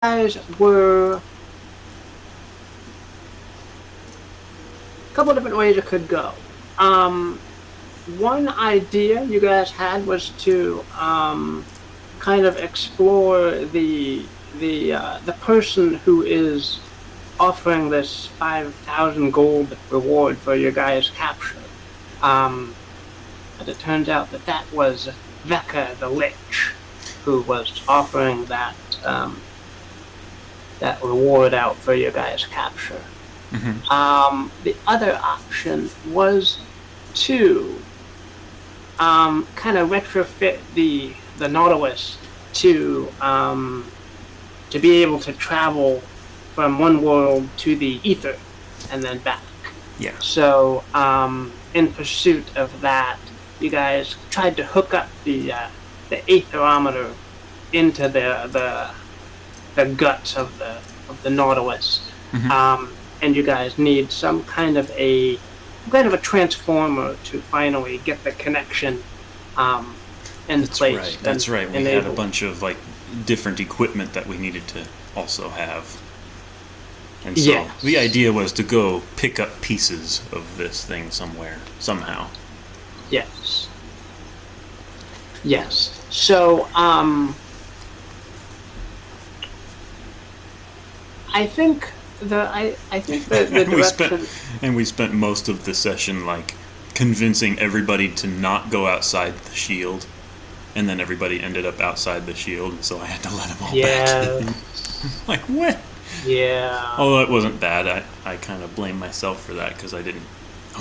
guys were a couple different ways it could go. One idea you guys had was to kind of explore the person who is offering this 5,000 gold reward for your guys' capture. But it turns out that was Vecca the Lich, who was offering that that reward out for your guys' capture. Mm-hmm. The other option was to kind of retrofit the Nautulus to be able to travel from one world to the Aether and then back. Yeah. So in pursuit of that, you guys tried to hook up the Aethyrometer into the guts of the Nautulus. Mm-hmm. And you guys need some kind of a transformer to finally get the connection in place. Right. That's right. We had a bunch of different equipment that we needed to also have. And so the idea was to go pick up pieces of this thing somewhere, somehow. Yes. So, I think the direction... we spent most of the session convincing everybody to not go outside the shield, and then everybody ended up outside the shield, and so I had to let them all back in. What? Yeah. Although it wasn't bad, I kind of blame myself for that because I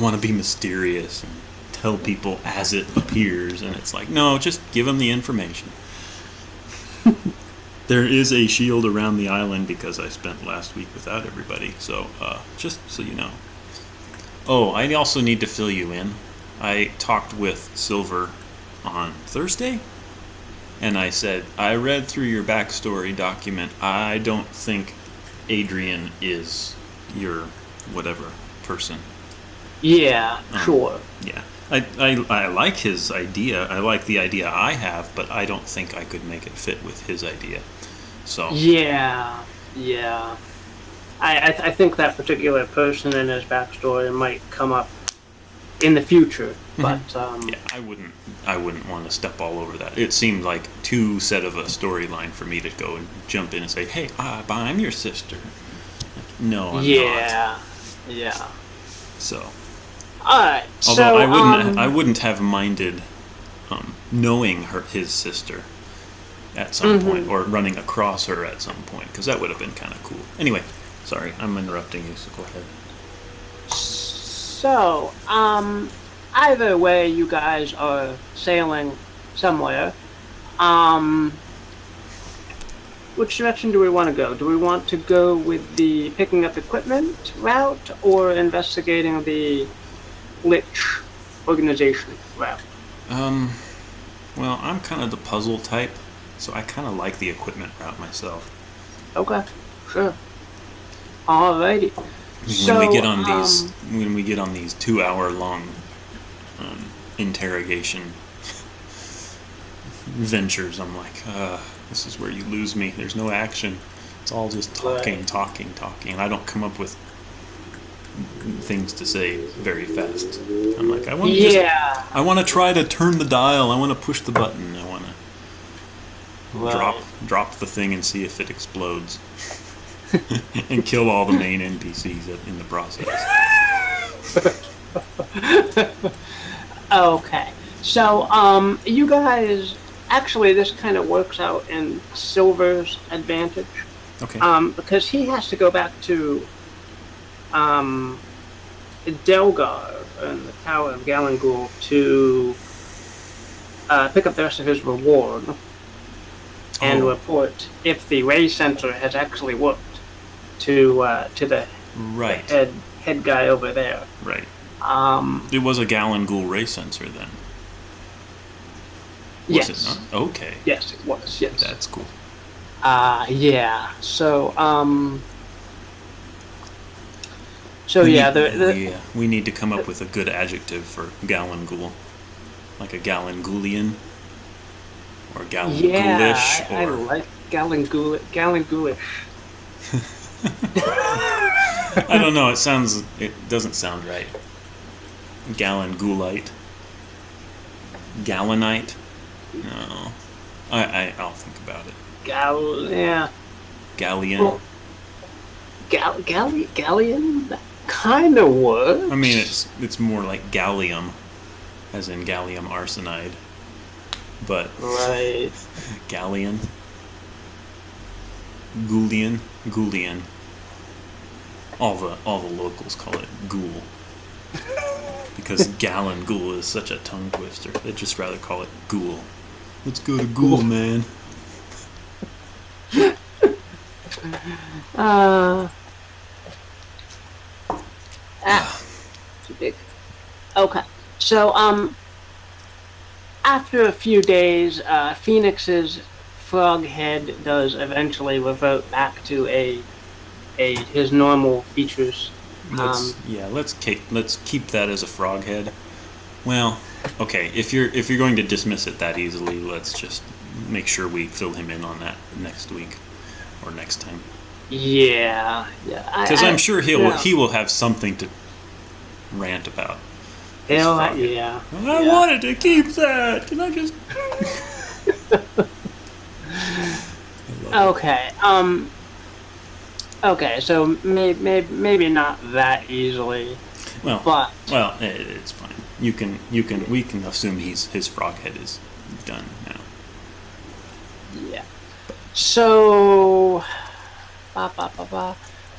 want to be mysterious and tell people as it appears, and it's no, just give them the information. There is a shield around the island because I spent last week without everybody, so just so you know. Oh, I also need to fill you in. I talked with Silver on Thursday, and I said, I read through your backstory document. I don't think Adrian is your whatever person. Yeah, sure. Yeah. I like his idea. I like the idea I have, but I don't think I could make it fit with his idea. So yeah. I think that particular person and his backstory might come up in the future, but yeah, I wouldn't want to step all over that. It seemed like too set of a storyline for me to go and jump in and say, "Hey, I'm your sister." No, I'm not. Yeah. So. Alright, although I wouldn't have minded knowing his sister at some point, or running across her at some point, because that would have been kind of cool. Anyway, sorry, I'm interrupting you, so go ahead. So, either way you guys are sailing somewhere, which direction do we want to go? Do we want to go with the picking up equipment route, or investigating the Lich organization route? Well, I'm kind of the puzzle type, so I kind of like the equipment route myself. Okay, sure. Alrighty. When we get on these 2-hour-long interrogation ventures, I'm like, this is where you lose me. There's no action. It's all just talking, and I don't come up with things to say very fast. I'm like, I want to try to turn the dial. I want to push the button. I want to drop the thing and see if it explodes, and kill all the main NPCs in the process. Okay, so you guys, actually, this kind of works out in Silver's advantage. Okay. Because he has to go back to Delgar and the Tower of Galangul to pick up the rest of his reward and report if the Ray Sensor has actually worked to the head guy over there. Right. It was a Galangul Ray Sensor then. Was it not? Okay. Yes, it was. Yes. That's cool. Yeah. So we need to come up with a good adjective for Galangul, like a Galangulian, or Galangulish, I like Galangulish. I don't know. It doesn't sound right. Galangulite. Gallonite. No. I'll think about it. Yeah. Galleon. Well, Galleon? That kind of works. I mean, it's more like gallium, as in gallium arsenide. But right. Galleon. Goulian. All the locals call it ghoul. Because Gallon Ghoul is such a tongue twister. They'd just rather call it ghoul. Let's go to ghoul, man. Too big. Okay. So, after a few days, Phoenix's frog head does eventually revert back to his normal features. Let's keep that as a frog head. Well, okay, if you're going to dismiss it that easily, let's just make sure we fill him in on that next week or next time. Yeah. Because I'm sure he will have something to rant about. Yeah. I wanted to keep that. Can I just? Okay. Okay. So maybe not that easily. Well, it's fine. We can assume his frog head is done now. Yeah. So. All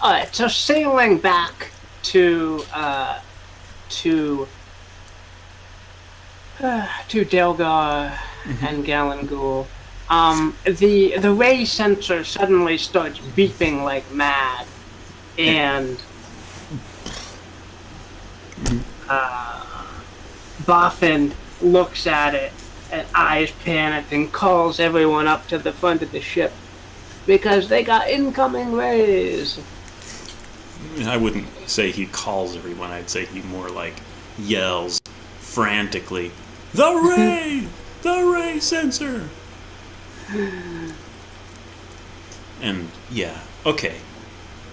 right. So sailing back to Delgar and Galangul. The ray sensor suddenly starts beeping like mad, and Boffin looks at it and eyes panicked and calls everyone up to the front of the ship because they got incoming rays. I wouldn't say he calls everyone. I'd say he more like yells frantically, "The ray! The ray sensor!" And yeah, okay.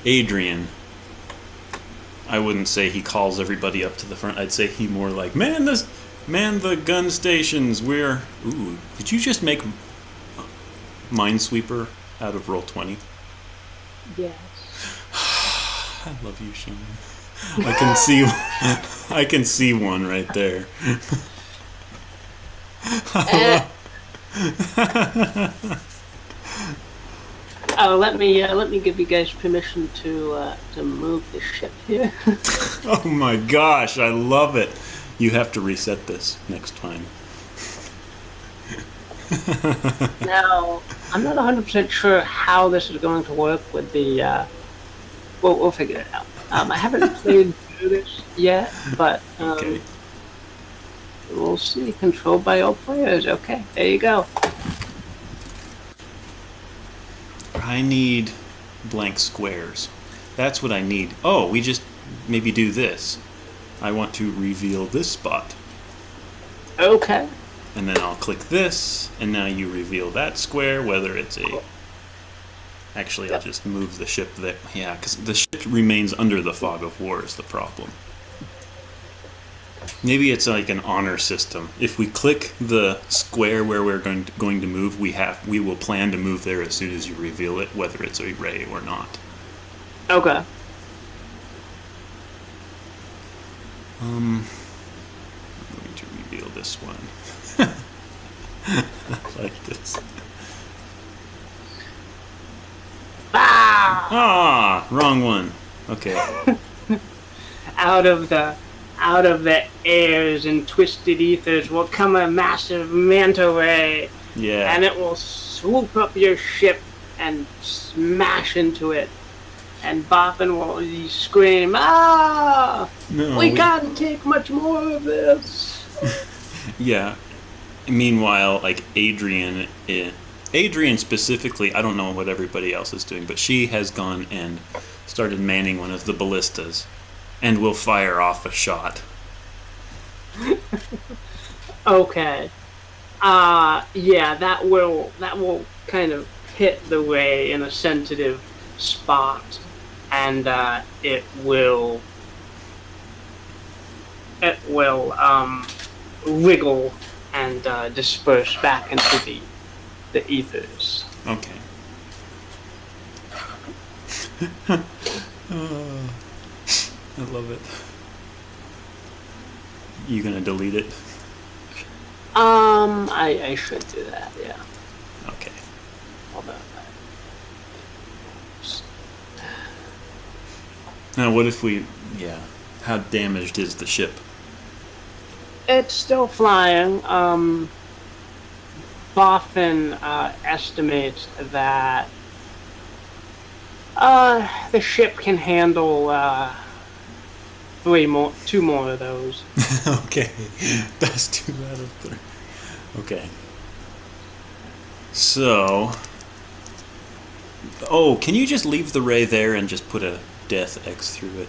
Adrian. I wouldn't say he calls everybody up to the front. I'd say he more like, man the gun stations. Did you just make Minesweeper out of Roll20? Yes. I love you, Sean. I can see one right there. Let me give you guys permission to move the ship here. Oh my gosh, I love it. You have to reset this next time. Now, I'm not 100% sure how this is going to work with the. We'll figure it out. I haven't played through this yet, but okay. We'll see. Controlled by all players. Okay, there you go. I need blank squares. That's what I need. Oh, we just maybe do this. I want to reveal this spot. Okay. And then I'll click this, and now you reveal that square, whether it's a... Actually, I'll just move the ship there. Yeah, because the ship remains under the fog of war is the problem. Maybe it's like an honor system. If we click the square where we're going to move, we will plan to move there as soon as you reveal it, whether it's a ray or not. Okay. I'm going to reveal this one. Like this. Ah, wrong one. Okay. Out of the airs and twisted ethers will come a massive manta ray. Yeah. And it will swoop up your ship and smash into it. And Boffin will scream, "Ah! No, we can't take much more of this." Yeah. Meanwhile, like Adrian specifically, I don't know what everybody else is doing, but she has gone and started manning one of the ballistas and will fire off a shot. Okay. Yeah, that will kind of hit the ray in a sensitive spot, and it will wriggle and disperse back into the ethers. Okay. I love it. You gonna delete it? I should do that, yeah. Okay. Hold on. Now, what if we... Yeah. How damaged is the ship? It's still flying. Boffin estimates that the ship can handle two more of those. Okay. That's 2 out of 3. Okay. So... Oh, can you just leave the ray there and just put a death X through it?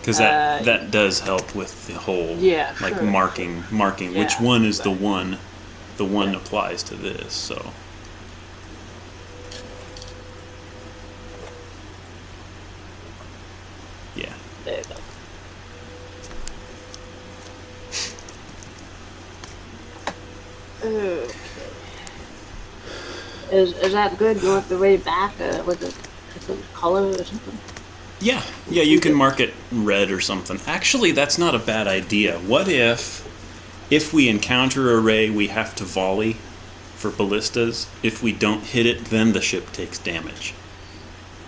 Because that does help with the whole like marking Yeah, which one is the one applies to this. So yeah, there you go. Okay. Is that good? You want the ray back with a different color or something? yeah, you can mark it red or something. Actually, that's not a bad idea. What if we encounter a ray, we have to volley for ballistas? If we don't hit it, then the ship takes damage.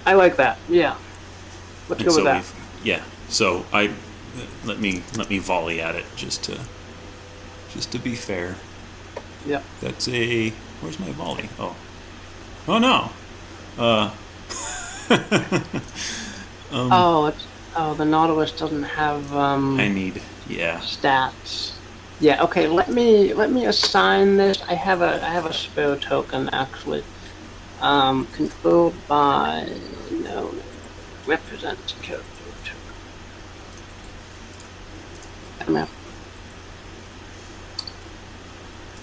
I like that. Yeah. Let's go with that. Yeah. So let me volley at it just to be fair. Yep. That's a... Where's my volley? Oh no. The Nautulus doesn't have I need stats. Yeah. Okay. Let me assign this. I have a spare token actually. Controlled by represents character. Come here.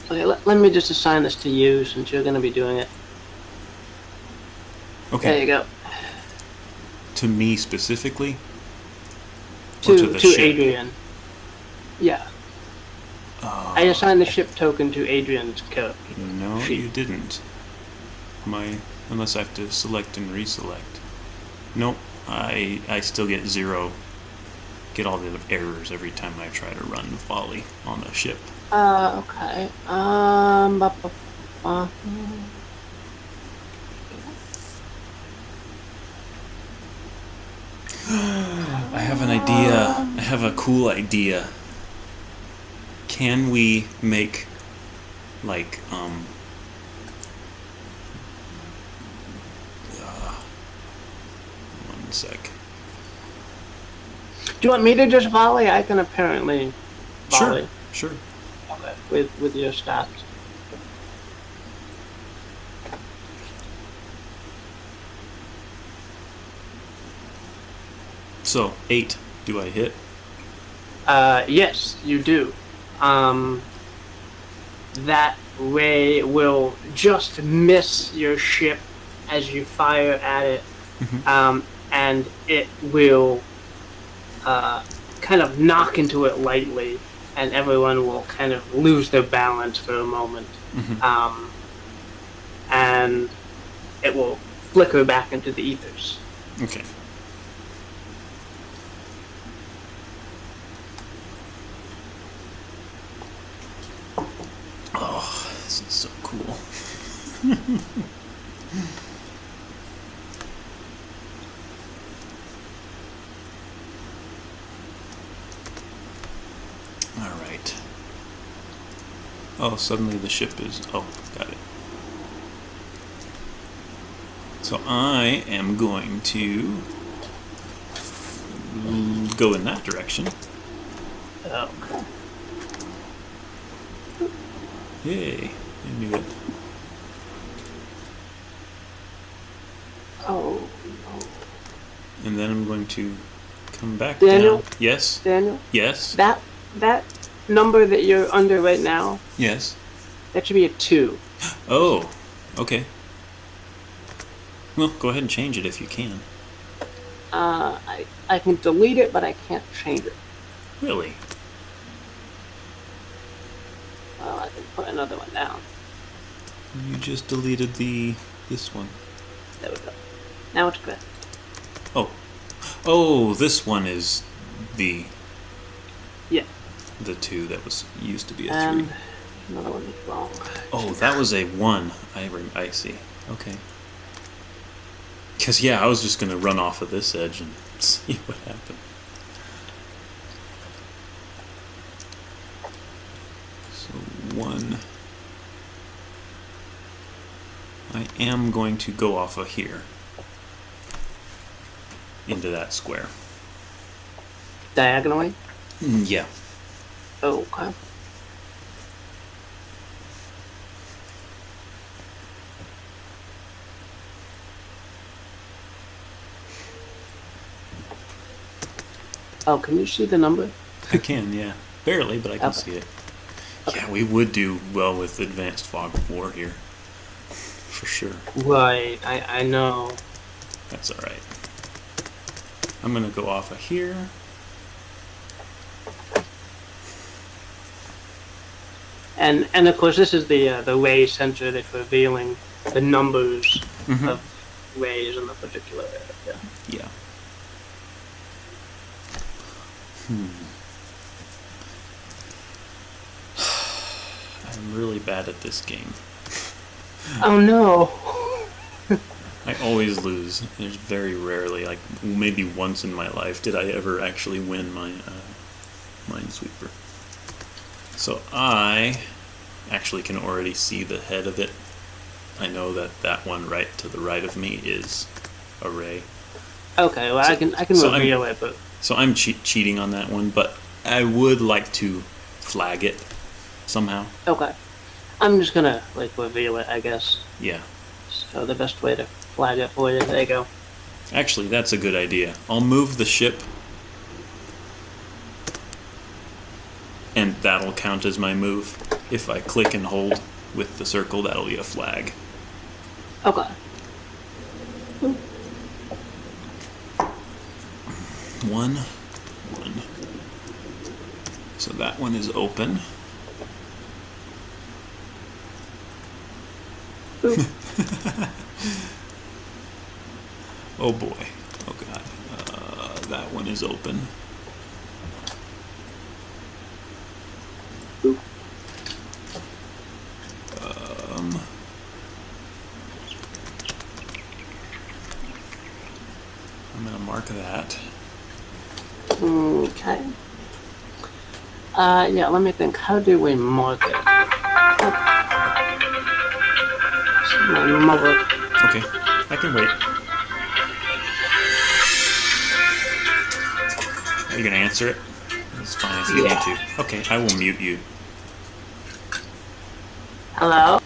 Okay, let me just assign this to you since you're going to be doing it. Okay. There you go. To me specifically? To the ship? Adrian. Yeah. I assigned the ship token to Adrian's character. No, you didn't. Unless I have to select and reselect. Nope. I still get 0. Get all the errors every time I try to run volley on the ship. Okay. I have an idea. I have a cool idea. Can we make, like, one sec. Do you want me to just volley? I can apparently volley. Sure. Okay. With your stats. So, 8. Do I hit? Yes, you do. That ray will just miss your ship as you fire at it, and it will kind of knock into it lightly, and everyone will kind of lose their balance for a moment, and it will flicker back into the ethers. Okay. Oh, this is so cool. Alright. Oh, suddenly the ship is... Oh, got it. So I am going to go in that direction. Okay. Yay, I knew it. Oh, no. And then I'm going to come back Daniel? down. Yes? Daniel? Yes? That number that you're under right now, Yes. that should be a 2. Oh, okay. Well, go ahead and change it if you can. I can delete it, but I can't change it. Really? Well, I can put another one down. You just deleted this one. There we go. Now it's good. Oh. Oh, this one is the... Yeah. The 2 that was used to be a 3. And another one is wrong. Oh, that was a 1. I see. Okay. Because, yeah, I was just going to run off of this edge and see what happened. So, 1. I am going to go off of here. Into that square. Diagonally? Yeah. Oh, okay. Oh, can you see the number? I can, yeah. Barely, but I can see it. Okay. Yeah, we would do well with advanced fog of war here. For sure. Right, I know. That's alright. I'm going to go off of here. And of course, this is the ray center that's revealing the numbers of rays in the particular area. Yeah. I'm really bad at this game. Oh no! I always lose. There's very rarely, like maybe once in my life, did I ever actually win my Minesweeper. So I actually can already see the head of it. I know that that one right to the right of me is a ray. Okay, well, I can reveal it, but so I'm cheating on that one, but I would like to flag it somehow. Okay, I'm just gonna like reveal it, I guess. Yeah. So the best way to flag it for you. There you go. Actually, that's a good idea. I'll move the ship, and that'll count as my move. If I click and hold with the circle, that'll be a flag. Okay. One. So that one is open. Oh boy. Oh god. That one is open. I'm gonna mark that. Okay. Yeah, let me think. How do we mark it? Oh. My mother. Okay, I can wait. Are you gonna answer it? It's fine if you need to. Okay, I will mute you. Hello?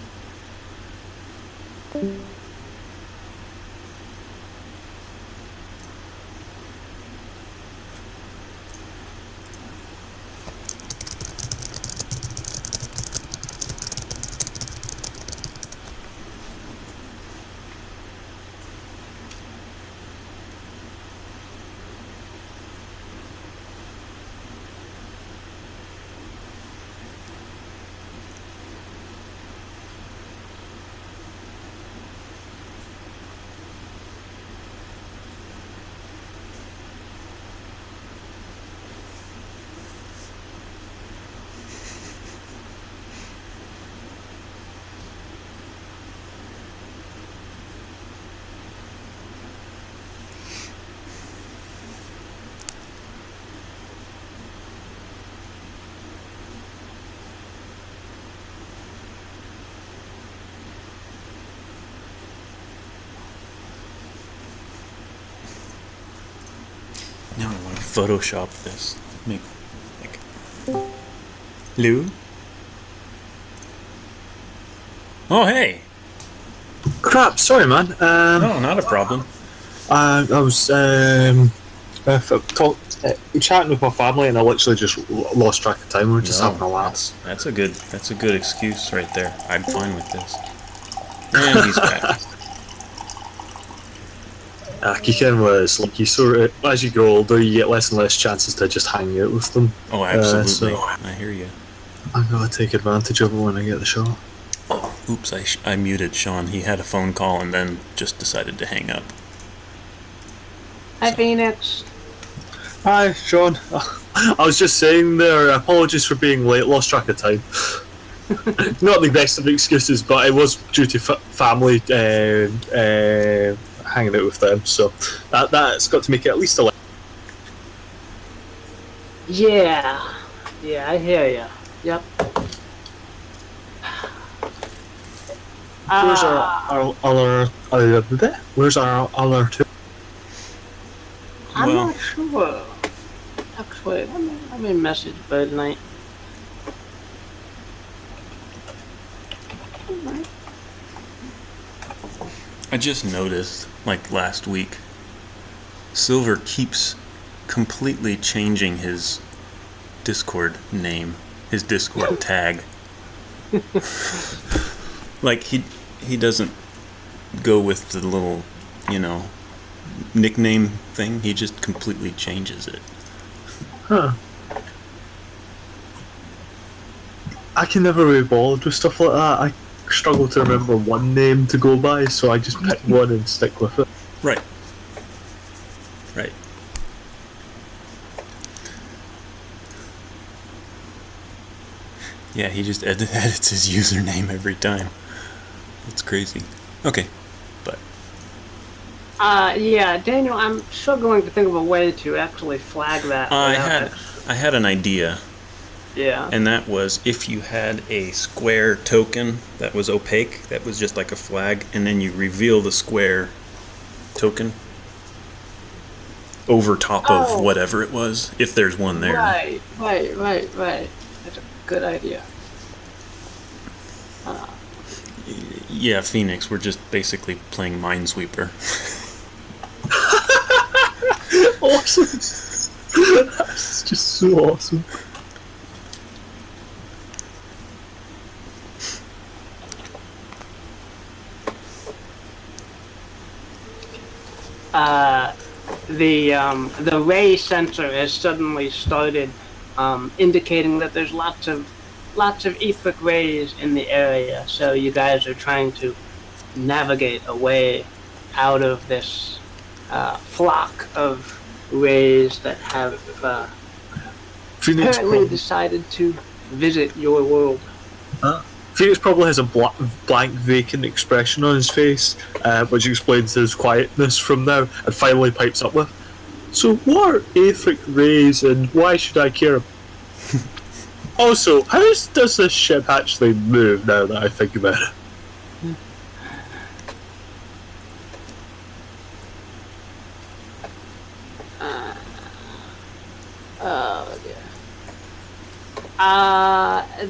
Now I want to Photoshop this. Make like Lou? Oh hey! Crap, sorry man. No, not a problem. I was chatting with my family and I literally just lost track of time. We were just having a laugh. That's a good excuse right there. I'm fine with this. And he's back. Kikin was like you sort of as you grow older, you get less and less chances to just hang out with them. Oh, absolutely. So I hear you. I'm gonna take advantage of it when I get the shot. Oops, I muted Sean. He had a phone call and then just decided to hang up. Hi, Phoenix. Hi, Sean. I was just saying there, apologies for being late, lost track of time. Not the best of excuses, but it was due to family hanging out with them, so that's got to make it at least 11. Yeah, I hear ya. Yep. Where's our other two? I'm not sure. Actually, let me message Bird Knight. I just noticed, like last week, Silver keeps completely changing his Discord name, his Discord tag. Like he doesn't go with the little, nickname thing. He just completely changes it. Huh. I can never be bothered with stuff like that. I struggle to remember one name to go by, so I just pick one and stick with it. Right. Yeah, he just edits his username every time. It's crazy. Okay, but... Yeah, Daniel, I'm still going to think of a way to actually flag that. I had an idea. Yeah. And that was if you had a square token that was opaque, that was just like a flag, and then you reveal the square token over top of whatever it was, if there's one there. Right. That's a good idea. Yeah, Phoenix, we're just basically playing Minesweeper. Awesome. That's just so awesome. The Ray sensor has suddenly started indicating that there's lots of Aethric Rays in the area, so you guys are trying to navigate away out of this flock of Rays that have apparently decided to visit your world. Phoenix probably has a blank, vacant expression on his face, which explains his quietness from now, and finally pipes up with, "So what are Aethric Rays, and why should I care? Also, how does this ship actually move now that I think about it?" Oh dear.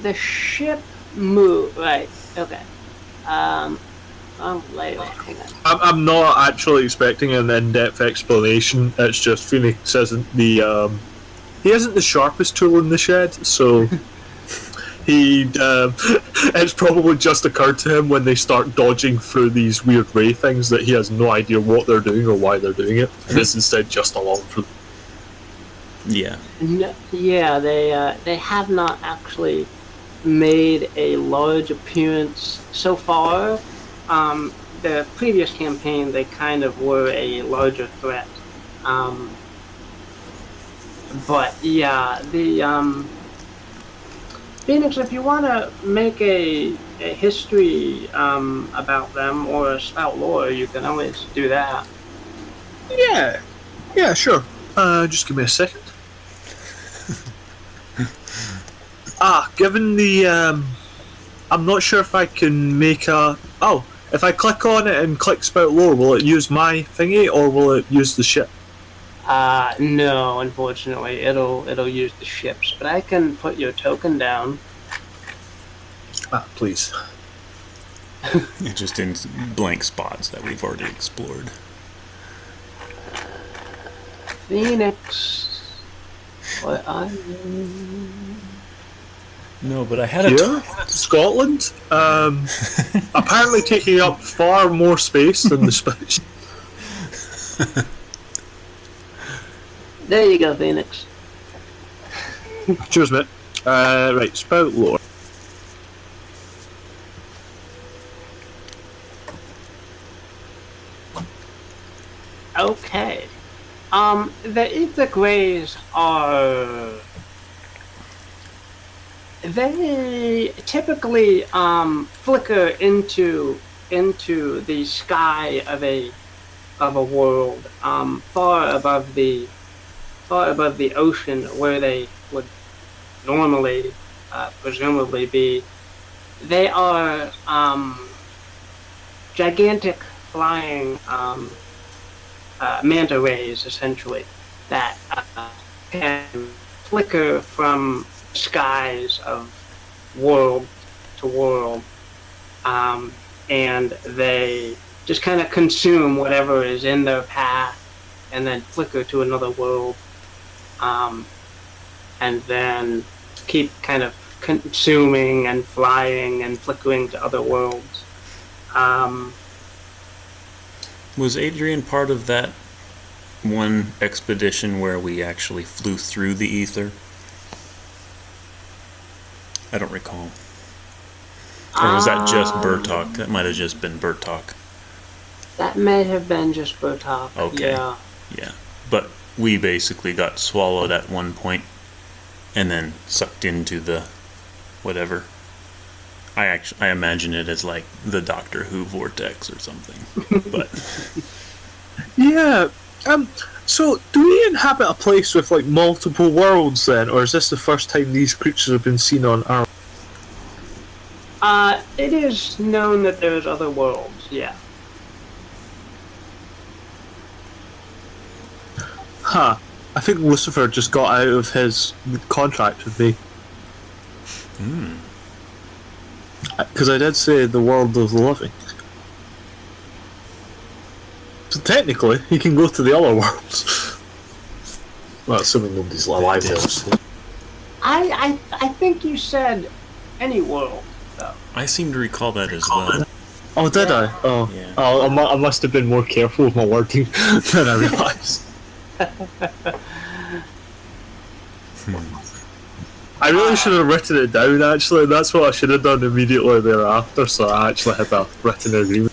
The ship move. Right. Okay. Wait, hang on. I'm not actually expecting an in-depth explanation. It's just Phoenix isn't he isn't the sharpest tool in the shed, so it's probably just occurred to him when they start dodging through these weird ray things that he has no idea what they're doing or why they're doing it, and it's instead just along for. Yeah. No, yeah, they have not actually made a large appearance so far. The previous campaign, they kind of were a larger threat. But yeah, the Phoenix, if you want to make a history about them or a spout lore, you can always do that. Yeah, sure. Just give me a second. Given the I'm not sure if I can make a. Oh, if I click on it and click spout lore, will it use my thingy or will it use the ship? No, unfortunately, it'll use the ships. But I can put your token down. Please. Just in blank spots that we've already explored. Phoenix, what are you? No, but I had Scotland. Apparently taking up far more space than the Spanish. There you go, Phoenix. Cheers, mate. Right, spout lore. Okay. The Aethric Rays are... They typically flicker into the sky of a world far above the ocean where they would normally presumably be. They are gigantic flying manta rays, essentially, that can flicker from skies of world to world, and they just kind of consume whatever is in their path and then flicker to another world, and then keep kind of consuming and flying and flickering to other worlds. Was Adrian part of that one expedition where we actually flew through the ether? I don't recall. Or was that just Burtok? That might have just been Burtok. That may have been just Burtok. Okay. Yeah. But we basically got swallowed at one point and then sucked into the whatever. I imagine it as like the Doctor Who vortex or something. But Yeah. So, do we inhabit a place with like multiple worlds then, or is this the first time these creatures have been seen on Earth? It is known that there's other worlds, yeah. Huh. I think Lucifer just got out of his contract with me. Because I did say the world of the living. So technically, he can go to the other worlds. Well, assuming nobody's alive there. I think you said any world, though. I seem to recall that as well. Oh, did I? Oh, Yeah. oh I must have been more careful with my wording than I realised. I really should have written it down, actually. That's what I should have done immediately thereafter, so I actually had a written agreement.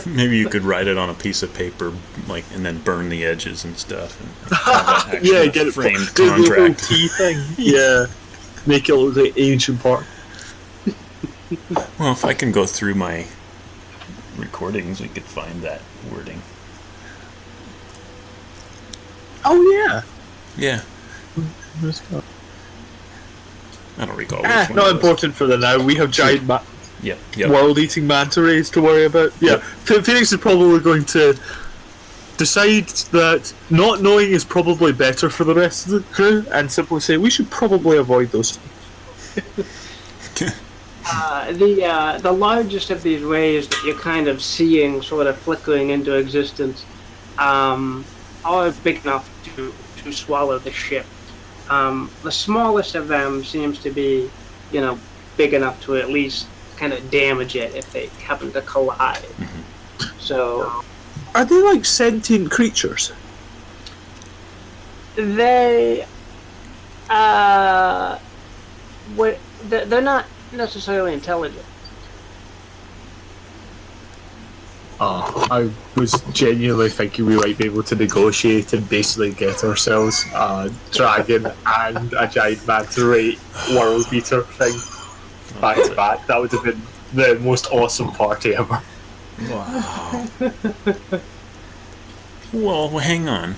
Maybe you could write it on a piece of paper, like, and then burn the edges and stuff. And have an Yeah, actual get it framed do the little contract. key thing. Yeah, make it look like ancient part. Well, if I can go through my recordings, we could find that wording. Oh yeah. Yeah, I don't recall. Which one Not it was. important for the now. We have giant Yep. world-eating manta rays to worry about. Yeah, Phoenix is probably going to decide that not knowing is probably better for the rest of the crew, and simply say we should probably avoid those. The largest of these rays that you're kind of seeing sort of flickering into existence are big enough to swallow the ship. The smallest of them seems to be, big enough to at least kind of damage it if they happen to collide. So Are they like sentient creatures? they, they're not necessarily intelligent. I was genuinely thinking we might be able to negotiate and basically get ourselves a dragon and a giant manta ray world beater thing back to back. That would have been the most awesome party ever. Wow. Well, hang on.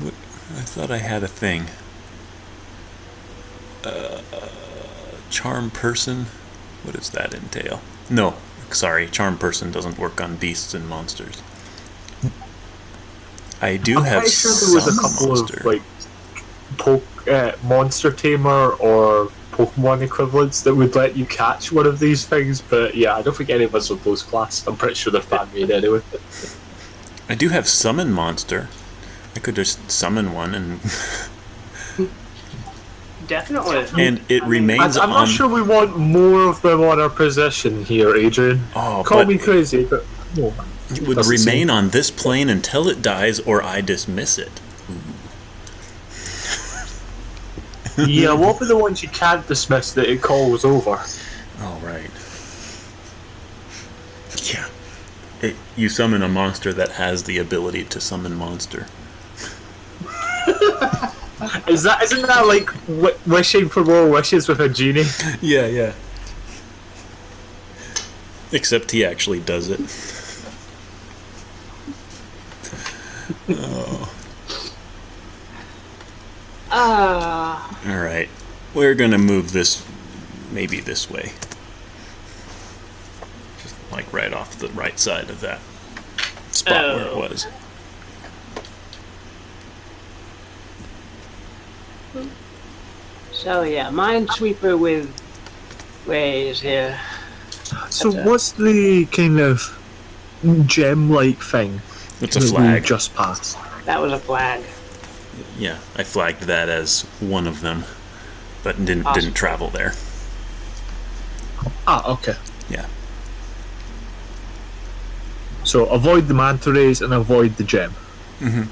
I thought I had a thing. Charm person? What does that entail? No, sorry, charm person doesn't work on beasts and monsters. I do I'm have quite sure there was a some couple monster. of like monster tamer or Pokemon equivalents that would let you catch one of these things, but yeah, I don't think any of us are those class. I'm pretty sure they're fan made anyway. I do have summon monster. I could just summon one and Definitely. And it remains I'm on... not sure we want more of them on our possession here, Adrian. Oh, Call but me crazy, but no. it would Doesn't remain seem- on this plane until it dies or I dismiss it. Yeah, what were the ones you can't dismiss that it calls over? Oh, right. Yeah. You summon a monster that has the ability to summon monster. Isn't that like wishing for more wishes with a genie? Yeah, yeah. Except he actually does it. Oh. Alright. We're gonna move this maybe this way. Just like right off the right side of that spot where it was. So yeah, Minesweeper with rays here. So That's what's the kind of gem-like thing It's a that flag. we just passed? That was a flag. Yeah, I flagged that as one of them, but didn't Awesome. travel there. Ah, okay. Yeah. So avoid the manta rays and avoid the gem. Mhm.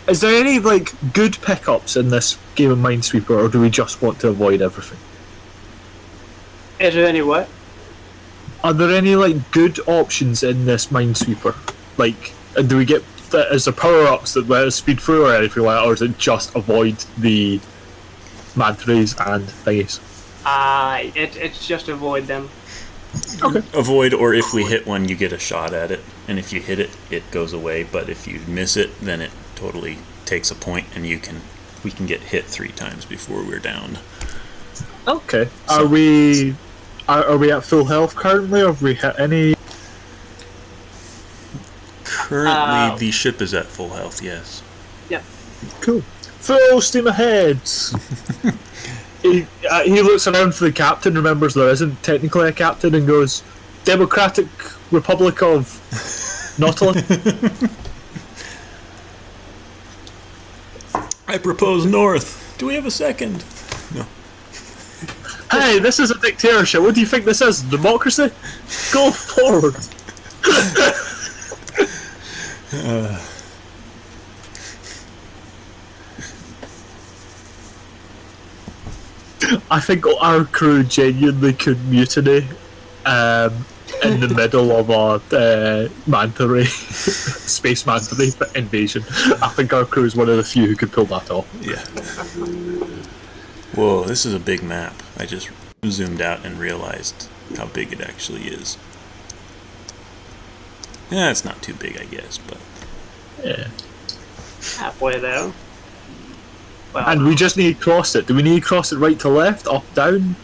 Is there any like good pickups in this game of Minesweeper, or do we just want to avoid everything? Is there any what? Are there any like good options in this Minesweeper? Like, do we get is there power ups that let us speed through or anything like that, or is it just avoid the manta rays and thingies? It's just avoid them. Okay. Avoid, or if we hit one, you get a shot at it, and if you hit it, it goes away. But if you miss it, then it totally takes a point, and we can get hit 3 times before we're downed. Okay. So- Are we at full health currently, or have we hit any? Currently, the ship is at full health. Yes. Yep. Cool. Full steam ahead. He looks around for the captain, remembers there isn't technically a captain, and goes, Democratic Republic of Nautulus. I propose north. Do we have a second? No. Hey, this is a dictatorship. What do you think this is? Democracy? Go forward. I think our crew genuinely could mutiny in the middle of a manta ray, space manta ray invasion. I think our crew is one of the few who could pull that off. Yeah. Whoa, this is a big map. I just zoomed out and realized how big it actually is. Yeah, it's not too big, I guess, but... Yeah. Halfway there. Well, And we just need to cross it. Do we need to cross it right to left, up, down?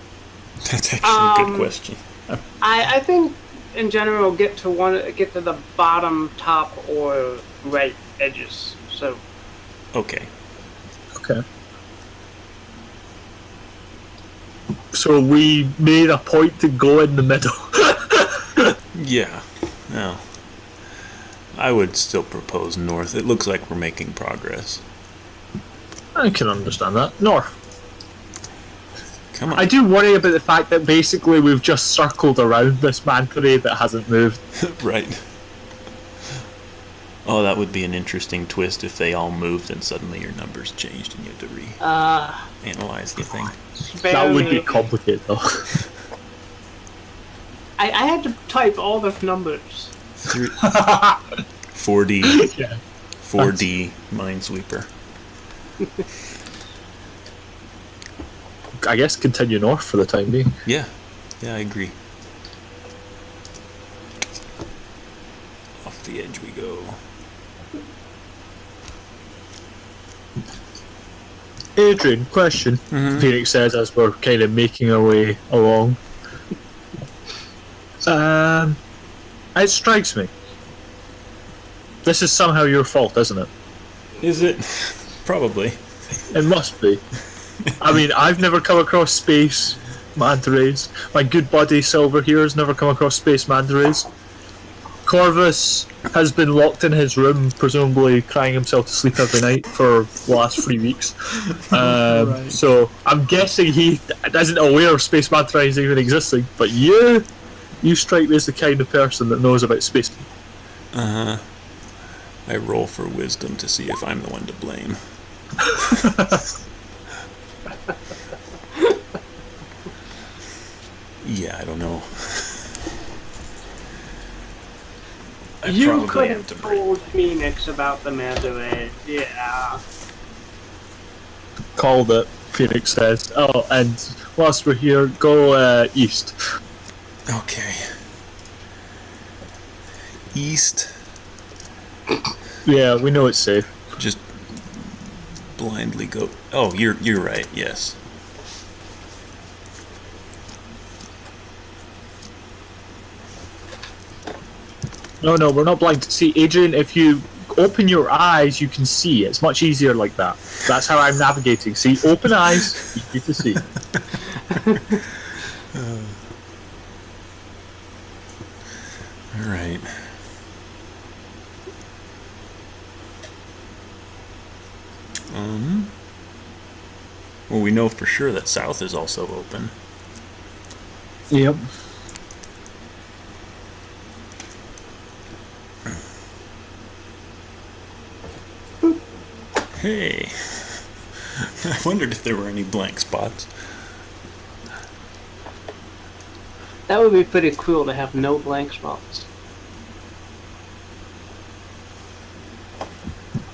That's actually a good question. I think in general get to the bottom, top, or right edges. So Okay. Okay. So we made a point to go in the middle. Yeah. No. I would still propose north. It looks like we're making progress. I can understand that. North. Come on. I do worry about the fact that basically we've just circled around this manta ray that hasn't moved. Right. Oh, that would be an interesting twist if they all moved and suddenly your numbers changed and you had to re-analyze the thing. That would be complicated though. I had to type all the numbers. 4D. Yeah. 4D Minesweeper. I guess continue north for the time being. Yeah. Yeah, I agree. Off the edge we go. Adrian, question. Phoenix says as we're kind of making our way along. It strikes me. This is somehow your fault, isn't it? Is it? Probably. It must be. I mean, I've never come across space manta rays. My good buddy Silver here has never come across space manta rays. Corvus has been locked in his room, presumably crying himself to sleep every night for the last 3 weeks. Right. So I'm guessing he isn't aware of space manta rays even existing. But you strike me as the kind of person that knows about space. I roll for wisdom to see if I'm the one to blame. Yeah, I don't know. You could have told Phoenix about the manta rays. Yeah. Called it, Phoenix says. Oh, and whilst we're here, go east. Okay. East. Yeah, we know it's safe. Just blindly go. Oh, you're right. Yes. No, we're not blind. See, Adrian, if you open your eyes, you can see. It's much easier like that. That's how I'm navigating. See, open eyes, easy to see. All right. Well, we know for sure that south is also open. Yep. Hey. I wondered if there were any blank spots. That would be pretty cool to have no blank spots.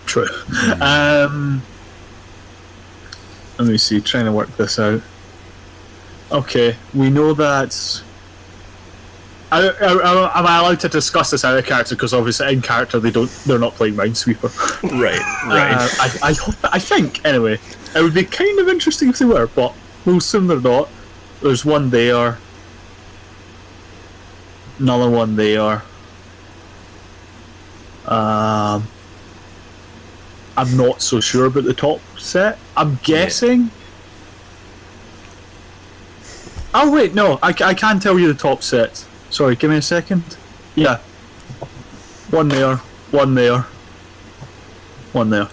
True. Let me see, trying to work this out. Okay, we know that... Am I allowed to discuss this out of character? Because obviously in character they're not playing Minesweeper. Right. I think, anyway. It would be kind of interesting if they were, but we'll assume they're not. There's one there. Another one there. I'm not so sure about the top set. I'm guessing... Yeah. Oh wait, no, I can tell you the top set. Sorry, give me a second. Yeah. One there, one there, one there.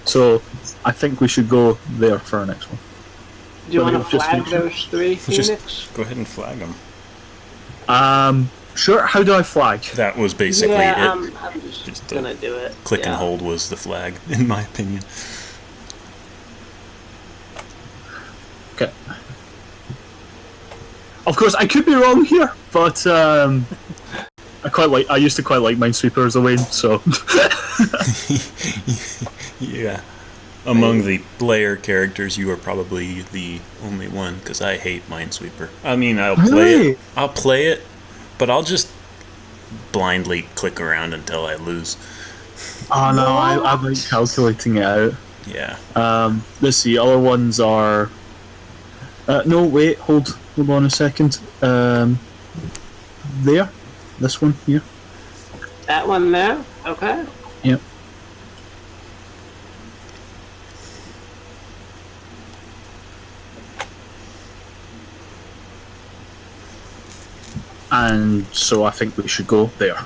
So, I think we should go there for our next one. Do you want to flag those three, Phoenix? Just go ahead and flag them. Sure, how do I flag? That was basically it. I'm just gonna do it. Click and hold was the flag, in my opinion. Okay. Of course, I could be wrong here, but I used to quite like Minesweeper as a Wayne, so. Yeah. Among the player characters, you are probably the only one, because I hate Minesweeper. I mean, I'll play it, but I'll just blindly click around until I lose. Oh no, I like calculating it out. Yeah. Let's see, other ones are... no, wait, hold on a second. There. This one here. That one there? Okay. Yep. And so I think we should go there.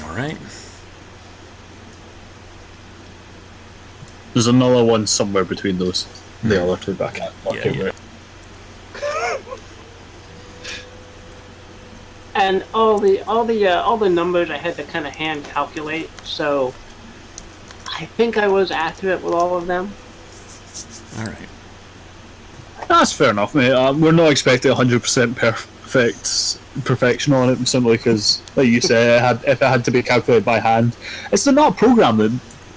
Alright. There's another one somewhere between those. The other two back at. Yeah. And all the numbers I had to kind of hand calculate, so I think I was accurate with all of them. All right. That's fair enough, mate. We're not expecting 100% perfection on it, simply because, like you said, if it had to be calculated by hand, it's not a program that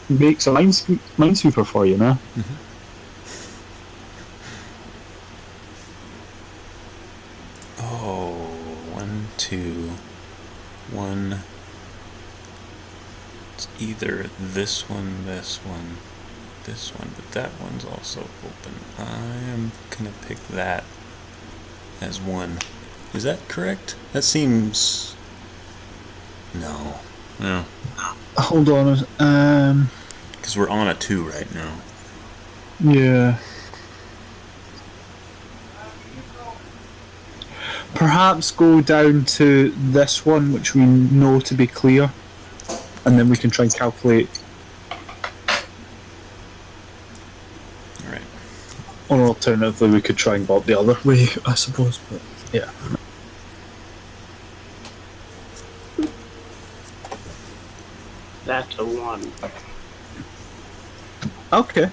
makes a Minesweeper for you, no? Mm-hmm. Oh, 1, 2, 1. It's either this one, this one, this one, but that one's also open. I'm gonna pick that as 1. Is that correct? That seems... No. No. Hold on. Because we're on a 2 right now. Yeah. perhaps go down to this one, which we know to be clear, and then we can try and calculate. All right. Or alternatively, we could try and go up the other way, I suppose. But yeah. That's a 1. Okay.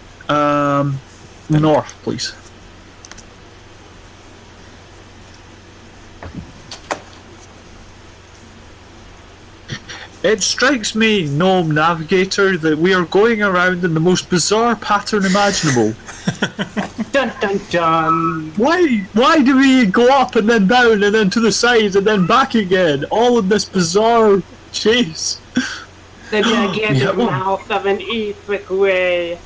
North, please. It strikes me, Gnome Navigator, that we are going around in the most bizarre pattern imaginable. Dun dun dun! Why do we go up and then down and then to the side and then back again? All in this bizarre chase. The gigantic mouth of an Aethric Ray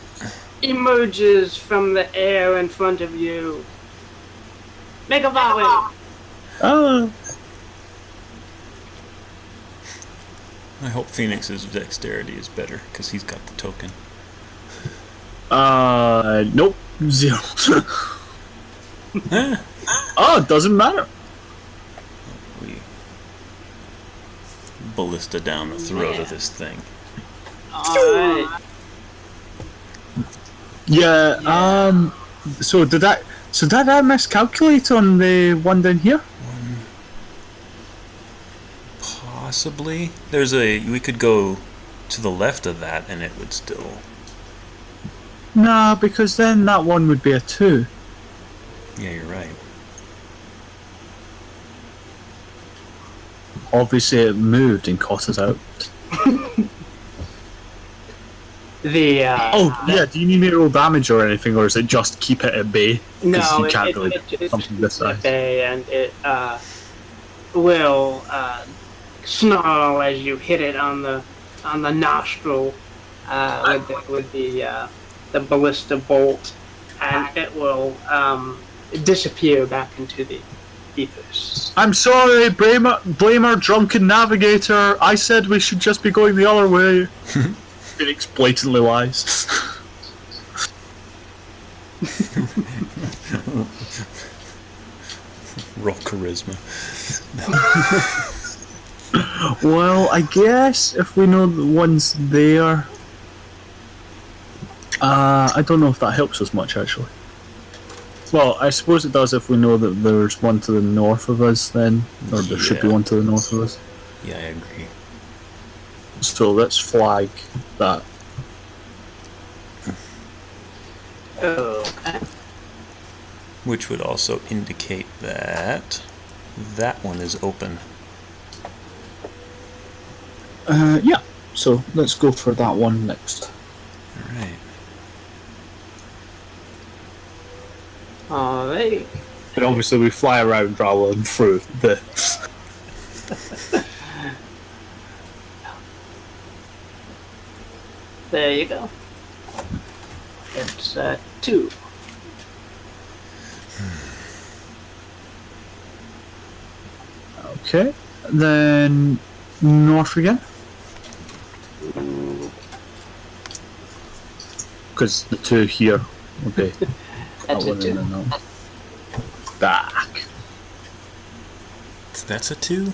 emerges from the air in front of you. Make a volley! I hope Phoenix's dexterity is better, because he's got the token. Nope. 0. Oh, it doesn't matter. We ballista down the throat of this thing. Alright. Yeah, so did I miscalculate on the one down here? Possibly. We could go to the left of that and it would still... Nah, because then that one would be a 2. Yeah, you're right. Obviously it moved and caught us out. Yeah, do you need me to roll damage or anything, or is it just keep it at bay? No, you can't it's something this size. at bay, and it will snarl as you hit it on the nostril with the ballista bolt, and it will disappear back into the ethers. I'm sorry, blame our drunken navigator. I said we should just be going the other way. Phoenix blatantly lies. Roll charisma. Well, I guess if we know the one's there, I don't know if that helps us much actually. Well, I suppose it does if we know that there's one to the north of us then, or there should be one to the north of us. Yeah, I agree. So let's flag that. Okay. Which would also indicate that that one is open. Yeah, so let's go for that one next. Alright. Alright. But obviously we fly around rather than through the... There you go. It's 2. Okay, then north again. Because the 2 here. Okay. That's a 2. Back. That's a 2?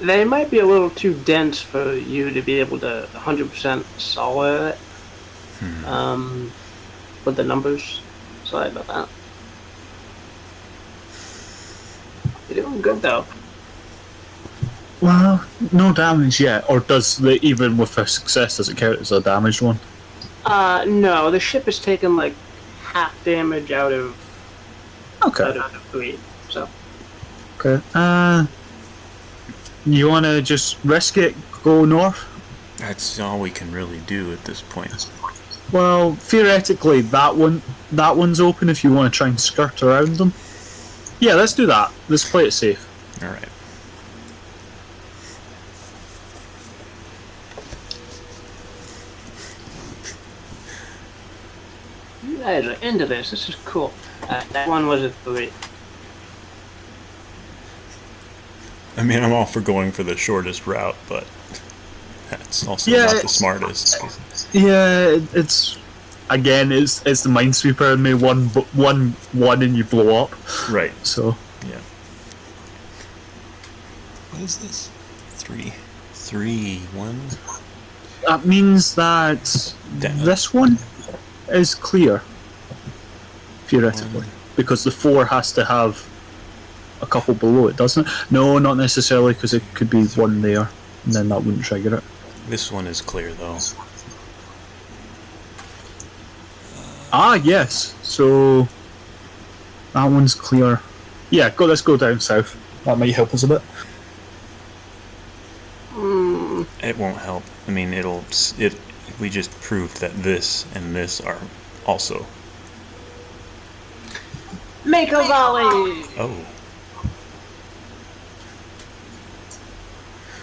They might be a little too dense for you to be able to 100% solid it. With the numbers. Sorry about that. You're doing good though. Well, no damage yet. Or does the, even with a success, does it count as a damaged one? No, the ship has taken like half damage out of Okay. 3. So. Okay. You want to just risk it, go north? That's all we can really do at this point. Well, theoretically, that one's open if you want to try and skirt around them. Yeah, let's do that. Let's play it safe. Alright. You guys are into this. This is cool. That one was a 3. I mean, I'm all for going for the shortest route, but It's also not the smartest. Yeah, it's again, it's the Minesweeper and me one and you blow up. Right. So yeah. What is this? 3, 1. that means that this one is clear, theoretically, because the 4 has to have a couple below it, doesn't it? No, not necessarily, because it could be one there, and then that wouldn't trigger it. This one is clear, though. Ah, yes. So that one's clear. Yeah, let's go down south. That might help us a bit. It won't help. I mean, we just proved that this and this are also. Make a volley! Oh.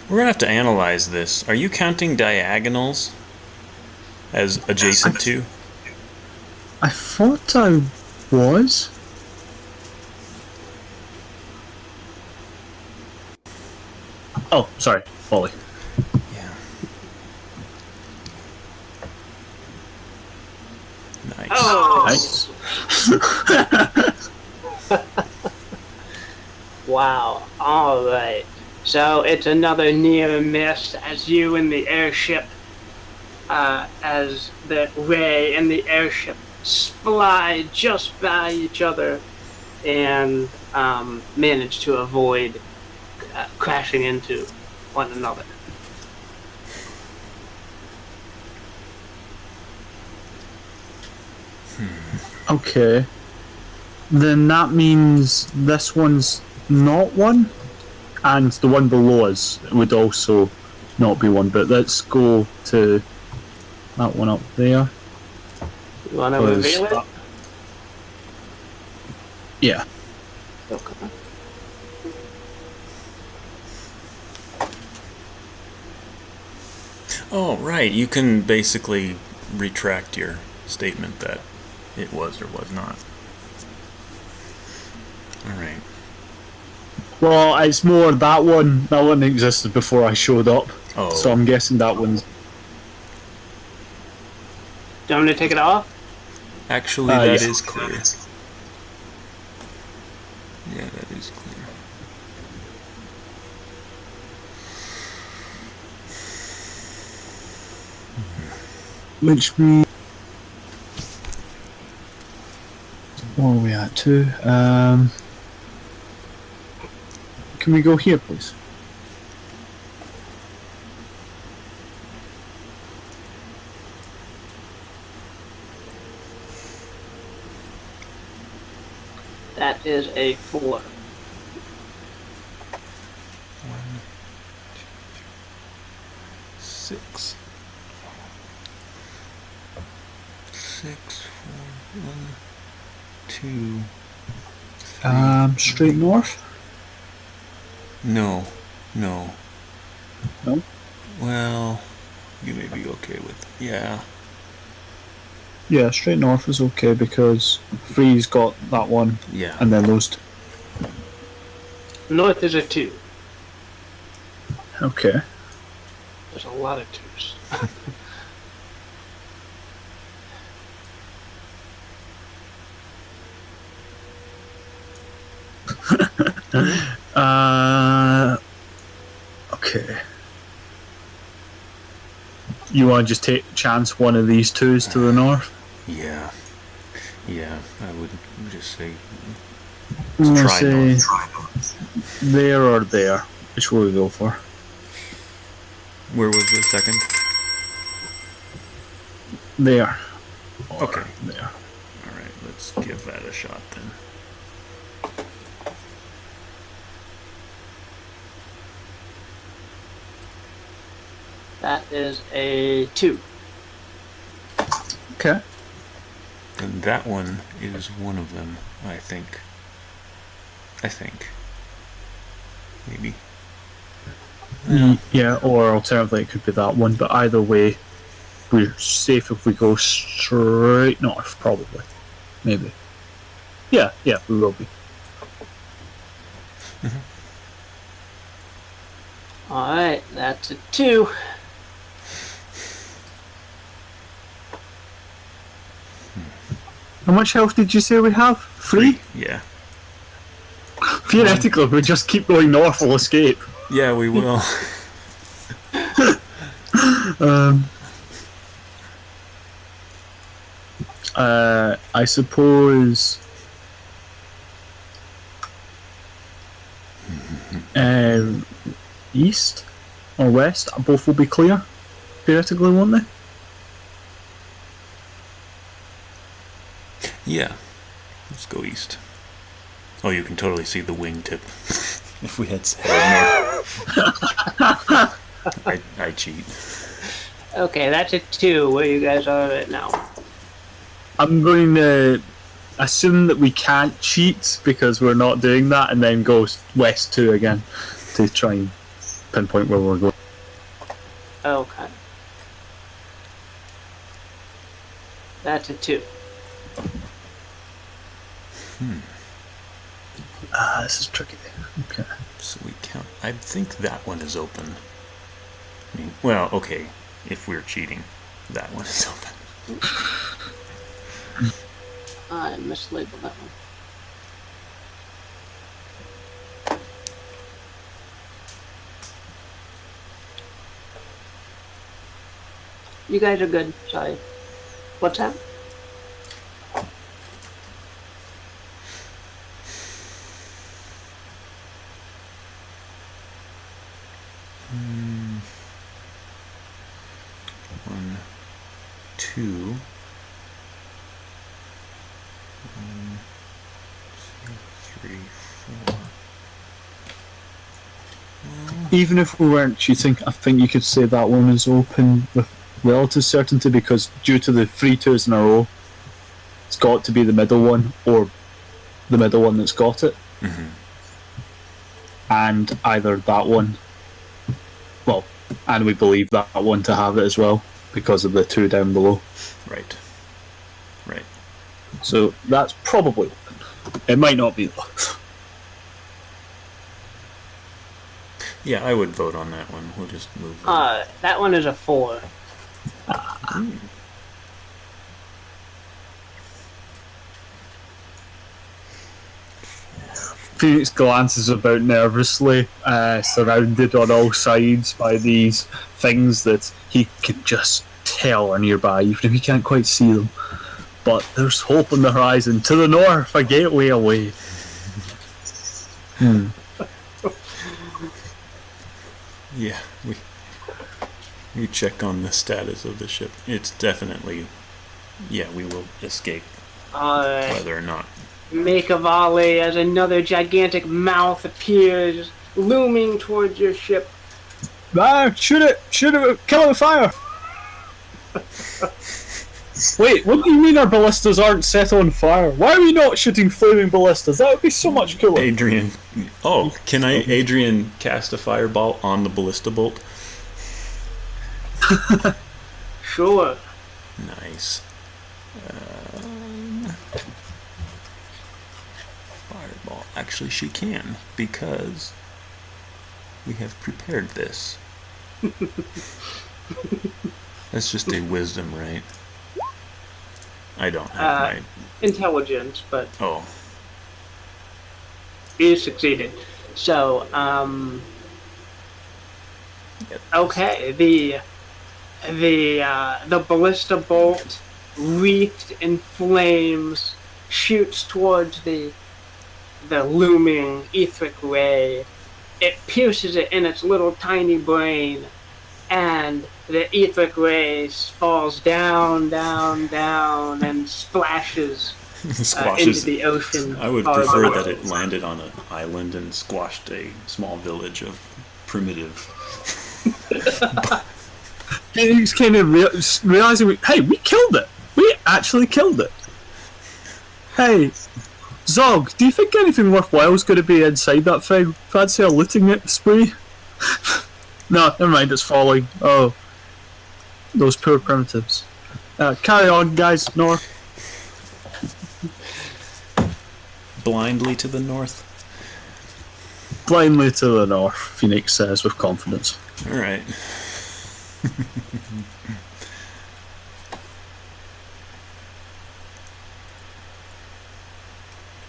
We're gonna have to analyze this. Are you counting diagonals as adjacent to? I thought I was. Oh, sorry, volley. Yeah. Nice. Oh! Nice. Wow, alright. So it's another near miss as you and the airship, as the Ray and the airship fly just by each other and manage to avoid crashing into one another. Okay. Then that means this one's not one, and the one below us would also not be one. But let's go to that one up there. You want to reveal it? Yeah. Okay. Oh, right. You can basically retract your statement that it was or was not. Alright. Well, it's more that one existed before I showed up. Oh. So I'm guessing that one's. Do you want me to take it off? Actually, that yeah. is clear. Yeah, that is clear. Which means. What are we at? 2. Can we go here, please? That is a 4. 1, 2, 6. 6, 4, 1, 2, 3. Straight north? No. No? Well, you may be okay with. Yeah. Yeah, straight north is okay because 3's got that one, Yeah. and then those 2. North is a 2. Okay. There's a lot of 2s. Okay. You want to just take chance one of these 2s to the north? Yeah. Yeah, I would just say I'm gonna try say north. there or there. Which will we go for? Where was the second? There. Okay. There. Alright, let's give that a shot then. That is a 2. Okay. And that one is one of them, I think. Maybe. Yeah, or alternatively it could be that one, but either way, we're safe if we go straight north, probably. Maybe. Yeah, we will be. Alright, that's a 2. How much health did you say we have? 3? Yeah. Theoretically, if we just keep going north, we'll escape. Yeah, we will. I suppose east or west, both will be clear, theoretically, won't they? Yeah. Let's go east. Oh, you can totally see the wingtip. If we had north. I cheat. Okay, that's a 2. Where you guys are at now? I'm going to assume that we can't cheat because we're not doing that, and then go west 2 again to try and pinpoint where we're going. Okay. That's a 2. This is tricky. Okay. So we count. I think that one is open. I mean, well, okay. If we're cheating, that one is open. I mislabeled that one. You guys are good. Sorry. What's that? One, two. 1, 2, 3, 4. Even if we weren't cheating, I think you could say that one is open with relative certainty, because due to the 3 2s in a row, it's got to be the middle one or the middle one that's got it. Mm-hmm. And either that one, well, and we believe that one to have it as well because of the 2 down below. Right. Right. So that's probably open. It might not be though. Yeah, I would vote on that one. We'll just move on. That one is a 4. Phoenix glances about nervously, surrounded on all sides by these things that he could just tell are nearby, even if he can't quite see them. But there's hope on the horizon. To the north, a gateway away. Yeah, we check on the status of the ship. It's definitely, yeah, we will escape, whether or not. Make a volley as another gigantic mouth appears, looming towards your ship. Shoot it! Shoot it! Kill it with fire! Wait, what do you mean our ballistas aren't set on fire? Why are we not shooting flaming ballistas? That would be so much cooler. Adrian, can Adrian cast a fireball on the ballista bolt? Sure. Nice. Fireball. Actually, she can, because we have prepared this. That's just a wisdom, right? I don't have my... Intelligence, but Oh. you succeeded. So, okay, the ballista bolt, wreathed in flames, shoots towards the looming Aethric Ray. It pierces it in its little tiny brain, and the Aethric Ray falls down, and splashes into the ocean. I would prefer that it landed on an island and squashed a small village of primitive. He's kind of realizing, hey, we killed it. We actually killed it. Hey, Zog, do you think anything worthwhile is going to be inside that thing? Fancy a looting it spree? No, never mind, it's falling. Oh, those poor primitives. Carry on, guys, north. Blindly to the north? Blindly to the north, Phoenix says with confidence. Alright.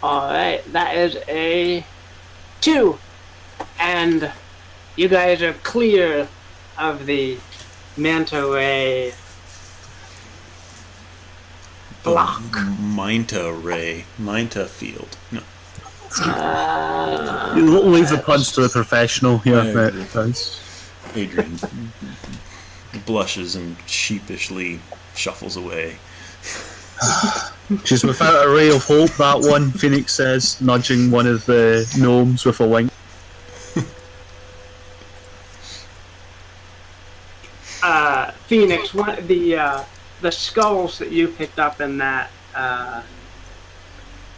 Alright, that is a 2. And you guys are clear of the manta ray block. Manta ray. Manta field. No. You leave the puns to the professional here, Yeah, mate. Adrian blushes and sheepishly shuffles away. She's without a ray of hope, that one, Phoenix says, nudging one of the gnomes with a wink. Phoenix, the skulls that you picked up in that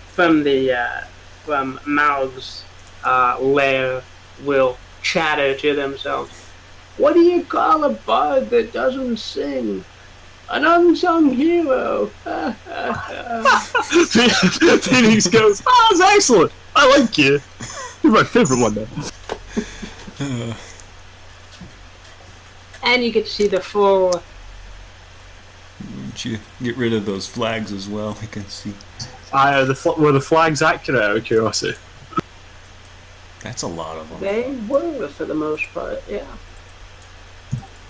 from Maaug's lair will chatter to themselves. What do you call a bard that doesn't sing? An unsung hero. Phoenix goes, that's excellent. I like you. You're my favourite one then. And you get to see the full. Won't you get rid of those flags as well? I can see. Were the flags accurate out of curiosity? That's a lot of them. They were for the most part, yeah.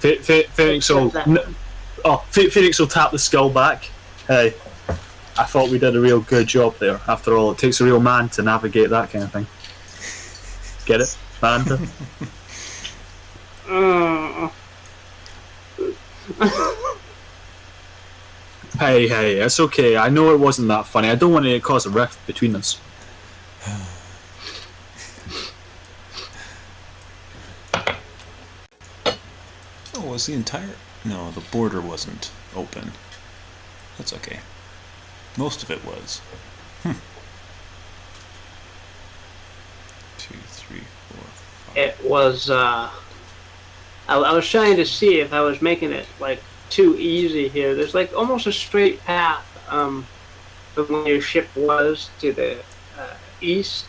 Phoenix will Phoenix will tap the skull back. Hey, I thought we did a real good job there. After all, it takes a real man to navigate that kind of thing. Get it, Manta? Hey, it's okay. I know it wasn't that funny. I don't want to cause a rift between us. Oh, was the entire... No, the border wasn't open. That's okay. Most of it was. 2, 3, 4, 5. It was, I was trying to see if I was making it, like, too easy here. There's, like, almost a straight path, from where your ship was to the, east.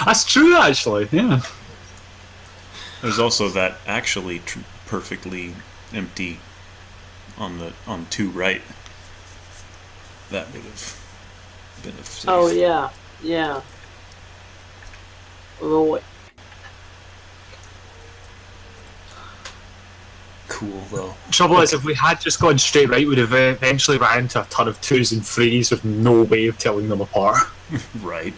That's true, actually, yeah. There's also that actually perfectly empty on 2 right. That would have been a safe. Oh, yeah. Oh, Cool, though. Trouble is, if we had just gone straight right, we'd have eventually ran into a ton of 2s and 3s with no way of telling them apart. Right.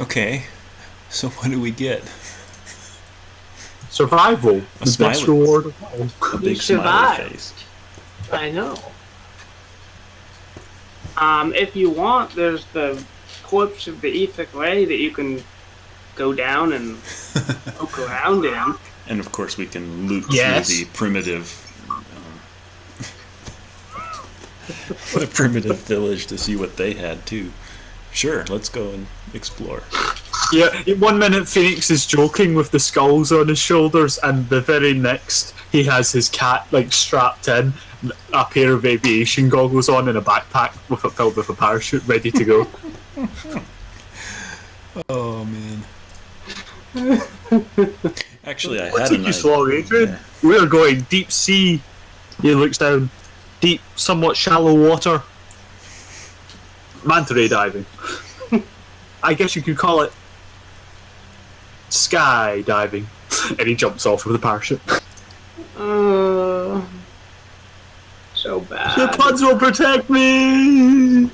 Okay, so what do we get? Survival. A The best smiley- reward of all. A big You smiley survived. face. I know. If you want, there's the corpse of the Aethric Ray that you can go down and poke around in. And of course we can loot Yes. through the primitive the primitive village to see what they had too. Sure, let's go and explore. Yeah, 1 minute Phoenix is joking with the skulls on his shoulders, and the very next he has his cat like strapped in, a pair of aviation goggles on, and a backpack filled with a parachute, ready to go. Oh man. Actually, I What had took an you so long, Adrian? Yeah. We're going deep sea. He looks down, deep, somewhat shallow water. Manta ray diving. I guess you could call it sky diving. And he jumps off with a parachute. So bad. The puns will protect me!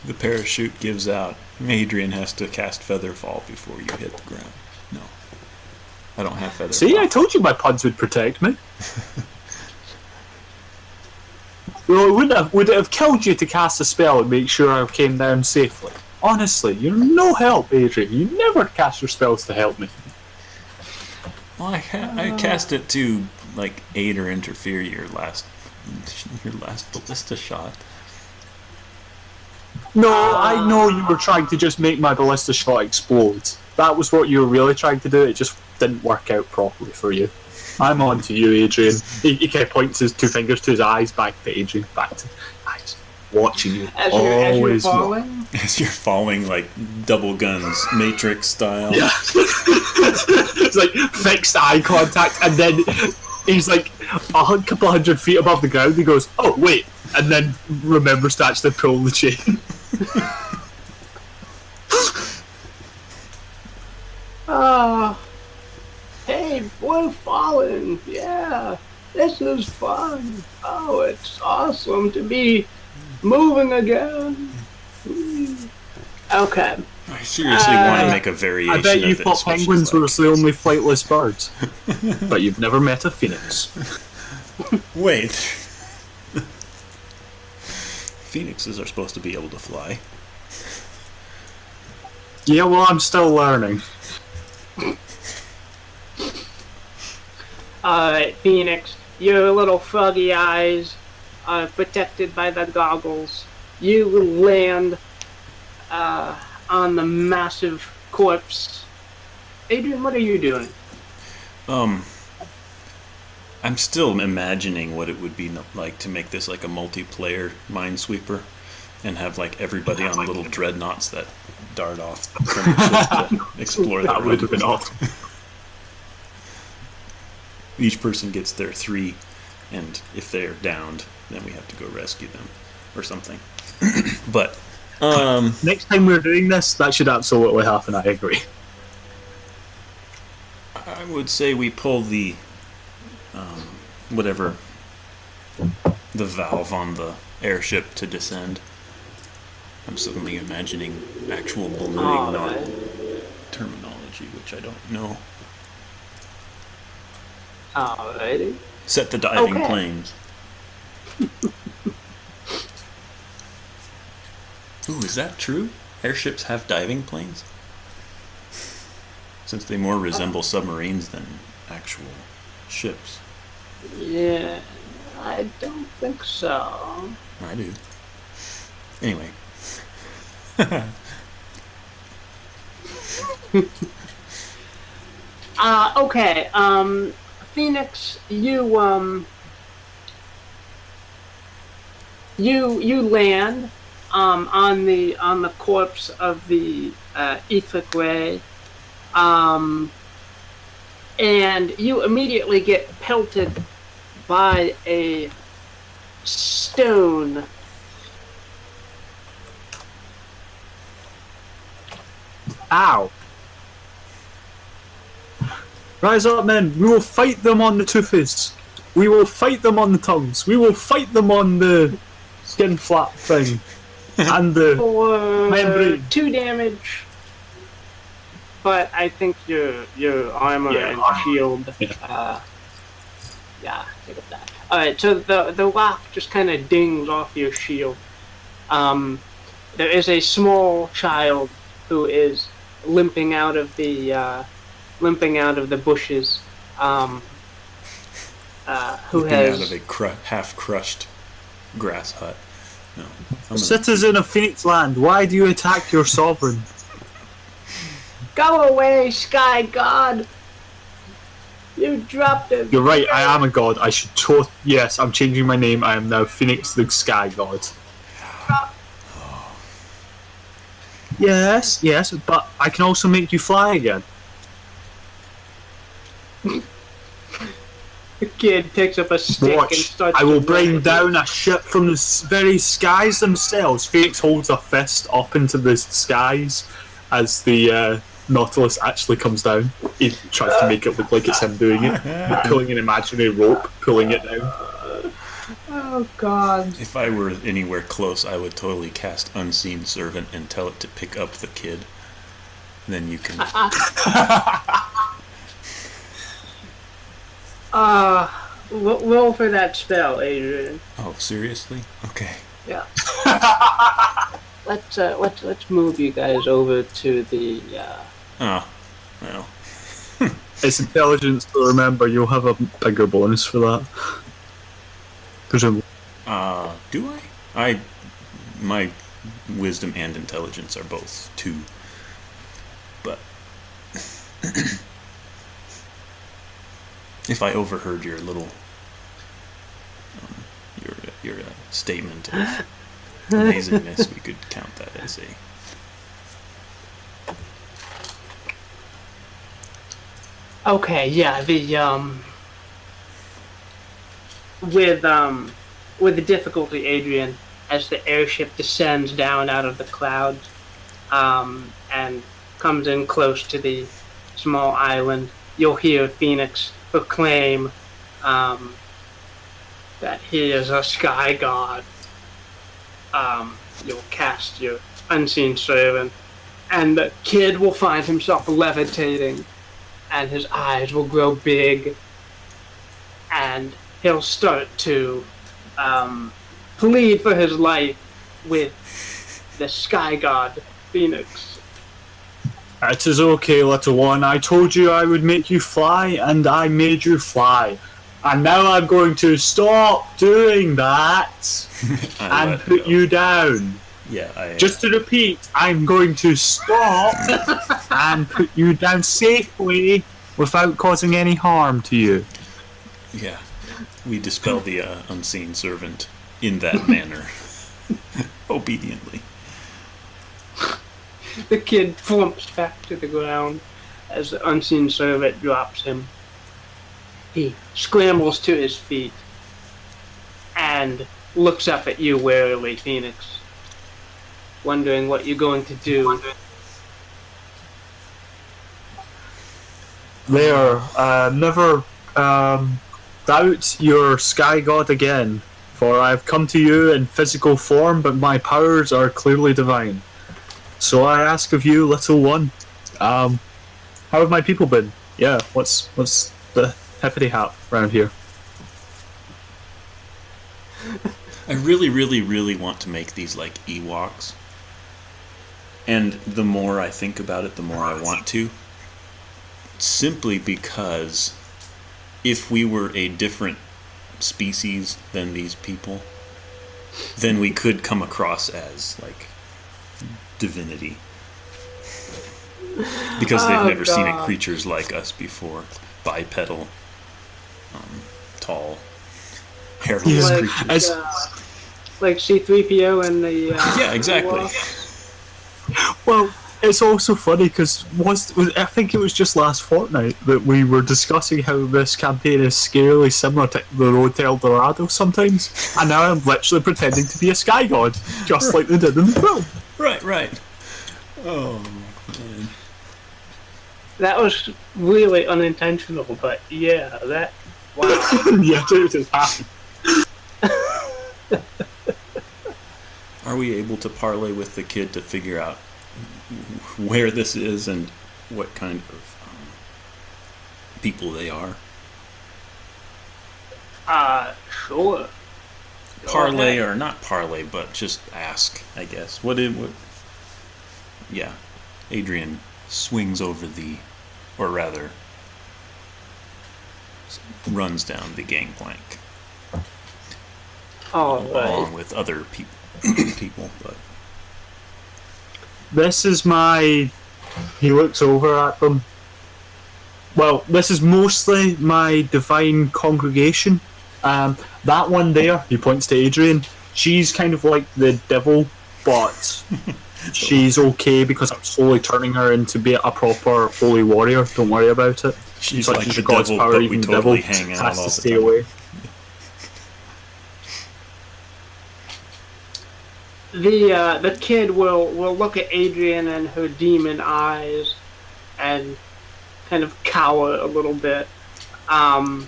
The parachute gives out. Adrian has to cast Featherfall before you hit the ground. No. I don't have Featherfall. See, I told you my puns would protect me. Well, would it have killed you to cast a spell and make sure I came down safely? Honestly, you're no help, Adrian. You never cast your spells to help me. Well, I cast it to like aid or interfere your last ballista shot. No, I know you were trying to just make my ballista shot explode. That was what you were really trying to do. It just didn't work out properly for you. I'm on to you, Adrian. He kind of points his 2 fingers to his eyes, back to Adrian, back to eyes. Watching you. As you're Always. falling? As you're falling like double guns, Matrix style. Yeah. It's like fixed eye contact, and then he's like a couple hundred feet above the ground, he goes, "Oh wait," and then remembers to actually pull the chain. Hey, we're falling. Yeah, this is fun. Oh, it's awesome to be moving again. Okay. I seriously want to make a variation I bet you of this, thought which is penguins were like- the only flightless birds, but you've never met a phoenix. Wait. Phoenixes are supposed to be able to fly. Yeah, well, I'm still learning. Alright, Phoenix, your little froggy eyes are protected by the goggles. You land on the massive corpse. Adrian, what are you doing? I'm still imagining what it would be like to make this like a multiplayer Minesweeper and have like everybody on little dreadnoughts that dart off from the ship to explore That the would have been awesome. Each person gets their 3, and if they're downed, then we have to go rescue them or something. But Next time we're doing this, that should absolutely happen, I agree. I would say we pull the whatever the valve on the airship to descend. I'm suddenly imagining actual ballooning, not terminology, which I don't know. Alrighty. Set the diving Okay. planes. Ooh, is that true? Airships have diving planes? Since they more resemble submarines than actual ships. Yeah, I don't think so. I do. Anyway. Okay, Phoenix, you land on the corpse of the Aethric Ray, and you immediately get pelted by a stone. Ow. Rise up, men. We will fight them on the toothes. We will fight them on the tongues. We will fight them on the skin flap thing. And the For membrane. 2 damage. But I think your armor Yeah, and armor. shield. Think of that. Alright, so the rock just kind of dings off your shield. There is a small child who is limping out of the bushes. Who Looking has out of a half-crushed grass hut. No, I'm gonna- citizen of Phoenix Land, why do you attack your sovereign? Go away, Sky God! You dropped it. You're right, I am a god. I should yes, I'm changing my name. I am now Phoenix the Sky God. Yes, but I can also make you fly again. The kid picks up a stick and Watch, starts I will to bring run. down a ship from the very skies themselves. Phoenix holds a fist up into the skies as the Nautulus actually comes down. He tries to make it look like it's him doing it, pulling an imaginary rope, pulling it down. Oh God. If I were anywhere close, I would totally cast Unseen Servant and tell it to pick up the kid. Then you can... Roll for that spell, Adrian. Oh, seriously? Okay. Yeah. Let's move you guys over to the. Oh, well. It's intelligence, so remember, you'll have a bigger bonus for that. Presumably. Do I? My wisdom and intelligence are both 2. But... if I overheard your little... your statement of amazingness, we could count that as a... Okay, yeah, the with the difficulty, Adrian, as the airship descends down out of the clouds, and comes in close to the small island, you'll hear Phoenix proclaim that he is a sky god. You'll cast your unseen servant, and the kid will find himself levitating, and his eyes will grow big, and he'll start to plead for his life with the sky god, Phoenix. It is okay, little one. I told you I would make you fly, and I made you fly. And now I'm going to stop doing that and put you down. Yeah, Just to repeat, I'm going to stop and put you down safely without causing any harm to you. Yeah, we dispel the unseen servant in that manner, obediently. The kid flumps back to the ground as the unseen servant drops him. He scrambles to his feet and looks up at you warily, Phoenix, wondering what you're going to do. There, never doubt your sky god again, for I have come to you in physical form, but my powers are clearly divine. So I ask of you, little one, how have my people been? Yeah, what's the hippity hop around here? I really, really, really want to make these like Ewoks. And the more I think about it, the more I want to. Simply because if we were a different species than these people, then we could come across as like divinity. Because they've never seen creatures like us before. Bipedal, tall, hairless creatures. Like C-3PO and the... yeah, exactly. Well, it's also funny because I think it was just last fortnight that we were discussing how this campaign is scarily similar to the Road to El Dorado sometimes, and now I'm literally pretending to be a sky god, just like they did in the film. Right. Oh, man. That was really unintentional, but yeah, that... Wow. Yeah, it just happened. Are we able to parlay with the kid to figure out where this is and what kind of people they are? Sure. Parlay or not parlay, but just ask, I guess. What? Yeah, Adrian swings over or rather, runs down the gangplank. Along with other people, but this is my... He looks over at them. Well, this is mostly my divine congregation. That one there, he points to Adrian, she's kind of like the devil, but she's okay because I'm slowly turning her into be a proper holy warrior. Don't worry about it. She's such like as the God's devil, power, but we even totally devil hang out has all to the stay time. away. The kid will look at Adrian and her demon eyes and kind of cower a little bit, and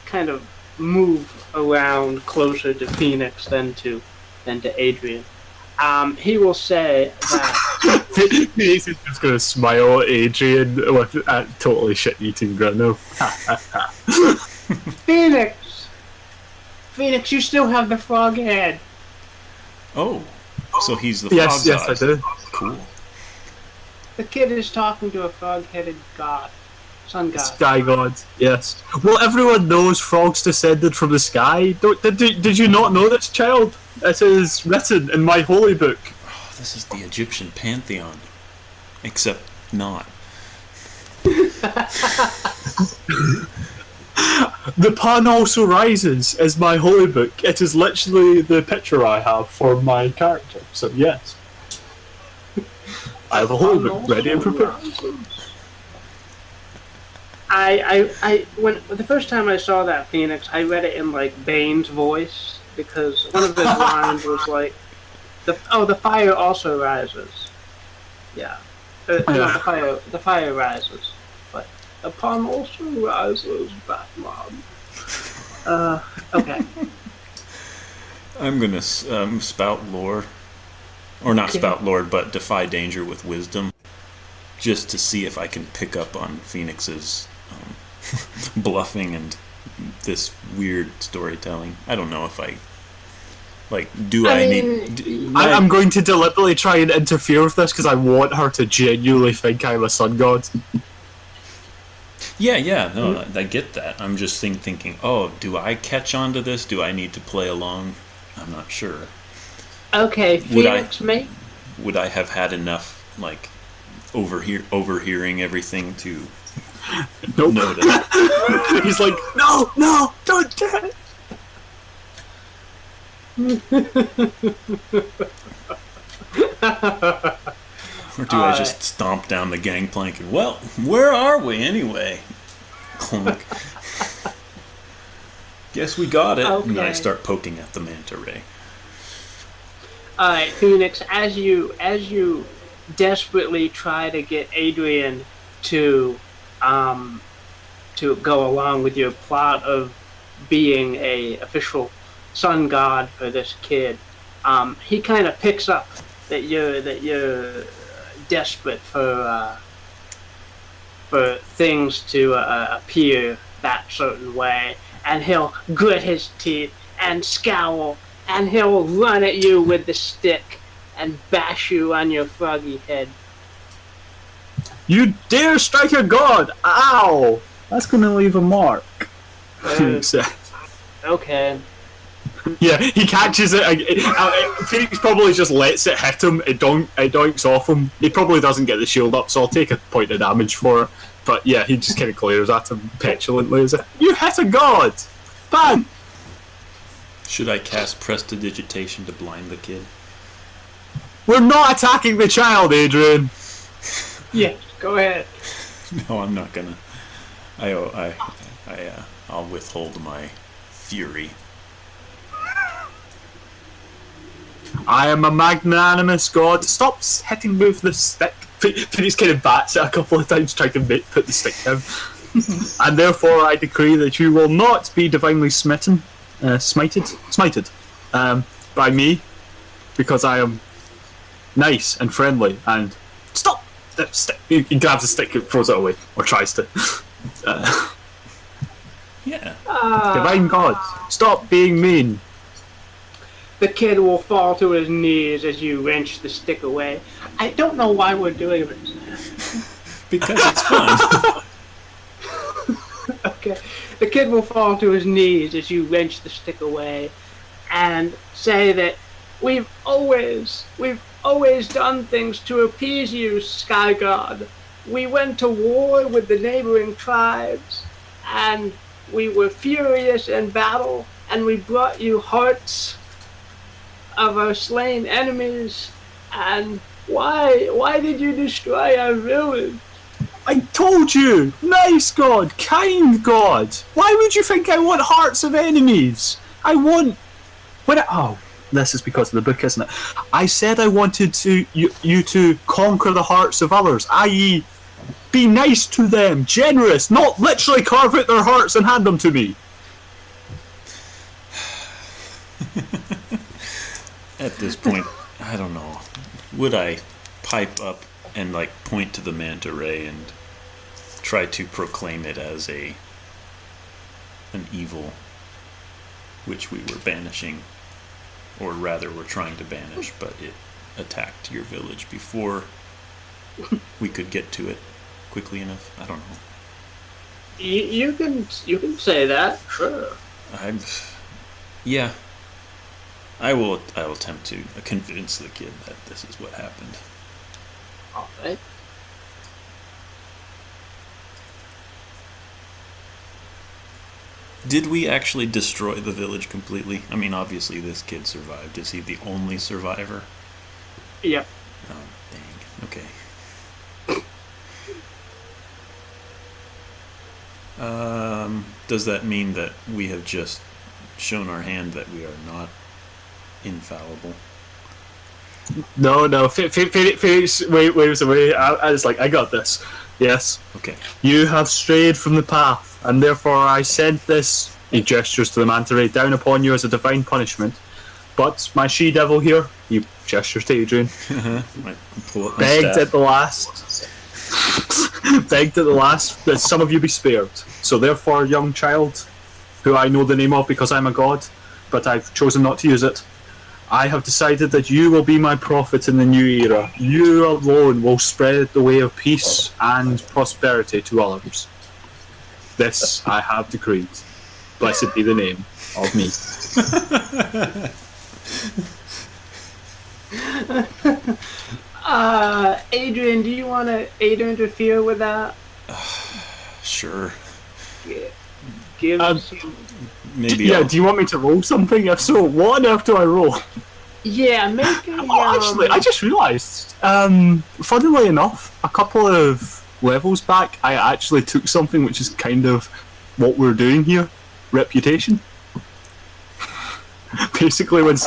kind of move around closer to Phoenix than to Adrian. He will say that Phoenix is just going to smile at Adrian with a totally shit-eating grin. Phoenix, you still have the frog head. Oh, so he's the frog god. Yes, I do. Cool. The kid is talking to a frog-headed god. Sun god. Sky gods, yes. Well, everyone knows frogs descended from the sky. Did you not know this, child? It is written in my holy book. Oh, this is the Egyptian pantheon. Except not. The pun also rises is my holy book. It is literally the picture I have for my character. So yes, I have a holy book ready and prepared. When the first time I saw that Phoenix, I read it in like Bane's voice because one of his lines was like, the fire also rises. Yeah. No, the fire rises, but upon also rises Batman. Okay. I'm gonna spout lore, or not spout lore, but defy danger with wisdom, just to see if I can pick up on Phoenix's bluffing and this weird storytelling. I don't know if I I'm going to deliberately try and interfere with this because I want her to genuinely think I'm a sun god. Yeah, no, I get that. I'm just thinking, oh, do I catch on to this? Do I need to play along? I'm not sure. Okay, Phoenix, mate. Would I have had enough, like, overhearing everything to know that? He's like, no, don't do it. Or do I just stomp down the gangplank and, well, where are we anyway? Clunk. Guess we got it. Okay. And then I start poking at the manta ray. Alright, Phoenix, as you desperately try to get Adrian to go along with your plot of being a official sun god for this kid, he kind of picks up that you're desperate for things to appear that certain way, and he'll grit his teeth and scowl, and he'll run at you with the stick and bash you on your froggy head. You dare strike a god! Ow! That's gonna leave a mark. Okay. Yeah, he catches it. Phoenix probably just lets it hit him. It doinks off him. He probably doesn't get the shield up, so I'll take a point of damage for it. But yeah, he just kind of glares at him petulantly. As if, you hit a god! Bad! Should I cast Prestidigitation to blind the kid? We're not attacking the child, Adrian! Yeah, go ahead. No, I'm not gonna. I'll withhold my fury. I am a magnanimous god. Stop hitting me with the stick. Phoenix kind of bats it a couple of times, trying to put the stick down. And therefore I decree that you will not be divinely smited by me, because I am nice and friendly. And stop the stick. He grabs the stick and throws it away, or tries to. Yeah. Divine god, stop being mean. The kid will fall to his knees as you wrench the stick away. I don't know why we're doing this. Because it's fun. Okay. The kid will fall to his knees as you wrench the stick away and say that we've always done things to appease you, Sky God. We went to war with the neighboring tribes, and we were furious in battle, and we brought you hearts of our slain enemies. And why did you destroy our village? I told you! Nice god! Kind god! Why would you think I want hearts of enemies? I want... this is because of the book, isn't it? I said I wanted you to conquer the hearts of others, i.e. be nice to them, generous, not literally carve out their hearts and hand them to me. At this point, I don't know. Would I pipe up and point to the manta ray and try to proclaim it as an evil which we were banishing, or rather were trying to banish, but it attacked your village before we could get to it quickly enough? I don't know. You can say that, sure. Yeah. I'll attempt to convince the kid that this is what happened. Alright. Did we actually destroy the village completely? I mean, obviously this kid survived. Is he the only survivor? Yep. Oh, dang. Okay. Does that mean that we have just shown our hand that we are not infallible? No. Felix, wait. I was like, I got this. Yes. Okay. You have strayed from the path, and therefore I sent this, he gestures to the manta ray, down upon you as a divine punishment. But my she-devil here, he gestures to Adrian, begged at the last that some of you be spared. So therefore, young child, who I know the name of because I'm a god, but I've chosen not to use it, I have decided that you will be my prophet in the new era. You alone will spread the way of peace and prosperity to others. This I have decreed. Blessed be the name of me. Adrian, do you want to interfere with that? Sure. Give Maybe. Yeah, do you want me to roll something? If so, what on earth do I roll? Yeah, make a... Actually, I just realised, funnily enough, a couple of levels back, I actually took something which is kind of what we're doing here. Reputation. Basically, when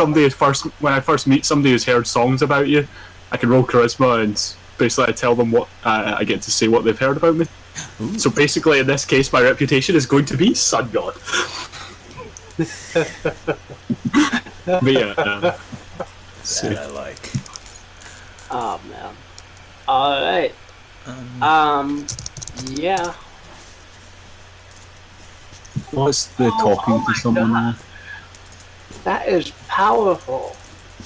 I first meet somebody who's heard songs about you, I can roll charisma and basically I tell them what I get to say what they've heard about me. Ooh. So basically, in this case, my reputation is going to be Sun God. But yeah, that I like. Oh man. All right. Yeah. what's the talking to someone? God. That is powerful.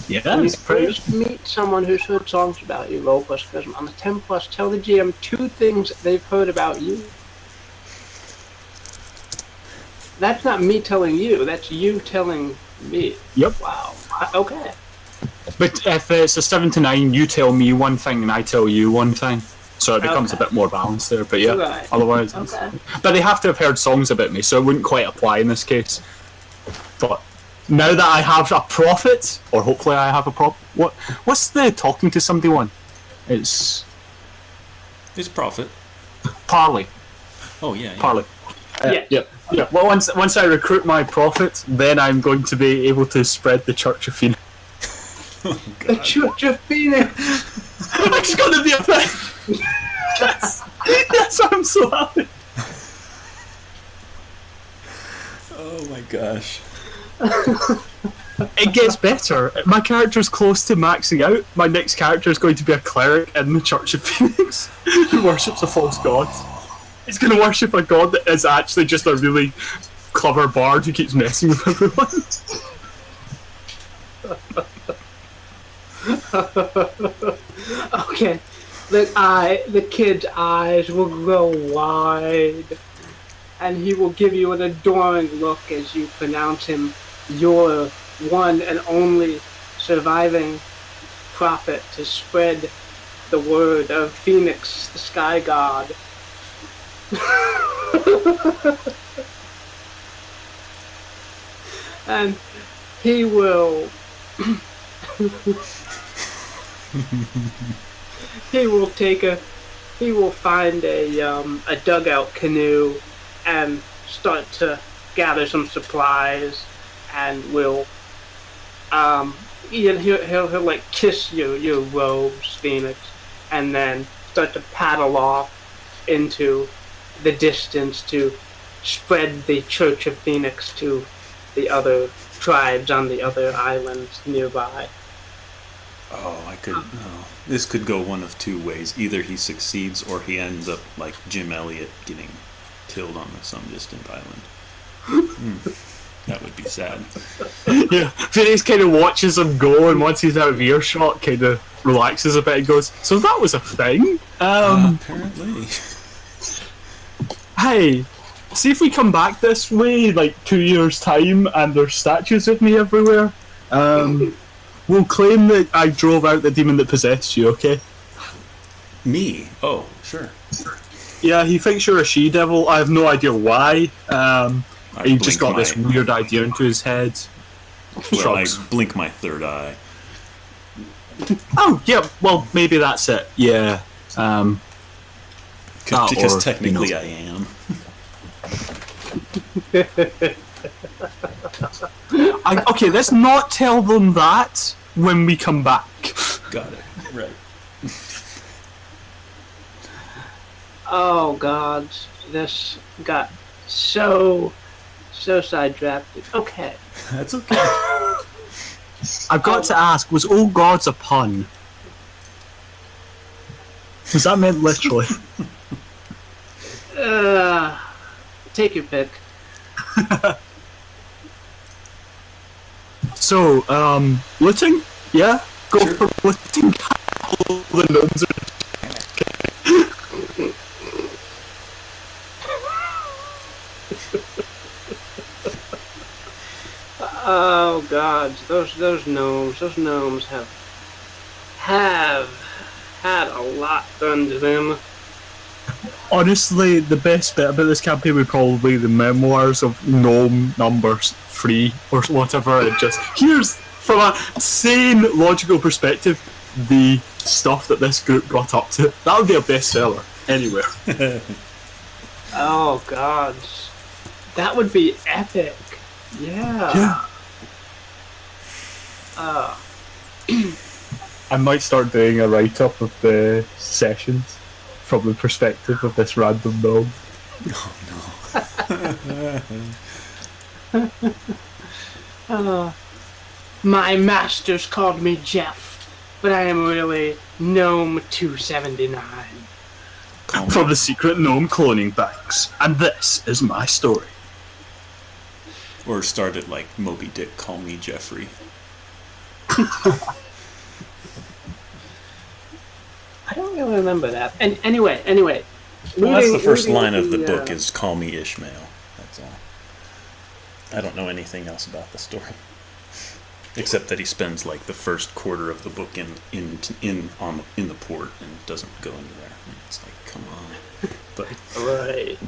Yeah, When you it's pretty. first meet someone who's heard songs about you, roll plus charisma. On the 10 plus, tell the GM 2 things they've heard about you. That's not me telling you, that's you telling me. Yep. Wow. Okay. But if it's a 7 to 9, you tell me one thing and I tell you one thing. So it becomes Okay. a bit more balanced there, but yeah. Right. Otherwise, Okay. but they have to have heard songs about me, so it wouldn't quite apply in this case. But now that I have a prophet, or hopefully I have a prophet, what's the talking to somebody one? It's profit. parley. Oh yeah. Parley. Yeah. Yeah. Well, once I recruit my prophet, then I'm going to be able to spread the Church of Phoenix. The Church of Phoenix! It's gonna be a thing. Yes, I'm so happy. Oh my gosh. It gets better. My character's close to maxing out. My next character is going to be a cleric in the Church of Phoenix who worships a false god. He's going to worship a god that is actually just a really clever bard who keeps messing with everyone. Okay. The kid's eyes will grow wide, and he will give you an adoring look as you pronounce him your one and only surviving prophet to spread the word of Phoenix, the sky god. And he will he will find a dugout canoe and start to gather some supplies, and will he'll like kiss your robes, Phoenix, and then start to paddle off into the distance to spread the Church of Phoenix to the other tribes on the other islands nearby. Oh, this could go one of two ways. Either he succeeds or he ends up like Jim Elliot getting killed on some distant island. That would be sad. Yeah, Phoenix kind of watches him go, and once he's out of earshot, kind of relaxes a bit and goes, "So that was a thing." Apparently. Hey, see if we come back this way, like 2 years' time, and there's statues of me everywhere. We'll claim that I drove out the demon that possessed you, okay? Me? Oh, sure. Yeah, he thinks you're a she-devil. I have no idea why. He just got this blink weird idea into his head. Well, I Shrugs. blink my third eye. Oh, yeah, well, maybe that's it. Yeah. Because or, technically I am. Okay, let's not tell them that when we come back. Got it. Right. Oh God, this got so sidetracked. Okay. That's okay. I've got to ask, was "oh God's" a pun? Was that meant literally? Take your pick. So, looting? Yeah? Go Sure. for looting. The gnomes are... Oh God, those gnomes have had a lot done to them. Honestly, the best bit about this campaign would probably the memoirs of Gnome numbers 3 or whatever, and just here's, from a sane, logical perspective, the stuff that this group got up to. That would be a bestseller anywhere. Oh God, that would be epic. Yeah. I might start doing a write-up of the sessions from the perspective of this random gnome. Oh no. My masters called me Jeff, but I am really Gnome 279. From the secret gnome cloning banks, and this is my story. Or started like Moby Dick, call me Jeffrey. I don't really remember that. And anyway. Well, that's the first looting line of the book is call me Ishmael. That's all. I don't know anything else about the story. Except that he spends like the first quarter of the book in the port and doesn't go anywhere. And it's like, come on. But Right.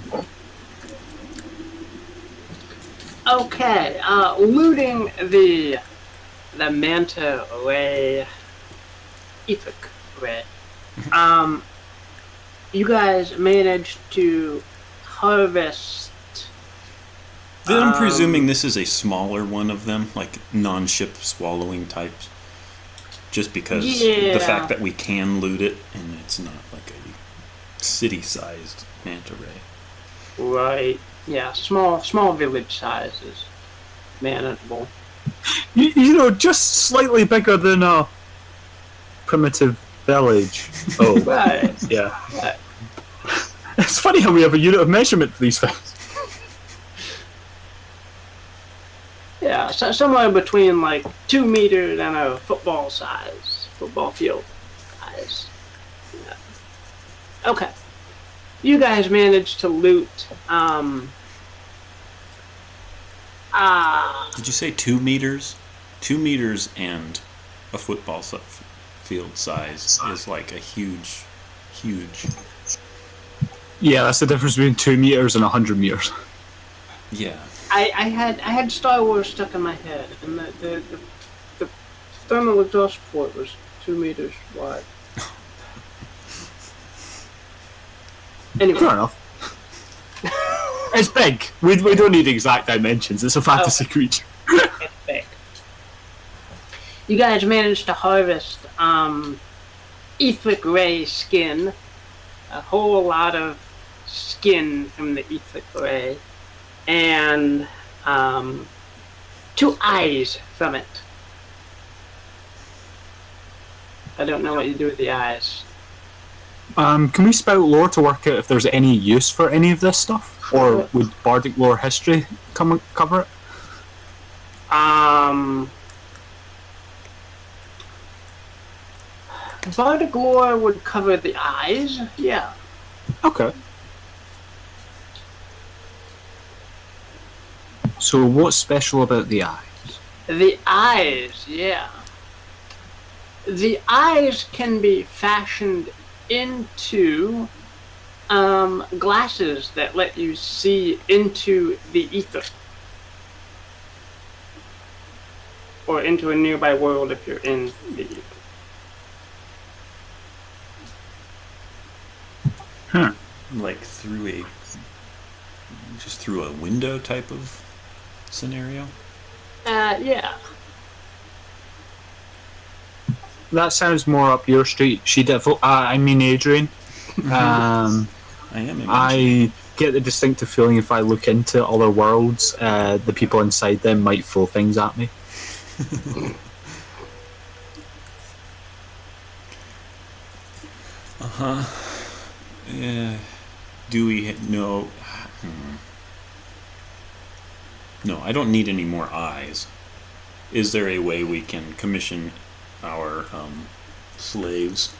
Okay, looting the Manta Ray, Aethric Ray. You guys managed to harvest. I'm presuming this is a smaller one of them, like non-ship swallowing types. Just because Yeah. the fact that we can loot it and it's not like a city-sized manta ray. Right. Yeah, small village sizes. Manageable. You know, just slightly bigger than a primitive village. Oh, Right. yeah. Right. It's funny how we have a unit of measurement for these things. Yeah, so somewhere between like 2 meters and a football field size. Yeah. Okay. You guys managed to loot, Did you say 2 meters? 2 meters and a football field size is like a huge. Yeah, that's the difference between 2 meters and 100 meters. Yeah. I had Star Wars stuck in my head, and the thermal exhaust port was 2 meters wide. Anyway. Fair enough. It's big. We don't need exact dimensions. It's a fantasy creature. It's big. You guys managed to harvest Aethric Ray skin, a whole lot of skin from the Aethric Ray, and 2 eyes from it. I don't know what you do with the eyes. Can we spout lore to work out if there's any use for any of this stuff? Or would Bardic lore history cover it? Bardic lore would cover the eyes, yeah. Okay. So what's special about the eyes? The eyes, yeah. The eyes can be fashioned into glasses that let you see into the ether. Or into a nearby world if you're in the ether. Huh. Like through a Just through a window type of scenario? Yeah. That sounds more up your street. I mean, Adrian. I am. I get the distinctive feeling if I look into other worlds, the people inside them might throw things at me. Yeah. Do we no? No, I don't need any more eyes. Is there a way we can commission our slaves,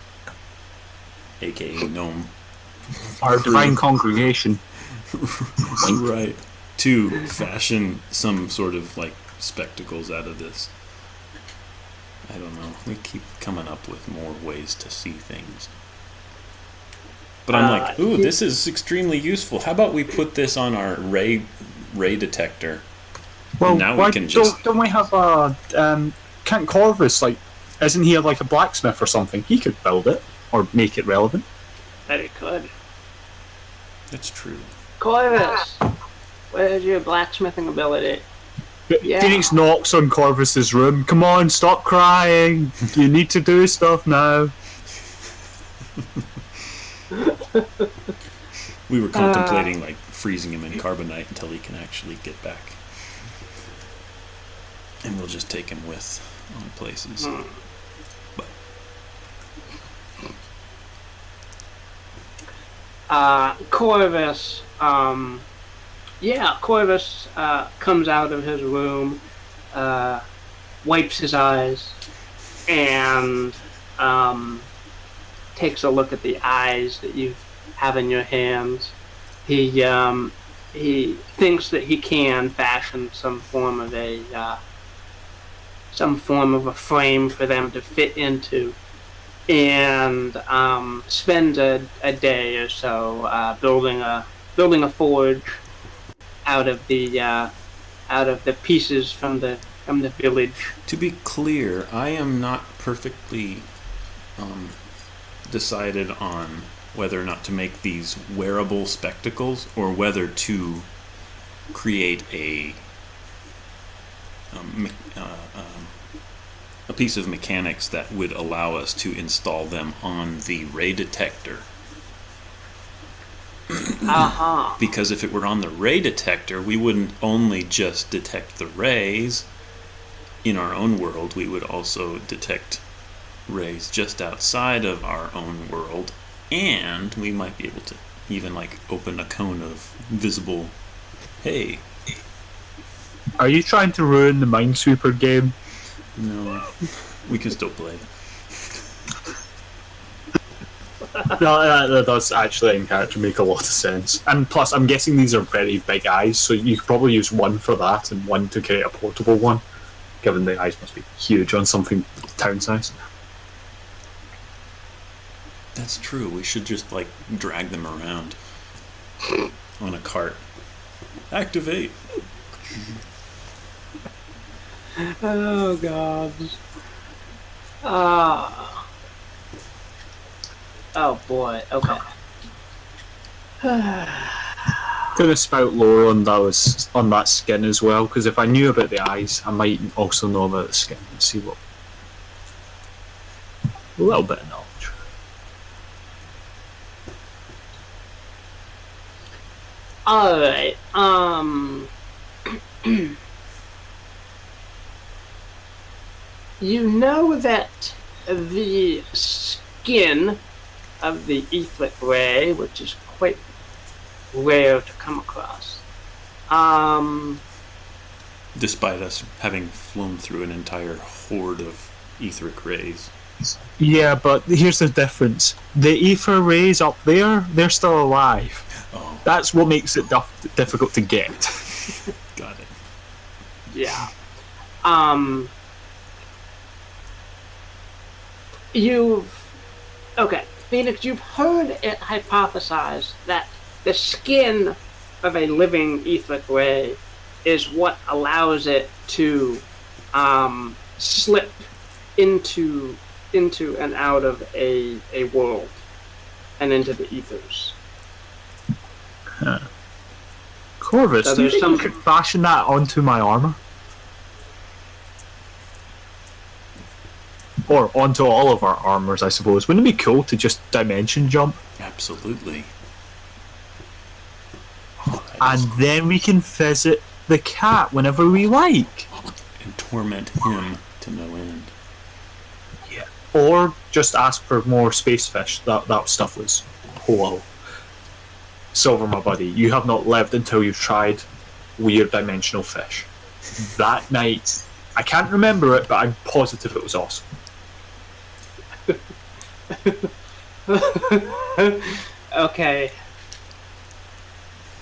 aka gnome, Our divine congregation, right, to fashion some sort of like spectacles out of this? I don't know. We keep coming up with more ways to see things. But I'm like, ooh, this is extremely useful. How about we put this on our ray detector? Well, now why we can just... don't we have a can't Corvus, like, isn't he like a blacksmith or something? He could build it or make it relevant. Bet it could. That's true. Corvus, where's your blacksmithing ability? Yeah. Phoenix knocks on Corvus's room. Come on, stop crying. You need to do stuff now. We were contemplating like freezing him in carbonite until he can actually get back, and we'll just take him with on places. But Corvus, Corvus comes out of his room, wipes his eyes, and takes a look at the eyes that you have in your hands. He thinks that he can fashion some form of a frame for them to fit into, and spend a day or so building a forge out of the pieces from the village. To be clear, I am not perfectly decided on whether or not to make these wearable spectacles or whether to create a piece of mechanics that would allow us to install them on the ray detector. Because if it were on the ray detector, we wouldn't only just detect the rays in our own world, we would also detect rays just outside of our own world, and we might be able to even like open a cone of visible... Hey. Are you trying to ruin the Minesweeper game? No. We can still play. No, that does actually in character make a lot of sense. And plus, I'm guessing these are very big eyes, so you could probably use one for that and one to create a portable one, given the eyes must be huge on something town size. That's true. We should just like drag them around on a cart. Activate. Oh god. Oh boy. Okay. Gonna spout lore on that skin as well, because if I knew about the eyes, I might also know about the skin and see what. A little bit of knowledge. Alright, you know that the skin of the Aethric Ray, which is quite rare to come across, despite us having flown through an entire horde of Aethric Rays. Yeah, but here's the difference. The Aethric Rays up there, they're still alive. Oh. That's what makes it difficult to get. Got it. Yeah. Okay, Phoenix, you've heard it hypothesized that the skin of a living Aethric Ray is what allows it to slip into and out of a world and into the ethers. Huh. Corvus, So do you there's think you could fashion that onto my armor? Or onto all of our armors, I suppose. Wouldn't it be cool to just dimension jump? Absolutely. And then we can visit the cat whenever we like. And torment him to no end. Yeah. Or just ask for more space fish. That stuff was whoa. Silver, my buddy, you have not lived until you've tried weird dimensional fish. That night, I can't remember it, but I'm positive it was awesome. Okay.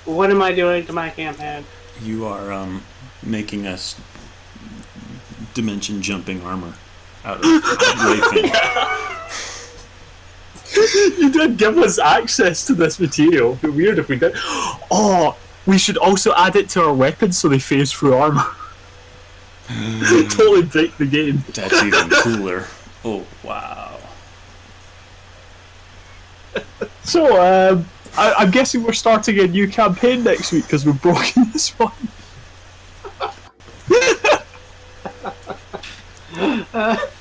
What am I doing to my campaign? You are making us dimension jumping armor out of Rayfin. You did give us access to this material. It'd be weird if we did. Oh, we should also add it to our weapons so they phase through armor. Totally break the game. That's even cooler. Oh, wow. So, I'm guessing we're starting a new campaign next week because we've broken this one.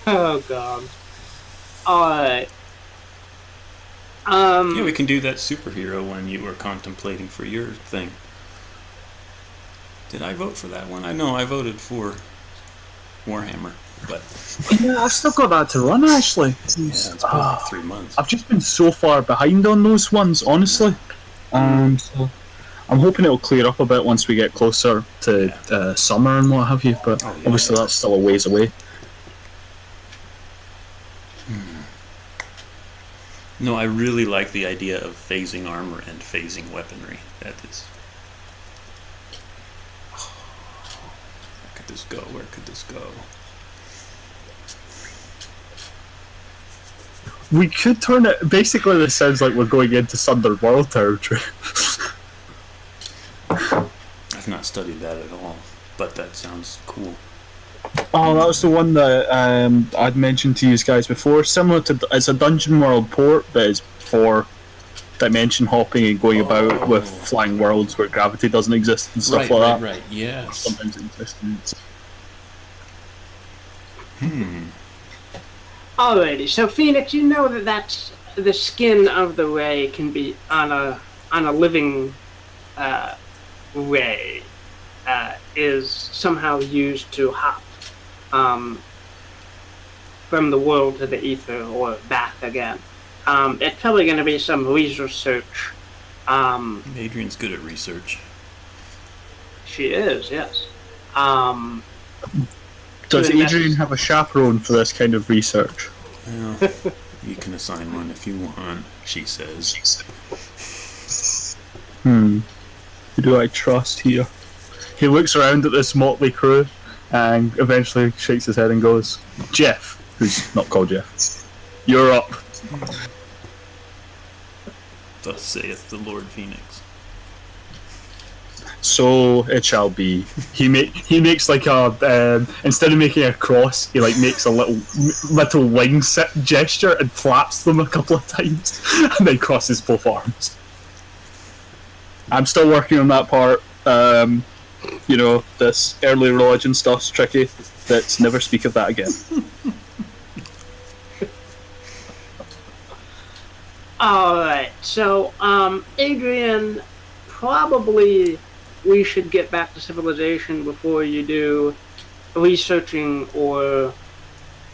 Oh god. Alright. Yeah, we can do that superhero one you were contemplating for your thing. Did I vote for that one? I know I voted for Warhammer, but Yeah, I've still got that to run actually. yeah, it's been like 3 months. I've just been so far behind on those ones, honestly. So I'm hoping it'll clear up a bit once we get closer to summer and what have you. But obviously that's still a ways away. No, I really like the idea of phasing armor and phasing weaponry. That is. Where could this go? Where could this go? We could turn it. Basically, this sounds like we're going into Sundered World territory. I've not studied that at all, but that sounds cool. Oh, that was the one that I'd mentioned to you guys before. Similar to, it's a Dungeon World port, but it's for dimension hopping and going about with flying worlds where gravity doesn't exist and stuff like that. Right, yes. Sometimes it exists. Alrighty, so Phoenix, you know that's the skin of the ray can be on a living ray is somehow used to hop from the world to the ether or back again. It's probably going to be some research. Adrian's good at research. She is, yes. Does Adrian have a chaperone for this kind of research? Well, you can assign one if you want, she says. Who do I trust here? He looks around at this motley crew and eventually shakes his head and goes, Jeff, who's not called Jeff, you're up. Thus saith the Lord Phoenix. So it shall be. He makes like a instead of making a cross, he like makes a little wing gesture and flaps them a couple of times, and then crosses both arms. I'm still working on that part. This early religion stuff's tricky. Let's never speak of that again. Alright, so, Adrian, probably we should get back to civilization before you do researching or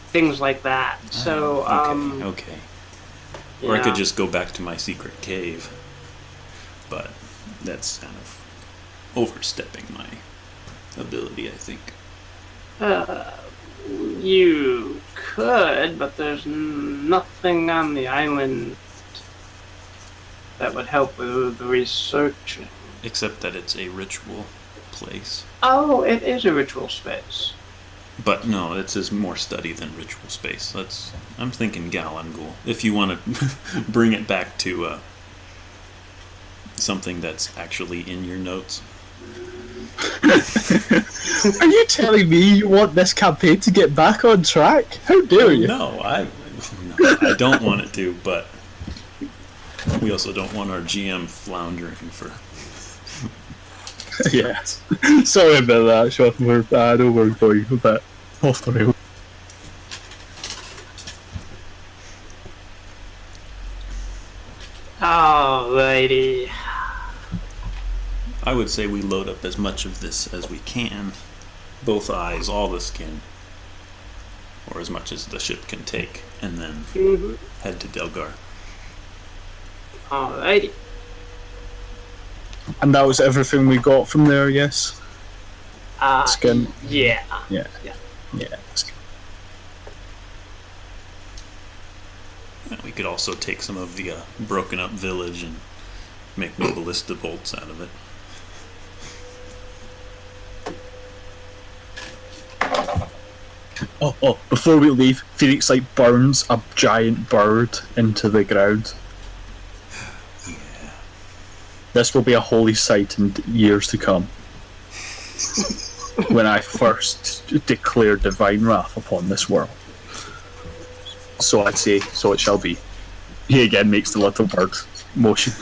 things like that. So, Okay. Or I could just go back to my secret cave. But that's kind of overstepping my ability, I think. You could, but there's nothing on the island that would help with the researching. Except that it's a ritual place. Oh, it is a ritual space. But no, it says more study than ritual space. I'm thinking Galangul. If you want to bring it back to something that's actually in your notes. Are you telling me you want this campaign to get back on track? How dare you? No, I don't want it to, but we also don't want our GM floundering for Yes. Sorry about that, Sean. I know we're going a bit off the rail. Alrighty. I would say we load up as much of this as we can. Both eyes, all the skin. Or as much as the ship can take. And then head to Delgar. Alrighty. And that was everything we got from there, yes? Skin. Yeah. Yeah. Skin. We could also take some of the broken up village and make new ballista bolts out of it. Oh, before we leave, Phoenix burns a giant bird into the ground. Yeah. This will be a holy sight in years to come. When I first declare divine wrath upon this world. So I say, so it shall be. He again makes the little bird motion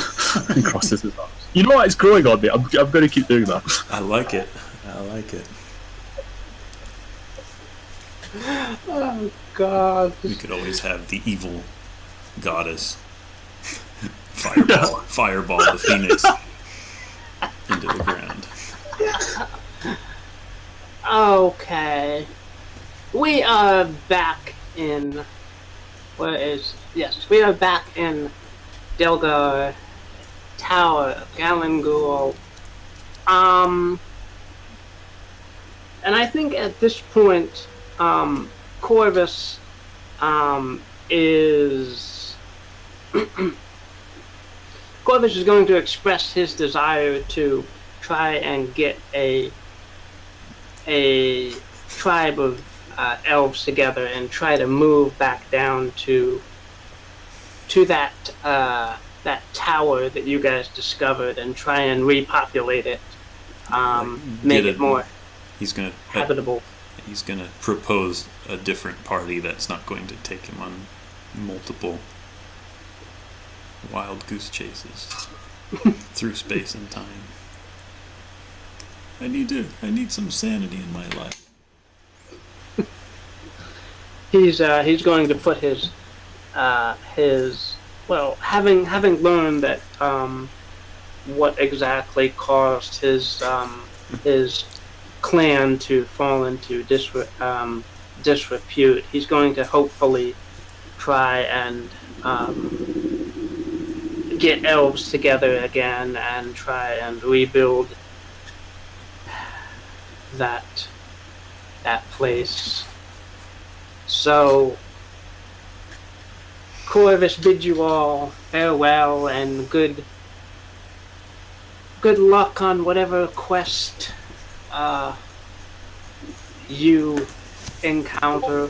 and crosses his arms. You know what? It's growing on me. I'm going to keep doing that. I like it. Oh, God. We could always have the evil goddess fireball the phoenix into the ground. Okay. We are back in... we are back in Delgar Tower of Galangul. And I think at this point, Corvus is... Corvus is going to express his desire to try and get a tribe of elves together and try to move back down to that tower that you guys discovered and try and repopulate it, make it more habitable. He's gonna propose a different party that's not going to take him on multiple wild goose chases through space and time. I need some sanity in my life. He's going to put his having learned that what exactly caused his clan to fall into disrepute. He's going to hopefully try and get elves together again and try and rebuild that place. So, Corvus bids you all farewell and good luck on whatever quest you encounter.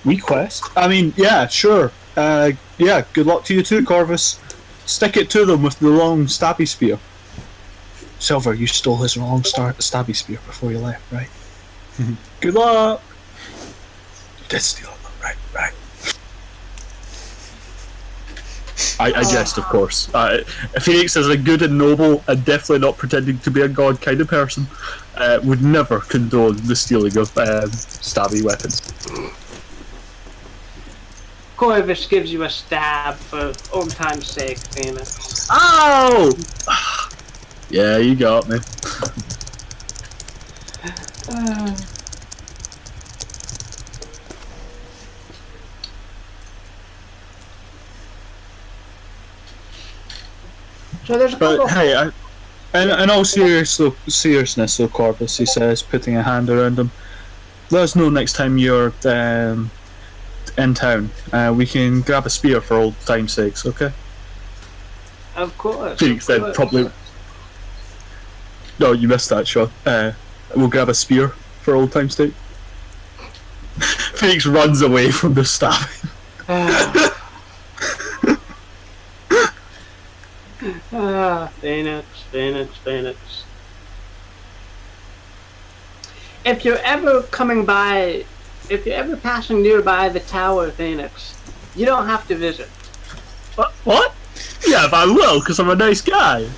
We quest? I mean, yeah, sure. Yeah, good luck to you too, Corvus. Stick it to them with the long stabby spear. Silver, you stole his long stabby spear before you left, right? Good luck! You did steal it, right. I jest, of course. Phoenix is a good and noble and definitely not pretending to be a god kind of person. Would never condone the stealing of stabby weapons. Corvus gives you a stab for old time's sake, Phoenix. Ow! Yeah, you got me. So there's a couple. But hey, in all seriousness, though, Corvus, he says, putting a hand around him, let us know next time you're in town. We can grab a spear for old time's sakes, okay? Of course. Phoenix then probably. No, you missed that, Sean. We'll grab a spear for old time's sake. Phoenix runs away from the stabbing. Phoenix. If you're ever passing nearby the tower, Phoenix, you don't have to visit. What? Yeah, but I will, because I'm a nice guy.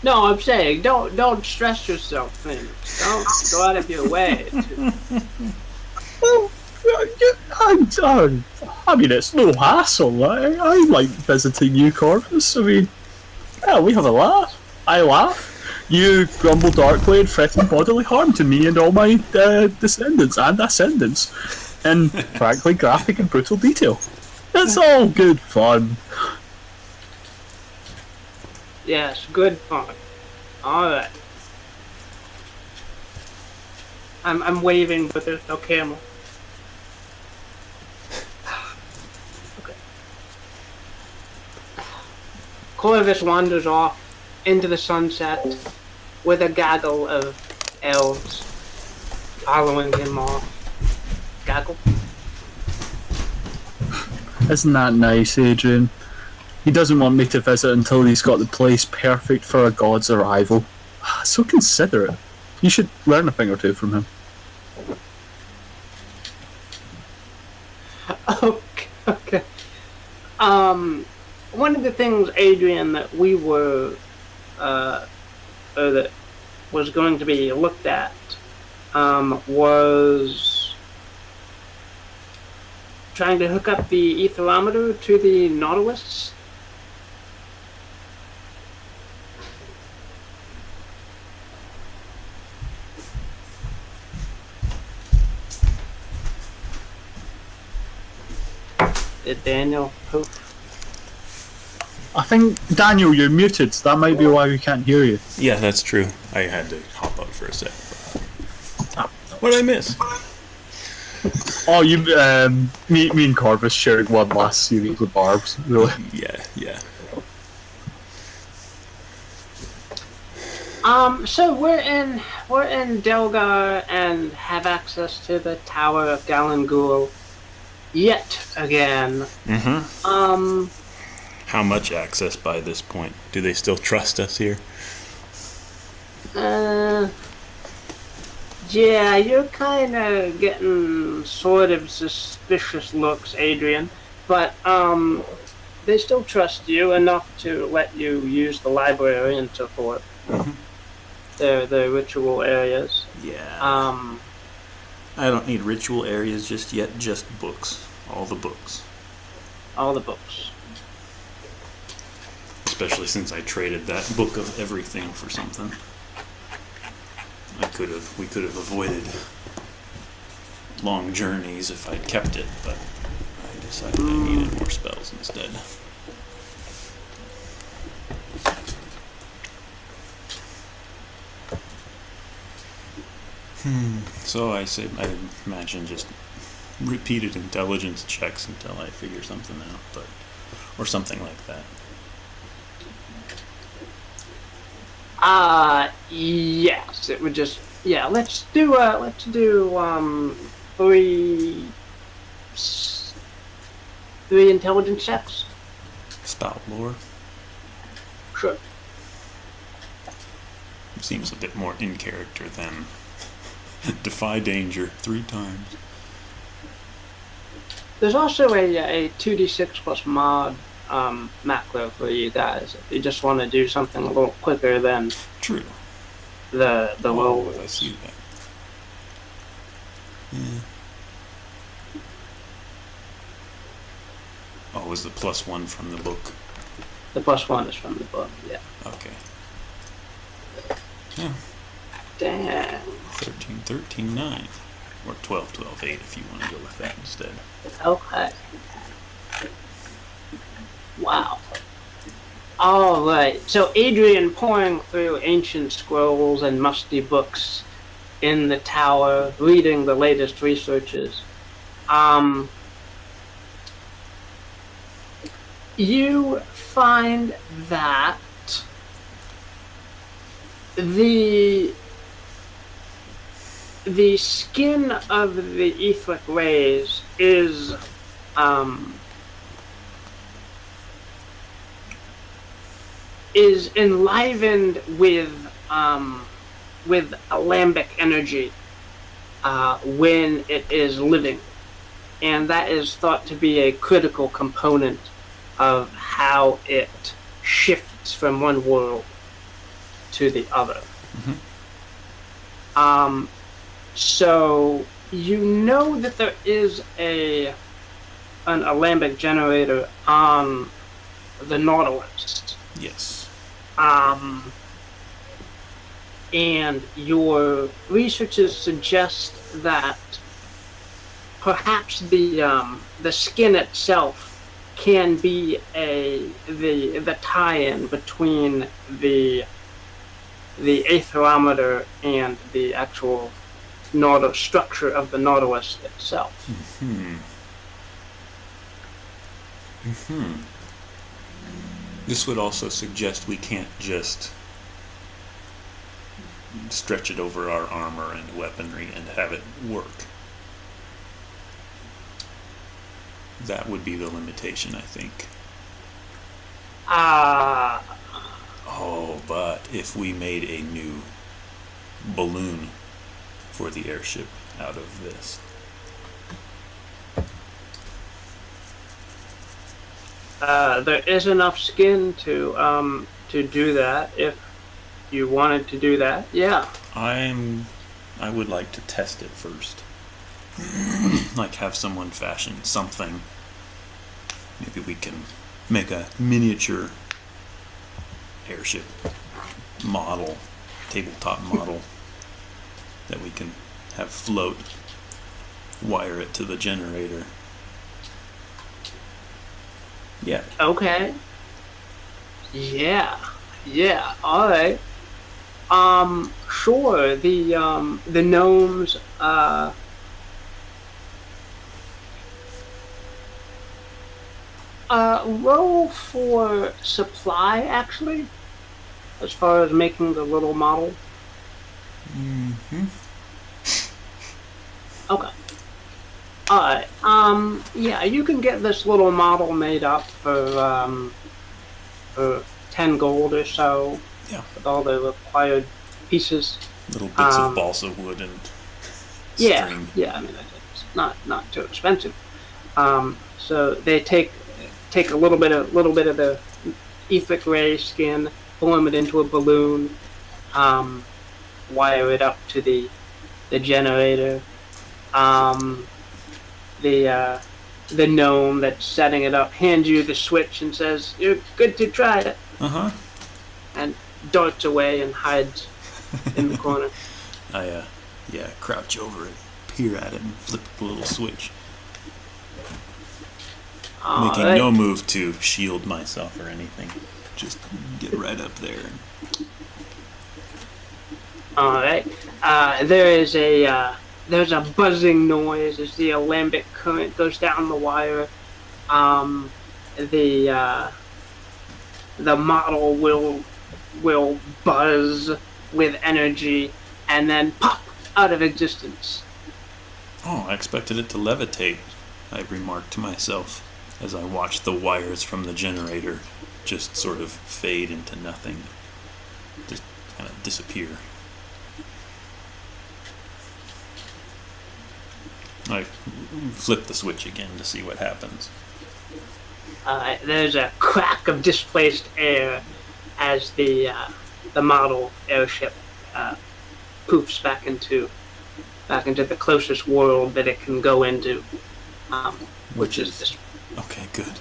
No, I'm saying don't stress yourself, things. Don't go out of your way. Well, I mean, it's no hassle. I like visiting New Corvus. I mean, yeah, we have a laugh. I laugh. You grumble darkly and threaten bodily harm to me and all my descendants and ascendants, in frankly graphic and brutal detail. It's all good fun. Yes, good fun. All right. I'm waving, but there's no camera. Okay. Corvus wanders off into the sunset with a gaggle of elves following him off. Gaggle? Isn't that nice, Adrian? He doesn't want me to visit until he's got the place perfect for a god's arrival. So considerate. You should learn a thing or two from him. Okay. One of the things, Adrian, that we were, or that was going to be looked at, was trying to hook up the Aethyrometer to the Nautulus. Did Daniel poof? I think, Daniel, you're muted. That might be why we can't hear you. Yeah, that's true. I had to hop out for a sec. What did I miss? Oh, me and Corvus sharing one last series of barbs, really. Yeah. So we're in Delgar and have access to the Tower of Galangul yet again. Mm-hmm. How much access by this point? Do they still trust us here? Yeah, you're kind of getting sort of suspicious looks, Adrian, but they still trust you enough to let you use the library and so forth. Mm-hmm. The ritual areas. Yeah. I don't need ritual areas just yet, just books. All the books. All the books. Especially since I traded that book of everything for something. We could have avoided long journeys if I'd kept it, but I decided I needed more spells instead. So I imagine just repeated intelligence checks until I figure something out, or something like that. Yes, it would just, let's do three intelligence checks. Spout lore. Sure. Seems a bit more in character than defy danger 3 times. There's also a 2d6 plus Maaug macro for you guys if you just want to do something a little quicker than true the roll. I see that. Yeah. Oh, was the +1 from the book? The +1 is from the book, yeah. Okay. Yeah. Damn. 13, 13, 9. Or 12, 12, 8 if you want to go with that instead. Okay. Wow. Alright, so Adrian pouring through ancient scrolls and musty books in the tower, reading the latest researches. You find that the skin of the Aethric Rays is enlivened with alambic energy when it is living, and that is thought to be a critical component of how it shifts from one world to the other. Mm-hmm. So you know that there is an Alambic Generator on the Nautulus. Yes. And your researchers suggest that perhaps the skin itself can be the tie-in between the Aethyrometer and the actual structure of the Nautulus itself. Mm-hmm. Mm-hmm. This would also suggest we can't just stretch it over our armor and weaponry and have it work. That would be the limitation, I think. Oh, but if we made a new balloon for the airship out of this. There is enough skin to do that if you wanted to do that. Yeah. I would like to test it first. Like have someone fashion something. Maybe we can make a miniature airship model, tabletop model that we can have float, wire it to the generator. Yeah. Okay. Yeah. All right. Sure. The gnomes. Roll for supply, actually, as far as making the little model. Mm-hmm. Okay. Alright, yeah, you can get this little model made up for 10 gold or so. Yeah. With all the required pieces. Little bits of balsa wood and string. Yeah, I mean, it's not too expensive. So they take a little bit of the Aethric Ray skin, form it into a balloon, wire it up to the generator. The gnome that's setting it up hands you the switch and says, "You're good to try it." Uh-huh. And darts away and hides in the corner. I crouch over it, peer at it, and flip the little switch. Making no move to shield myself or anything. Just get right up there. Alright. There's a buzzing noise as the alembic current goes down the wire. The model will buzz with energy and then pop out of existence. Oh, I expected it to levitate, I remarked to myself as I watched the wires from the generator just sort of fade into nothing. Just kind of disappear. I flip the switch again to see what happens. There's a crack of displaced air as the model airship poofs back into the closest world that it can go into, which is this. Okay, good.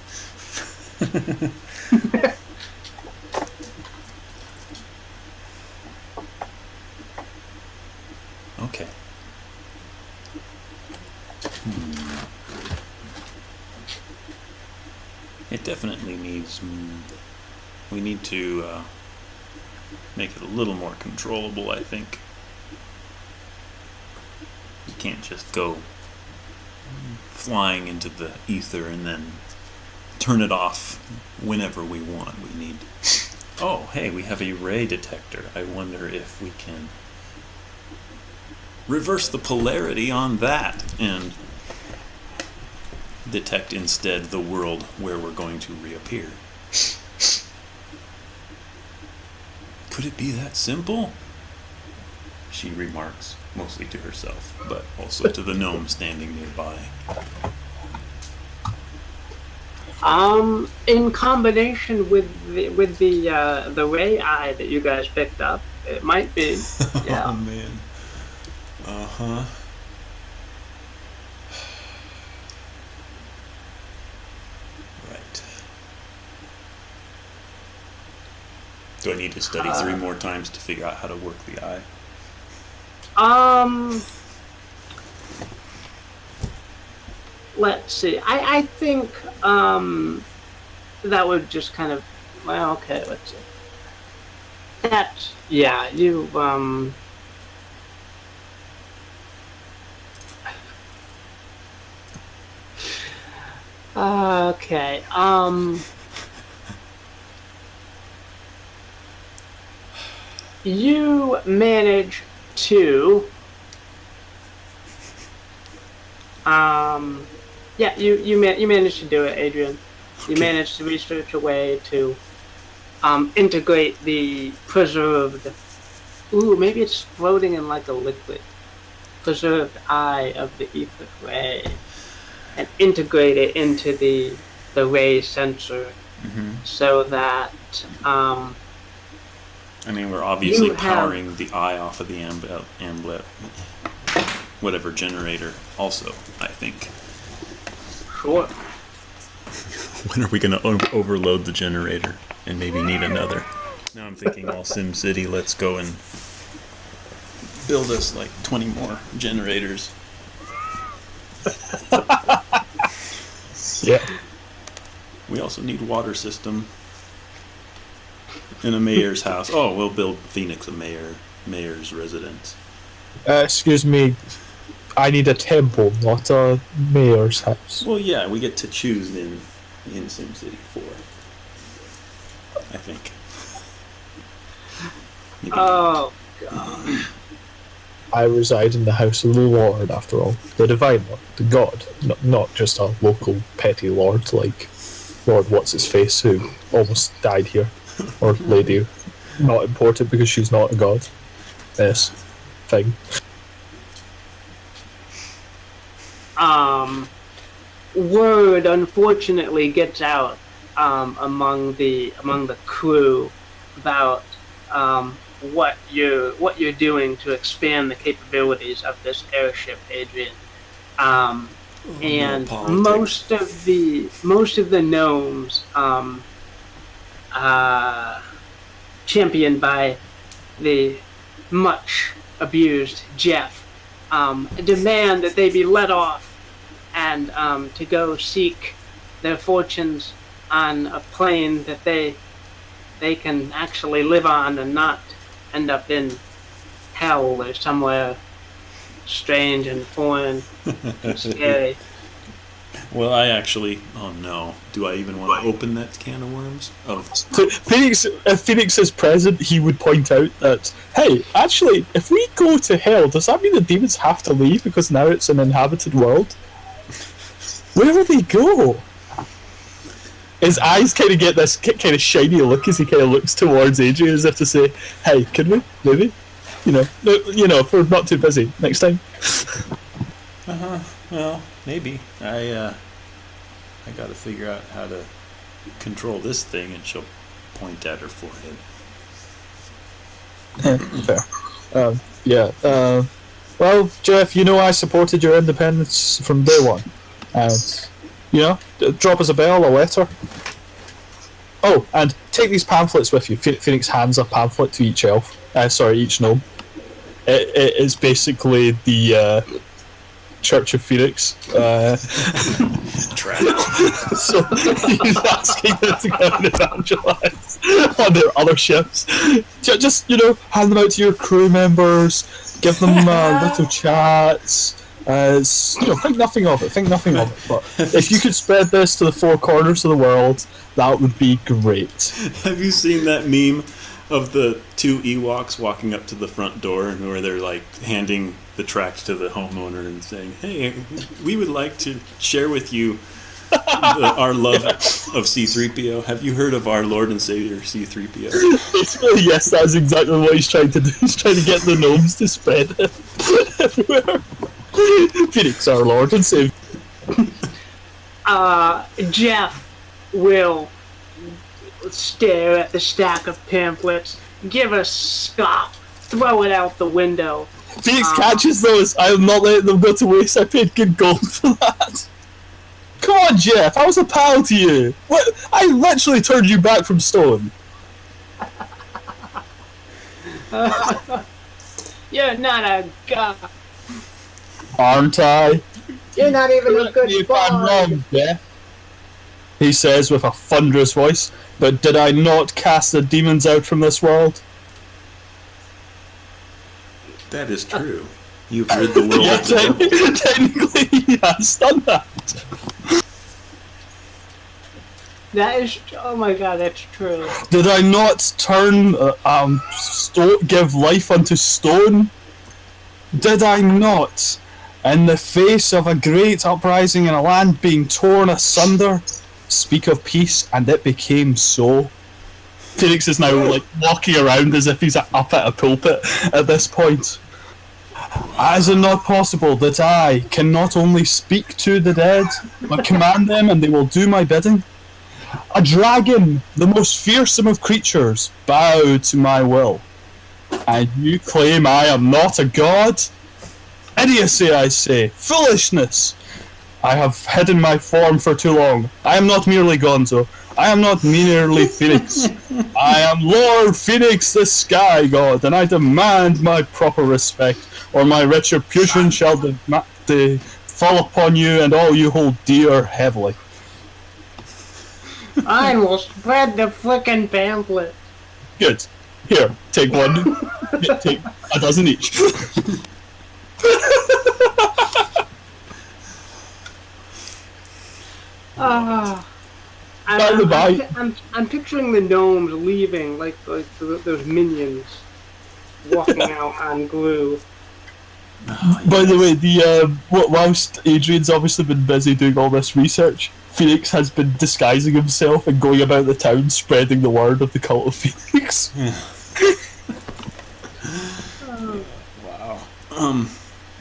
Okay. It definitely needs. We need to make it a little more controllable, I think. We can't just go flying into the ether and then turn it off whenever we want. We need... Oh, hey, we have a ray detector. I wonder if we can reverse the polarity on that and detect instead the world where we're going to reappear. Could it be that simple? She remarks, mostly to herself, but also to the gnome standing nearby. In combination with the ray eye that you guys picked up, it might be. Yeah. Oh man. Uh-huh. Right. Do I need to study 3 more times to figure out how to work the eye? Let's see. I think that would just kind of, well, okay, let's see. That's, yeah, you okay. You manage to yeah, you managed to do it, Adrian. You managed to research a way to integrate the preserved, maybe it's floating in like a liquid, preserved eye of the Aethric Ray, and integrate it into the ray sensor, so that I mean, we're obviously powering the eye off of the amblet, whatever generator also, I think. Sure. When are we going to overload the generator and maybe need another? Now I'm thinking all Sim City, let's go and build us like 20 more generators. Yeah. We also need a water system. In a mayor's house. Oh, we'll build Phoenix a mayor's residence. Excuse me, I need a temple, not a mayor's house. Well, yeah, we get to choose in SimCity 4. I think. Oh, God. I reside in the house of the Lord, after all. The divine Lord, the God, not just a local petty lord like Lord What's-His-Face, who almost died here. Or lady, not important because she's not a god. Yes, thing. Word unfortunately gets out among the crew about what you're doing to expand the capabilities of this airship, Adrian. And most of the gnomes, championed by the much abused Jeff, demand that they be let off and to go seek their fortunes on a plane that they can actually live on and not end up in hell or somewhere strange and foreign and scary. Well, I actually... Oh, no. Do I even want to open that can of worms? Oh. Phoenix, if Phoenix is present, he would point out that, hey, actually, if we go to hell, does that mean the demons have to leave because now it's an inhabited world? Where will they go? His eyes kind of get this kind of shiny look as he kind of looks towards Adrian as if to say, hey, could we? Maybe? You know, if we're not too busy. Next time. Well, maybe. I gotta figure out how to control this thing, and she'll point at her forehead. Fair. Yeah. Well, Jeff, I supported your independence from day one. And, drop us a bell, a letter. Oh, and take these pamphlets with you. Phoenix hands a pamphlet to each elf. Each gnome. It is basically the Church of Phoenix. So he's asking them to go and evangelize on their other ships. Just hand them out to your crew members. Give them little chats. Think nothing of it. But if you could spread this to the 4 corners of the world, that would be great. Have you seen that meme of the 2 Ewoks walking up to the front door, and where they're like handing the tracts to the homeowner and saying, "Hey, we would like to share with you our love of C-3PO. Have you heard of our Lord and Savior C-3PO?" Yes, that's exactly what he's trying to do. He's trying to get the gnomes to spread it everywhere. Phoenix, our Lord and Savior. Jeff, will stare at the stack of pamphlets, give a scoff, throw it out the window. Phoenix catches those. I'm not letting them go to waste. I paid good gold for that. Come on, Jeff. I was a pal to you. What? I literally turned you back from stone. You're not a god. Aren't I? You're not even a good If I'm boy. wrong, Jeff. He says with a thunderous voice. But did I not cast the demons out from this world? That is true. You've rid the world Yeah, of the devil. technically he has done that. That is, oh my god, that's true. Did I not turn, give life unto stone? Did I not, in the face of a great uprising and a land being torn asunder, speak of peace, and it became so? Phoenix is now like walking around as if he's up at a pulpit at this point. Is it not possible that I can not only speak to the dead, but command them and they will do my bidding? A dragon, the most fearsome of creatures, bow to my will. And you claim I am not a god? Idiocy, I say. Foolishness! I have hidden my form for too long. I am not merely Gonzo. I am not merely Phoenix. I am Lord Phoenix, the Sky God, and I demand my proper respect, or my retribution shall fall upon you and all you hold dear heavily. I will spread the frickin' pamphlet. Good. Here, take one. Take a dozen each. By the by, I'm picturing the gnomes leaving, like those minions walking out on glue. by the way, whilst Adrian's obviously been busy doing all this research, Phoenix has been disguising himself and going about the town spreading the word of the cult of Phoenix. Wow.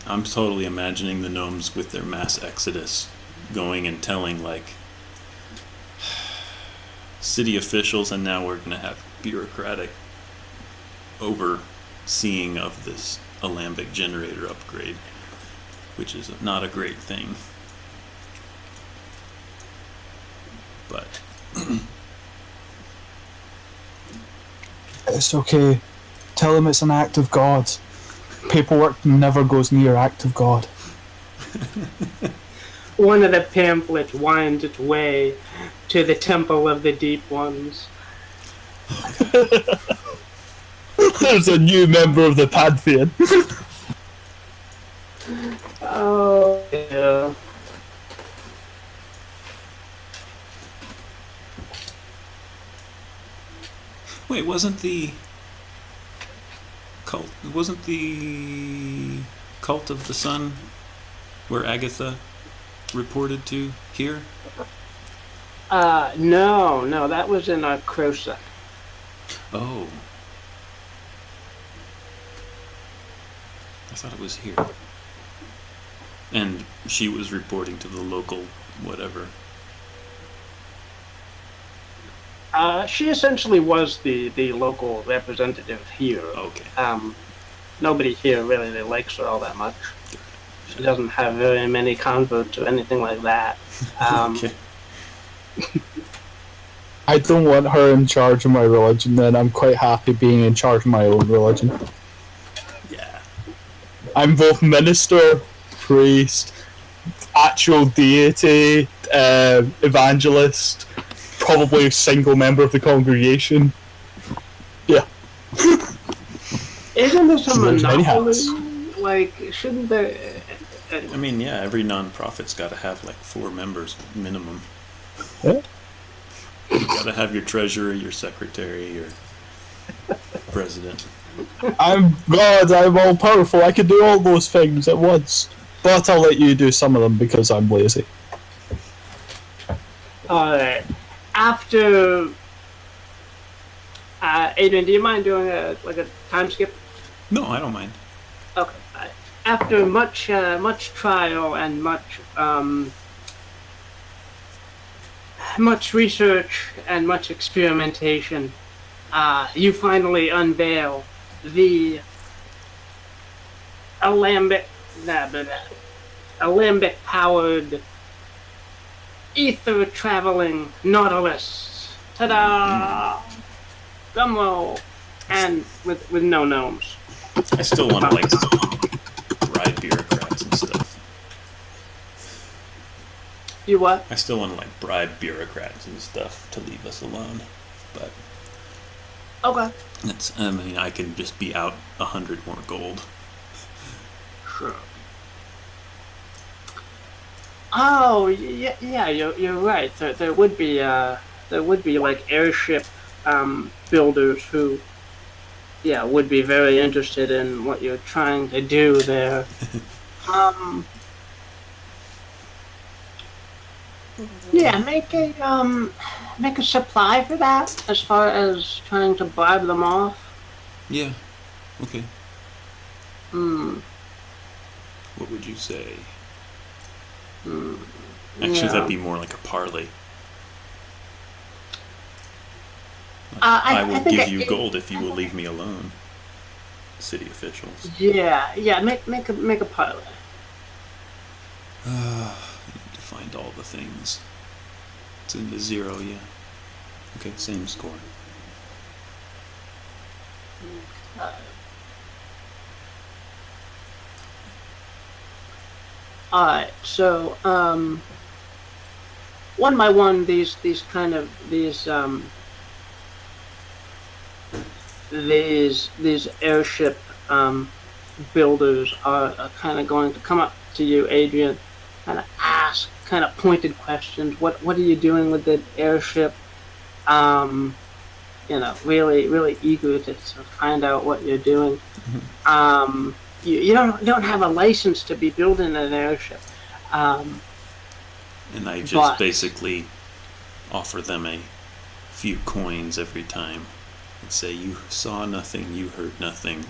I'm totally imagining the gnomes with their mass exodus going and telling, like, city officials, and now we're going to have bureaucratic overseeing of this Alambic Generator upgrade, which is not a great thing. But It's okay. Tell him it's an act of God. Paperwork never goes near act of God. One of the pamphlets winds its way to the Temple of the Deep Ones. There's a new member of the Pantheon. Oh, yeah. wait, wasn't the cult of the sun where Agatha reported to here? No, that was in Crosa. Oh. I thought it was here. And she was reporting to the local whatever. She essentially was the local representative here. Okay. Nobody here really likes her all that much. She doesn't have very many converts or anything like that. Okay. I don't want her in charge of my religion, then I'm quite happy being in charge of my own religion. Yeah. I'm both minister, priest, actual deity, evangelist, probably a single member of the congregation. Yeah. Isn't there some There's many hats. monopoly? Like, shouldn't there... I mean, yeah, every non-profit's got to have like 4 members minimum. Yeah. You got to have your treasurer, your secretary, your president. I'm God, I'm all powerful, I can do all those things at once. But I'll let you do some of them because I'm lazy. Alright. After... Adrian, do you mind doing a time skip? No, I don't mind. Okay. After much trial and much much research and much experimentation, you finally unveil the Alambic-powered ether-traveling Nautulus. Ta-da! Drumroll! And with no gnomes. I still want to, like, bribe bureaucrats and stuff. You what? I still want to, like, bribe bureaucrats and stuff to leave us alone. But Okay. I mean, I can just be out 100 more gold. Sure. Oh, yeah, you're right. There would be like airship builders who, yeah, would be very interested in what you're trying to do there. Yeah, make a supply for that as far as trying to bribe them off. Yeah. Okay. Hmm. What would you say? Hmm. Actually, Yeah. that'd be more like a parlay. I I will think give you gold if you will leave me alone. City officials. Yeah. Make a parlay. I need to find all the things. It's in the 0, yeah. Okay, same score. Alright, so one by one, these airship builders are kind of going to come up to you, Adrian, kind of ask kind of pointed questions. What are you doing with the airship? Really eager to find out what you're doing. You don't have a license to be building an airship. And I just basically offer them a few coins every time and say, you saw nothing, you heard nothing.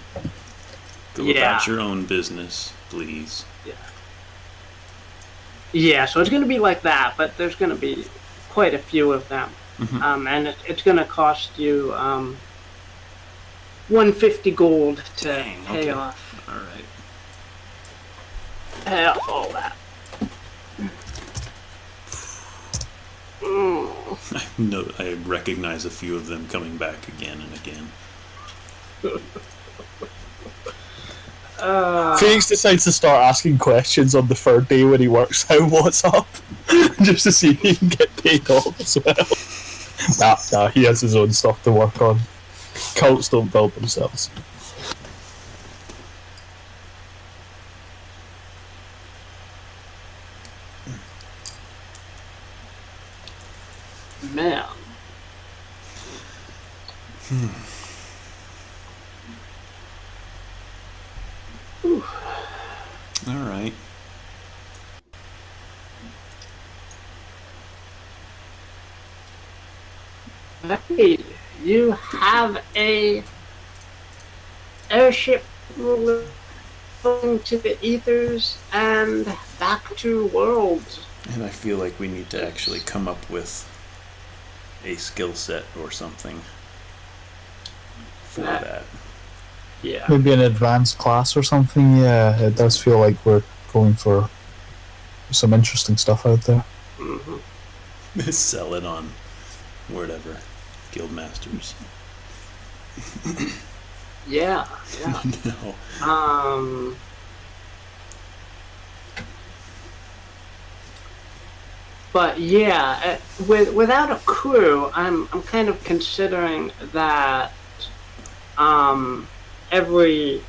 Go about your own business, please. Yeah, so it's going to be like that, but there's going to be quite a few of them. And it's going to cost you 150 gold to pay off. All right. Pay off all that. I recognize a few of them coming back again and again. Phoenix decides to start asking questions on the third day when he works out what's up, just to see if he can get paid off as well. Nah, he has his own stuff to work on. Cults don't build themselves. Man. All right. Hey, you have a airship going to the Aethers and back to worlds. And I feel like we need to actually come up with a skill set or something for that. Yeah. Maybe an advanced class or something. Yeah, it does feel like we're going for some interesting stuff out there. Sell it on whatever. Guildmasters. Yeah. No. But yeah, without a crew, I'm kind of considering that every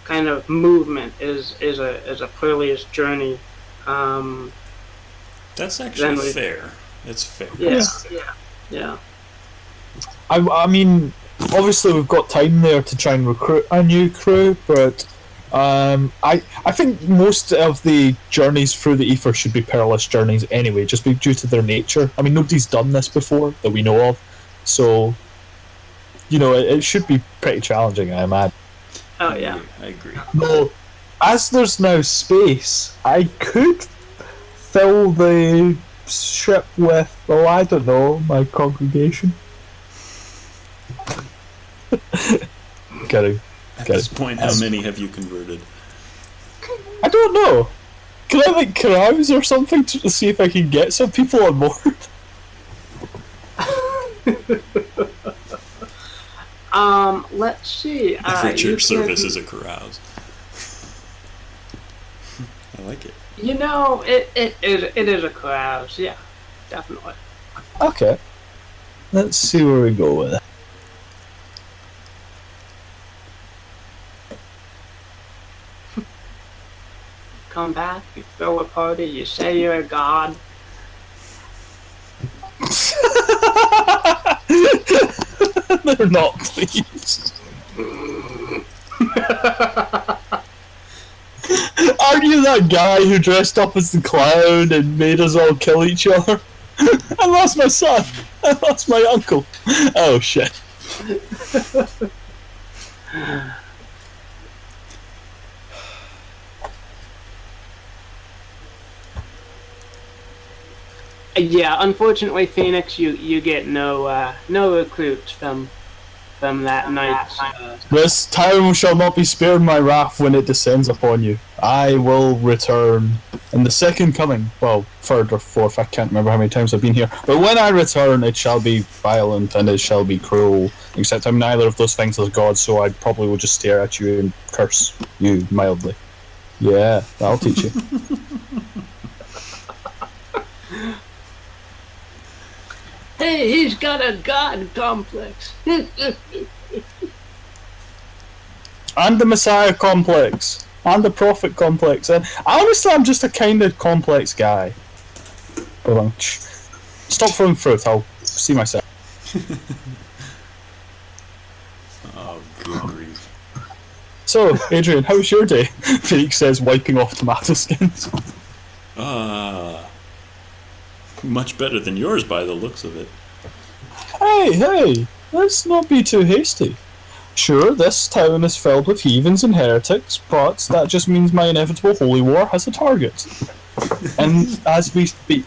kind of movement is a perilous journey. That's actually fair. It's fair. Yeah. I mean, obviously we've got time there to try and recruit a new crew, but I think most of the journeys through the Aether should be perilous journeys anyway, just due to their nature. I mean, nobody's done this before that we know of, so it should be pretty challenging, I imagine. Oh yeah, I agree. No, as there's now space, I could fill the ship with, oh, I don't know, my congregation. Kidding. At this point, how many have you converted? I don't know. Can I like carouse or something to see if I can get some people on board? Let's see. Every church service is a carouse. I like it. You know, it is a carouse. Yeah, definitely. Okay. Let's see where we go with it. Come back, you throw a party, you say you're a god. They're not pleased. Aren't you that guy who dressed up as the clown and made us all kill each other? I lost my son. I lost my uncle. Oh shit. Yeah, unfortunately, Phoenix, you get no recruits from that night. This town shall not be spared my wrath when it descends upon you. I will return in the second coming. Well, third or fourth, I can't remember how many times I've been here. But when I return, it shall be violent and it shall be cruel. Except I'm neither of those things as God, so I probably will just stare at you and curse you mildly. Yeah, that'll teach you. Hey, he's got a god complex. And the Messiah complex. And the Prophet complex. And honestly, I'm just a kind of complex guy. Stop throwing fruit, I'll see myself. Oh, good grief. So, Adrian, how was your day? Phoenix says, wiping off tomato skins. Much better than yours by the looks of it. Hey, let's not be too hasty. Sure, this town is filled with heathens and heretics, but that just means my inevitable holy war has a target. And as we speak,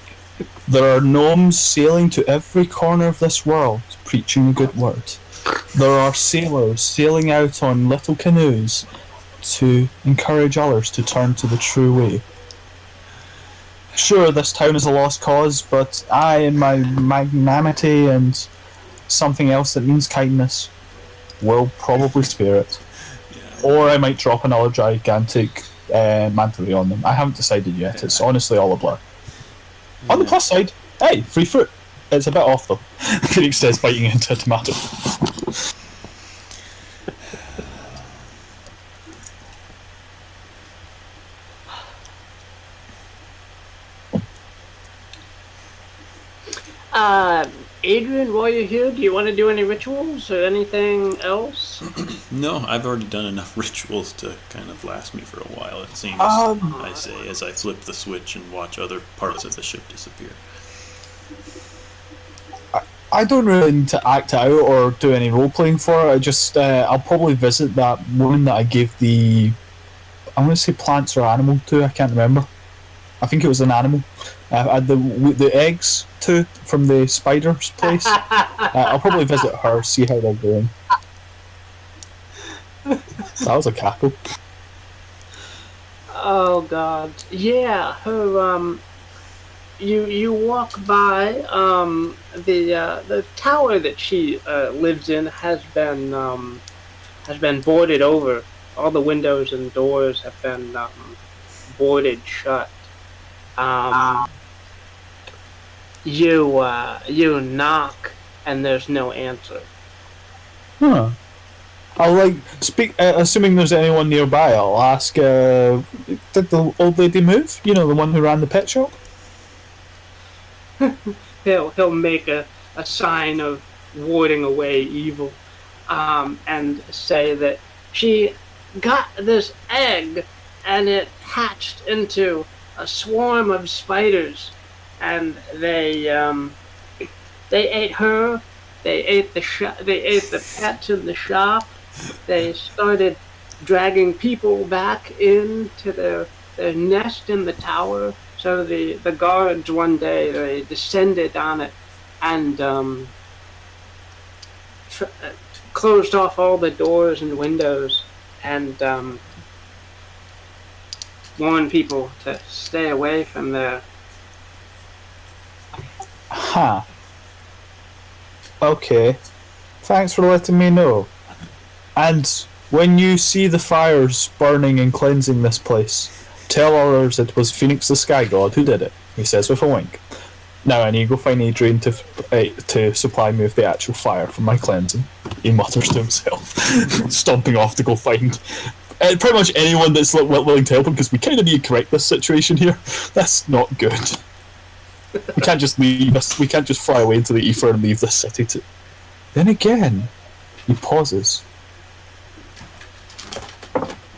there are gnomes sailing to every corner of this world, preaching the good word. There are sailors sailing out on little canoes to encourage others to turn to the true way. Sure, this town is a lost cause, but I, in my magnanimity and something else that means kindness, will probably spare it. Yeah. Or I might drop another gigantic manta ray on them. I haven't decided yet. It's honestly all a blur. Yeah. On the plus side, hey, free fruit. It's a bit off though. Phoenix says biting into a tomato. Adrian, while you're here, do you want to do any rituals or anything else? No, I've already done enough rituals to kind of last me for a while, it seems. I say, as I flip the switch and watch other parts of the ship disappear. I don't really need to act out or do any role-playing for it. I just, I'll probably visit that woman that I gave the, I'm going to say plants or animal to, I can't remember. I think it was an animal. The eggs to from the spider's place. I'll probably visit her, see how they're going. That was a cackle. Oh god, yeah. Her you walk by the tower that she lives in has been boarded over. All the windows and doors have been boarded shut. You knock and there's no answer. Huh. I'll speak. Assuming there's anyone nearby, I'll ask. Did the old lady move? You know, the one who ran the pet shop. He'll make a sign of warding away evil, and say that she got this egg and it hatched into a swarm of spiders, and they ate her. They ate the pets in the shop. They started dragging people back into their nest in the tower, So the guards one day, they descended on it and closed off all the doors and windows and warned people to stay away from there. Huh. Okay. Thanks for letting me know. And when you see the fires burning and cleansing this place, tell others it was Phoenix the Sky God who did it, he says with a wink. Now I need to go find Adrian to supply me with the actual fire for my cleansing, he mutters to himself, stomping off to go find pretty much anyone that's willing to help him, because we kind of need to correct this situation here. That's not good. We can't just leave us. We can't just fly away into the ether and leave this city to... Then again, he pauses.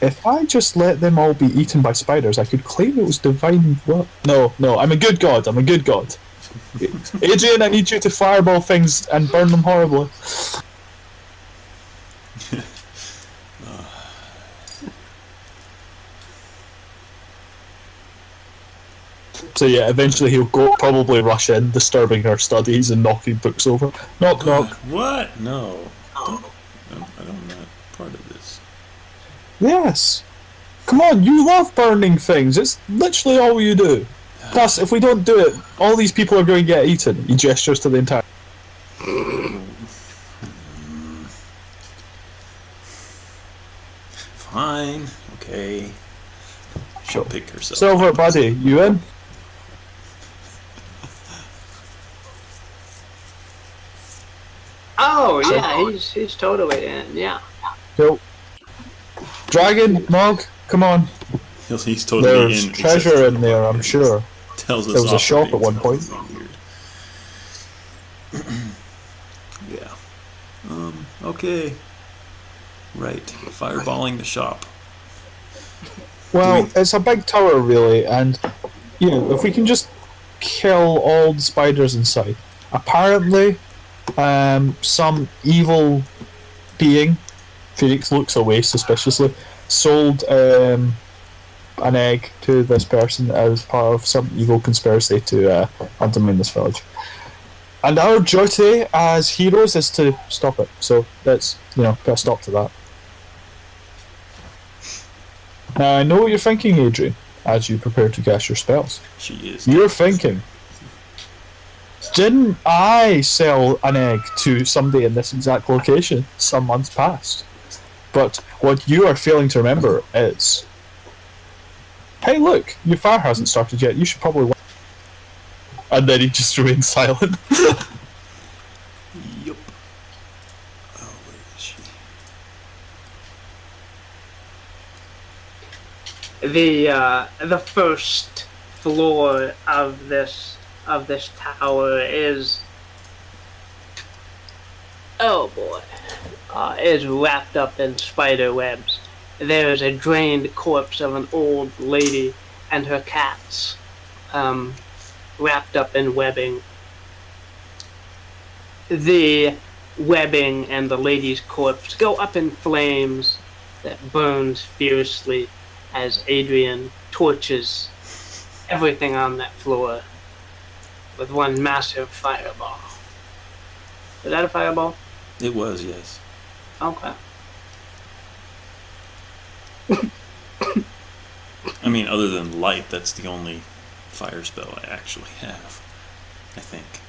If I just let them all be eaten by spiders, I could claim it was divine... What? No, I'm a good god. Adrian, I need you to fireball things and burn them horribly. So yeah, eventually he'll probably rush in, disturbing her studies and knocking books over. Knock, knock. What? No. I don't know part of this. Yes. Come on, you love burning things. It's literally all you do. Plus, if we don't do it, all these people are going to get eaten. He gestures to the entire... Fine. Okay. She'll pick herself. Silver, buddy, you in? Oh yeah, he's totally in. Yeah. Cool. Dragon, Maaug, come on. He's totally There's in. treasure in there, I'm sure. Tells us There was a off shop for at one being point. weird. Yeah. Okay. Right. Fireballing the shop. Well, it's a big tower, really, and if we can just kill all the spiders inside. Apparently, some evil being, Phoenix looks away suspiciously, sold an egg to this person as part of some evil conspiracy to undermine this village. And our duty as heroes is to stop it. So let's, put a stop to that. Now I know what you're thinking, Adrian, as you prepare to cast your spells. She is. You're thinking, didn't I sell an egg to somebody in this exact location some months past? But what you are failing to remember is, hey look, your fire hasn't started yet, you should probably wait. And then he just remains silent. Yup. Oh, where is she? The first floor of this tower is, oh boy, is wrapped up in spider webs. There is a drained corpse of an old lady and her cats, wrapped up in webbing. The webbing and the lady's corpse go up in flames that burns fiercely as Adrian torches everything on that floor with one massive fireball. Was that a fireball? It was, yes. Okay. I mean, other than light, that's the only fire spell I actually have, I think.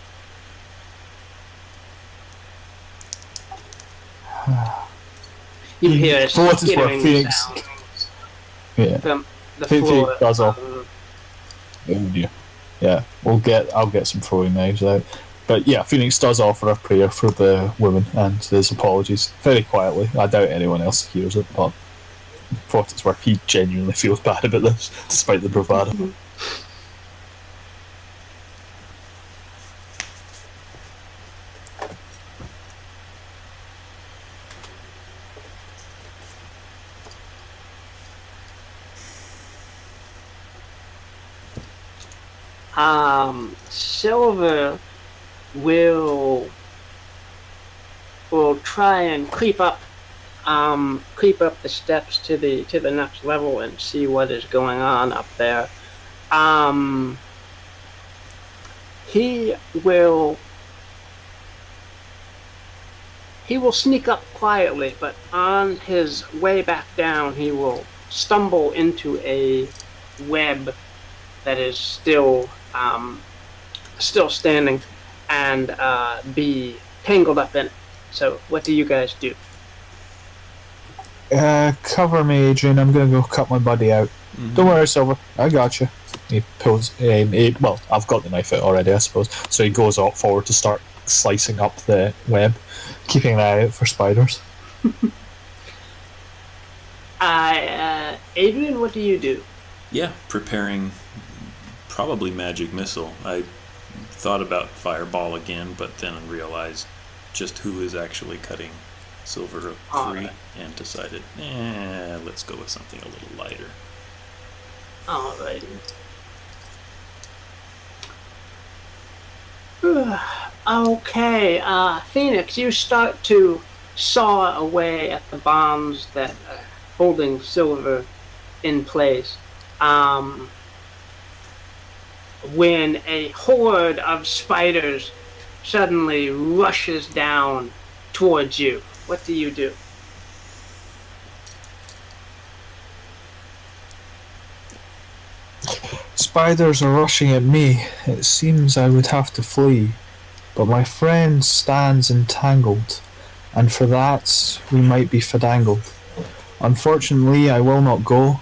You hear a For what it's worth, skittering Phoenix. sound Yeah. from the Phoenix floor. does off. Oh dear. Yeah, I'll get some throwing knives out. But yeah, Phoenix does offer a prayer for the woman and his apologies very quietly. I doubt anyone else hears it, but for what it's worth, he genuinely feels bad about this, despite the bravado. Silver will try and creep up the steps to the next level and see what is going on up there. He will sneak up quietly, but on his way back down, he will stumble into a web that is still standing and be tangled up in it. So, what do you guys do? Cover me, Adrian. I'm gonna go cut my buddy out. Mhm. Don't worry, Silver. I got you. He pulls. Well, I've got the knife out already, I suppose. So he goes up forward to start slicing up the web, keeping an eye out for spiders. Adrian, what do you do? Yeah, preparing probably magic missile. I thought about fireball again, but then realized just who is actually cutting Silver free Alright. and decided, let's go with something a little lighter. Alrighty. Okay, Phoenix, you start to saw away at the bombs that are holding Silver in place. When a horde of spiders suddenly rushes down towards you, what do you do? Spiders are rushing at me. It seems I would have to flee. But my friend stands entangled, and for that we might be fadangled. Unfortunately, I will not go.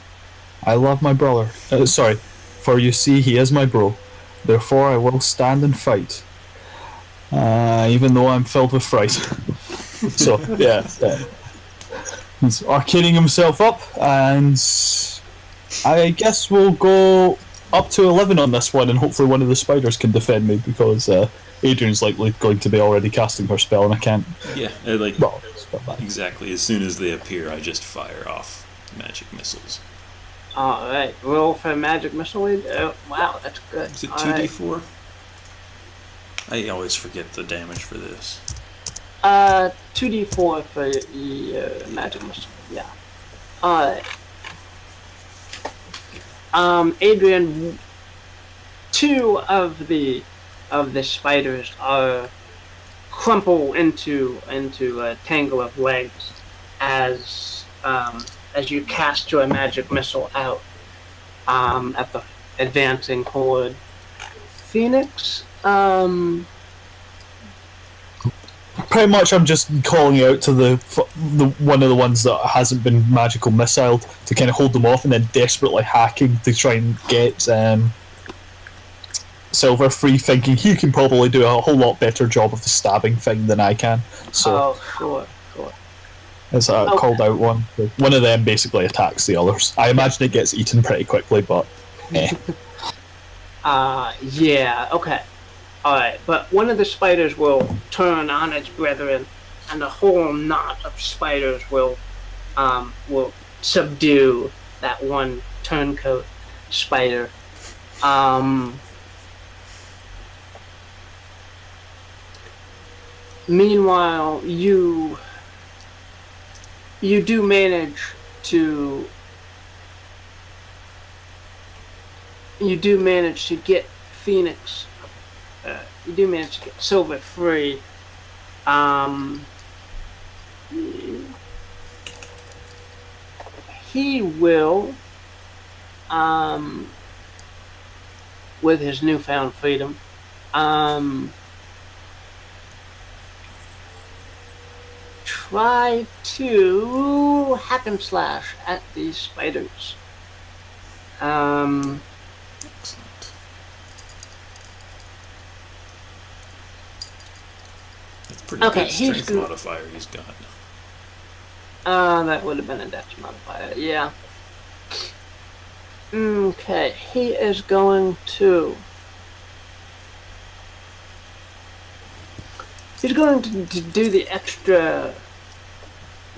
I love my brother. For you see, he is my bro. Therefore, I will stand and fight. Even though I'm filled with fright. So, yeah. He's arcading himself up, and I guess we'll go up to 11 on this one, and hopefully one of the spiders can defend me, because Adrian's likely going to be already casting her spell, and I can't. Yeah, Spell back. exactly. As soon as they appear, I just fire off magic missiles. Alright, roll for magic missile. Oh, wow, that's good. Is it Alright. 2d4? I always forget the damage for this. 2d4 for the magic missile, yeah. Alright. Adrian, two of the spiders are crumple into a tangle of legs as you cast your magic missile out at the advancing horde. Phoenix, Pretty much, I'm just calling out to the one of the ones that hasn't been magical missiled to kind of hold them off, and then desperately hacking to try and get Silver free, thinking he can probably do a whole lot better job of the stabbing thing than I can. So sure. it's a called out one. One of them basically attacks the others. I imagine it gets eaten pretty quickly, but yeah, okay. Alright, but one of the spiders will turn on its brethren, and a whole knot of spiders will subdue that one turncoat spider. Meanwhile, you do manage to get Phoenix. You do manage to get Silver free. He will, with his newfound freedom, try to hack and slash at these spiders. Excellent. That's pretty Okay, good he's strength good. modifier he's got. That would have been a dex modifier, yeah. Okay, he is going to... He's going to do the extra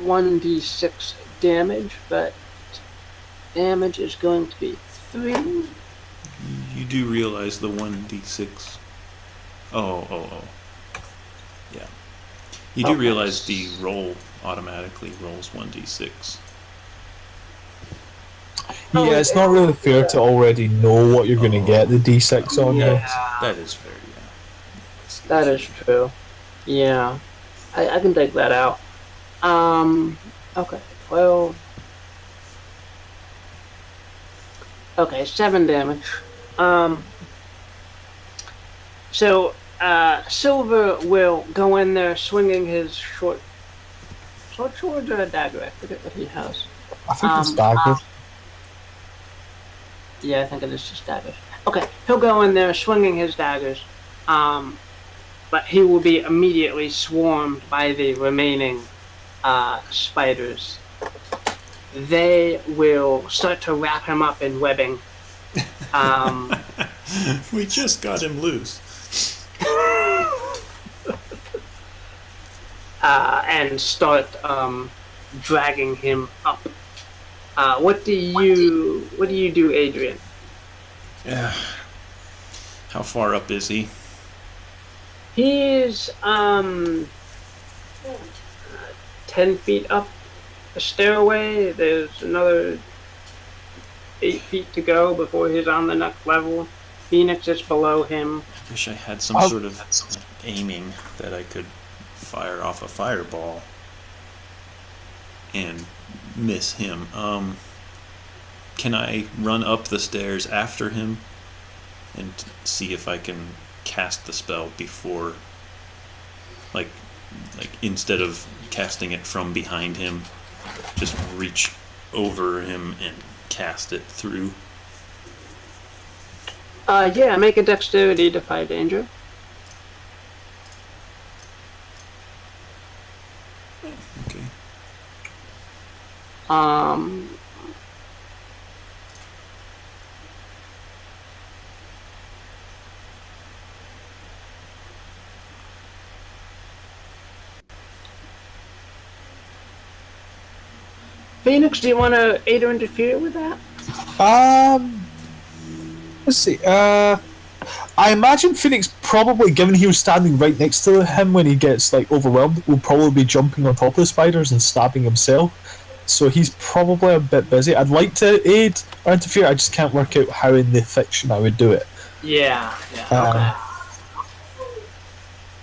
1d6 damage, but damage is going to be 3. You do realize the 1d6. Oh. Yeah. You do Okay. realize the roll automatically rolls 1d6. Yeah, it's not really fair to already know what you're going to get the D6 on. Yeah. That is fair, yeah. That is true. Yeah. I can take that out. Okay, 12. Okay, 7 damage. So, Silver will go in there swinging his short sword or a dagger? I forget what he has. I think it's dagger. Yeah, I think it is just daggers. Okay, he'll go in there swinging his daggers, but he will be immediately swarmed by the remaining spiders. They will start to wrap him up in webbing. We just got him loose. And start dragging him up. What do you do, Adrian? Yeah. How far up is he? He's 10 feet up a stairway. There's another 8 feet to go before he's on the next level. Phoenix is below him. I wish I had some sort of aiming that I could fire off a fireball and miss him. Can I run up the stairs after him and see if I can cast the spell before, like instead of casting it from behind him, just reach over him and cast it through? Yeah, make a dexterity defy danger. Okay. Phoenix, do you want to aid or interfere with that? Let's see. I imagine Phoenix probably, given he was standing right next to him when he gets like overwhelmed, will probably be jumping on top of the spiders and stabbing himself. So he's probably a bit busy. I'd like to aid or interfere. I just can't work out how in the fiction I would do it. Yeah. Okay.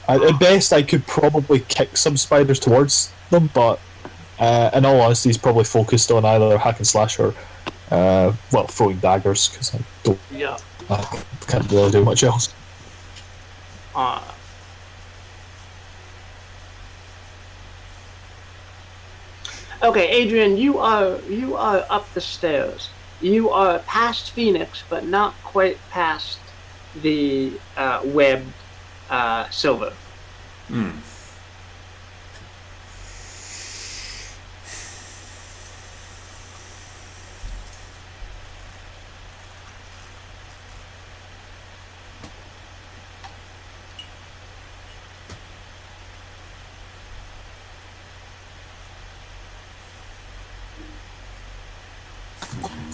At best, I could probably kick some spiders towards them, but in all honesty, he's probably focused on either hack and slash or throwing daggers, because I can't really do much else. Okay, Adrian, you are up the stairs. You are past Phoenix, but not quite past the webbed Silver.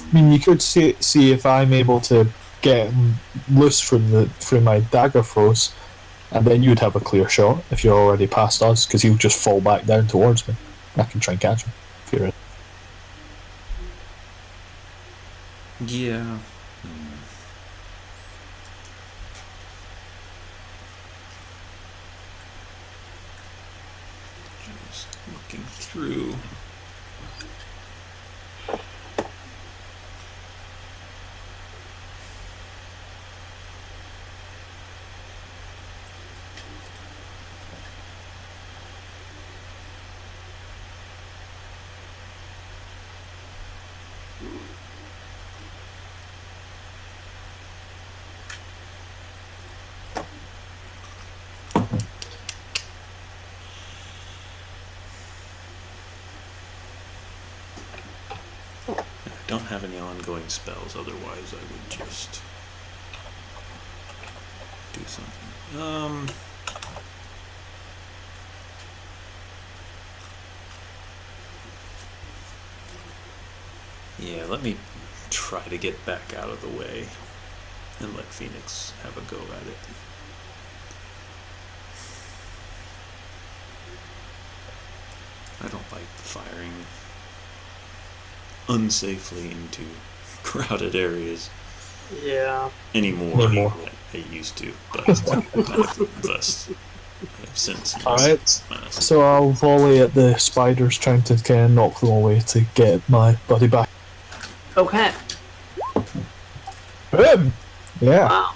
I mean, you could see if I'm able to get him loose from my dagger throws, and then you'd have a clear shot if you're already past us, because he'll just fall back down towards me. I can try and catch him if you're ready. Yeah. Just looking through. I don't have any ongoing spells, otherwise I would just do something. Yeah, let me try to get back out of the way and let Phoenix have a go at it. I don't like firing unsafely into crowded areas Yeah. anymore. Anymore. I used to, but thus I've since. Alright, Honestly. so I'll volley at the spiders, trying to kind of knock them away to get my buddy back. Okay. Yeah. Wow.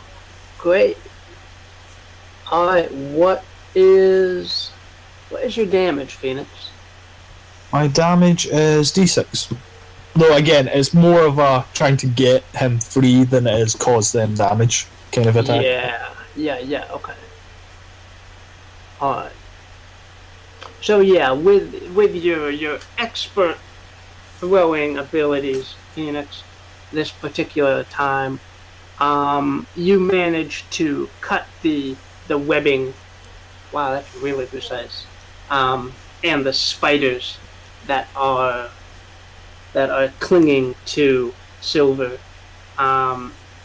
Great. Alright, what is your damage, Phoenix? My damage is d6. Though again, it's more of a trying to get him free than it is cause them damage kind of attack. Yeah, okay. Alright. So yeah, with your expert throwing abilities, Phoenix, this particular time, you managed to cut the webbing. Wow, that's really precise. And the spiders that are clinging to Silver.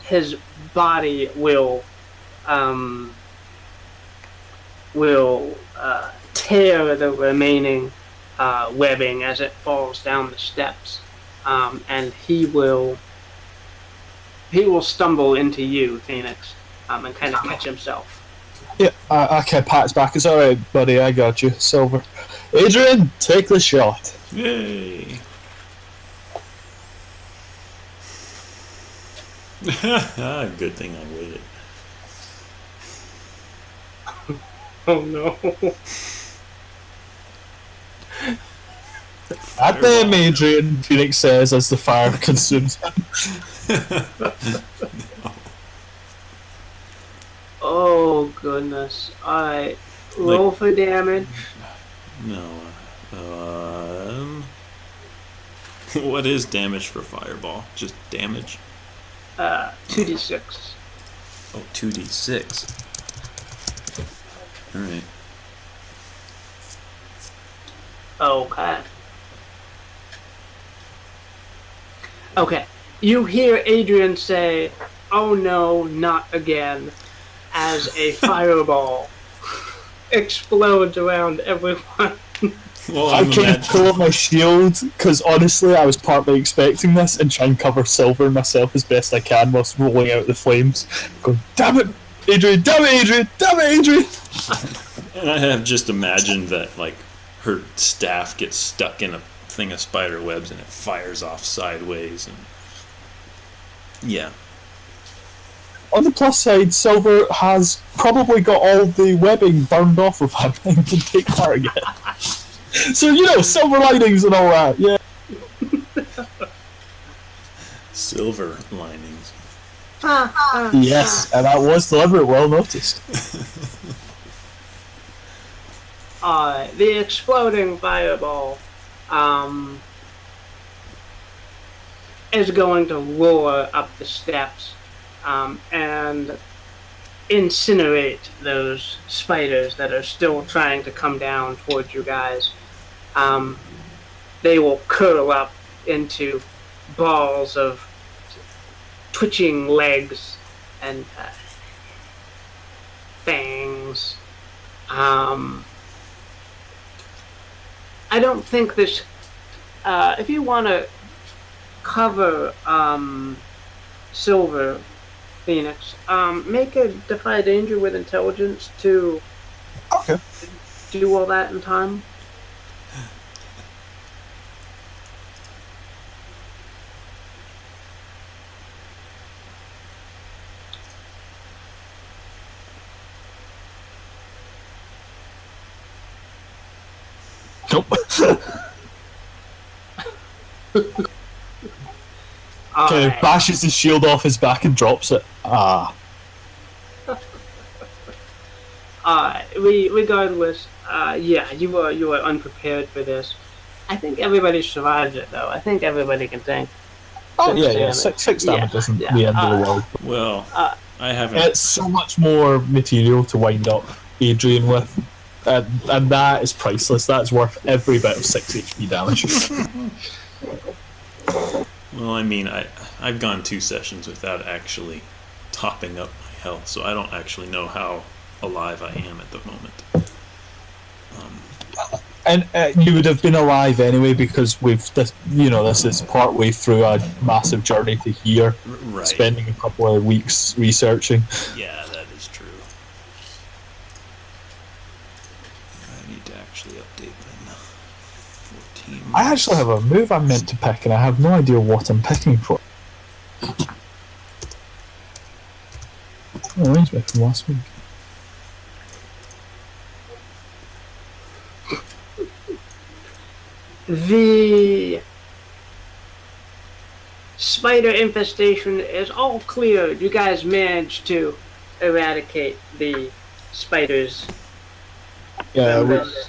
His body will tear the remaining webbing as it falls down the steps, and he will stumble into you, Phoenix, and kind of catch himself. Yeah, I can pat his back. It's alright, buddy, I got you. Silver. Adrian, take the shot. Yay! Good thing I waited. Oh no. At them, Adrian, Phoenix says as the fire consumes him. Oh goodness. Alright. Roll for damage. No. What is damage for fireball? Just damage? 2d6. Oh, 2d6. Alright. Okay. Okay. You hear Adrian say, "Oh no, not again," as a fireball explodes around everyone. Well, I can pull up my shield, because honestly I was partly expecting this, and try and cover Silver and myself as best I can whilst rolling out the flames. Going, damn it, Adrian, damn it, Adrian, damn it, Adrian! And I have just imagined that, like, her staff gets stuck in a thing of spider webs and it fires off sideways, and yeah. On the plus side, Silver has probably got all the webbing burned off of him and can take part again. So, silver linings and all that, yeah. Silver linings. Yes, and that was deliberate, well noticed. The exploding fireball is going to roar up the steps and incinerate those spiders that are still trying to come down towards you guys. They will curl up into balls of twitching legs and fangs. I don't think this. If you want to cover Silver, Phoenix, make a defy danger with intelligence to do all that in time. Nope. Okay, Alright. bashes his shield off his back and drops it. Regardless, you were unprepared for this. I think everybody survived it, though. I think everybody can tank. Oh, yeah. Six damage isn't the end of the world. Well, I haven't. It's so much more material to wind up Adrian with. And that is priceless. That's worth every bit of 6 HP damage. Well, I mean, I've gone 2 sessions without actually topping up my health, so I don't actually know how alive I am at the moment. And you would have been alive anyway because this is partway through a massive journey to here, Right. spending a couple of weeks researching. Yeah, that is true. I need to actually update then. 14. I actually have a move I'm meant to pick, and I have no idea what I'm picking for. Oh, reminds me from last week. The spider infestation is all cleared. You guys managed to eradicate the spiders. Phoenix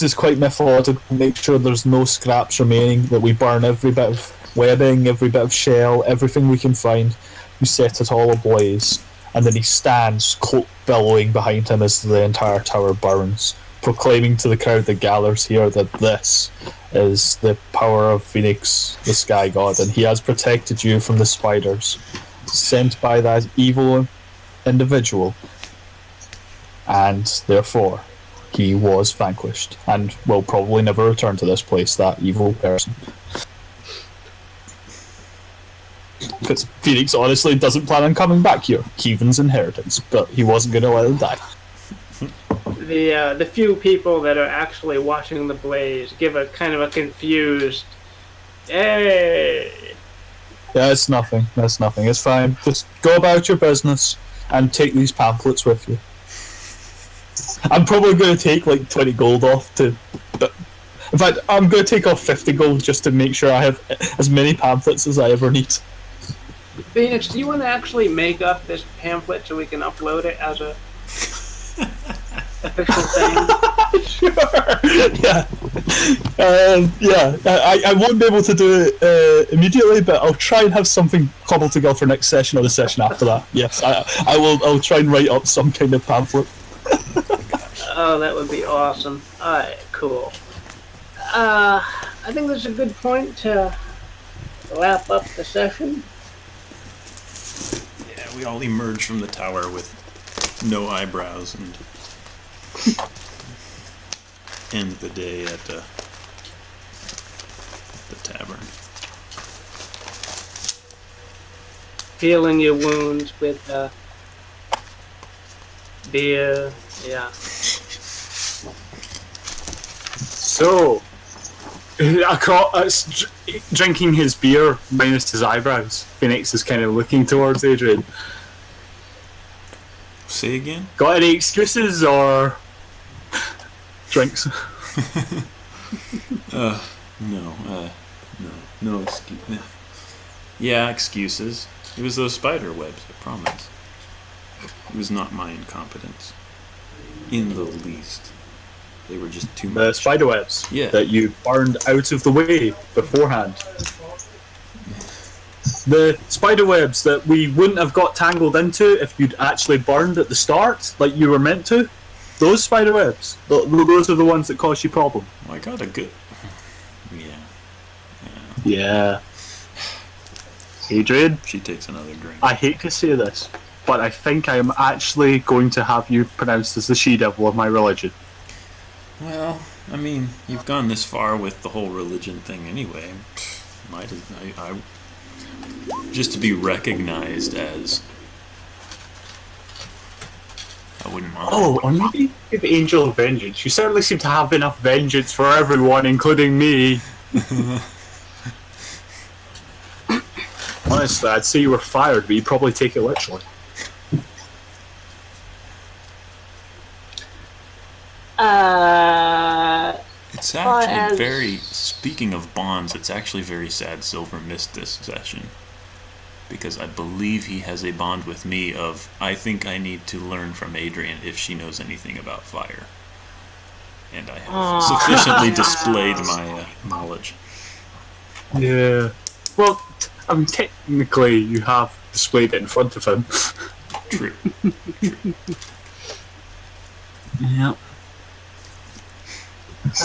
is quite methodical. Make sure there's no scraps remaining. That we burn every bit of webbing, every bit of shell, everything we can find. We set it all ablaze, and then he stands, cloak billowing behind him as the entire tower burns, proclaiming to the crowd that gathers here that this is the power of Phoenix, the sky god, and he has protected you from the spiders sent by that evil individual, and therefore he was vanquished and will probably never return to this place, that evil person. Because Phoenix honestly doesn't plan on coming back here. Keevan's inheritance, but he wasn't going to let him die. The few people that are actually watching the blaze give a kind of a confused, hey. Yeah, it's nothing. That's nothing. It's fine. Just go about your business and take these pamphlets with you. I'm probably going to take like 20 gold off to. In fact, I'm going to take off 50 gold just to make sure I have as many pamphlets as I ever need. Phoenix, do you want to actually make up this pamphlet so we can upload it as a official thing? Sure. Yeah. I won't be able to do it immediately, but I'll try and have something cobbled together for next session or the session after that. Yes, I will. I'll try and write up some kind of pamphlet. Oh, that would be awesome. Alright, cool. I think that's a good point to wrap up the session. Yeah, we all emerge from the tower with no eyebrows and end the day at the tavern. Healing your wounds with beer, yeah. So, drinking his beer minus his eyebrows, Phoenix is kind of looking towards Adrian. Say again? Got any excuses or drinks? No excuse. Yeah, excuses. It was those spider webs, I promise. It was not my incompetence. In the least. They were just too much. The spiderwebs that you burned out of the way beforehand. The spiderwebs that we wouldn't have got tangled into if you'd actually burned at the start, like you were meant to. Those spiderwebs, those are the ones that cause you problem. Well, I got a good... Yeah. Adrian? She takes another drink. I hate to say this, but I think I am actually going to have you pronounced as the she-devil of my religion. Well, I mean, you've gone this far with the whole religion thing anyway. I just to be recognized as... I wouldn't mind. Oh, or maybe the Angel of Vengeance. You certainly seem to have enough vengeance for everyone, including me. Honestly, I'd say you were fired, but you'd probably take it literally. It's actually very... Speaking of bonds, it's actually very sad Silver missed this session. Because I believe he has a bond with me of, I think I need to learn from Adrian if she knows anything about fire. And I have sufficiently displayed my knowledge. Yeah. Well, I mean, technically you have displayed it in front of him. True. Yeah.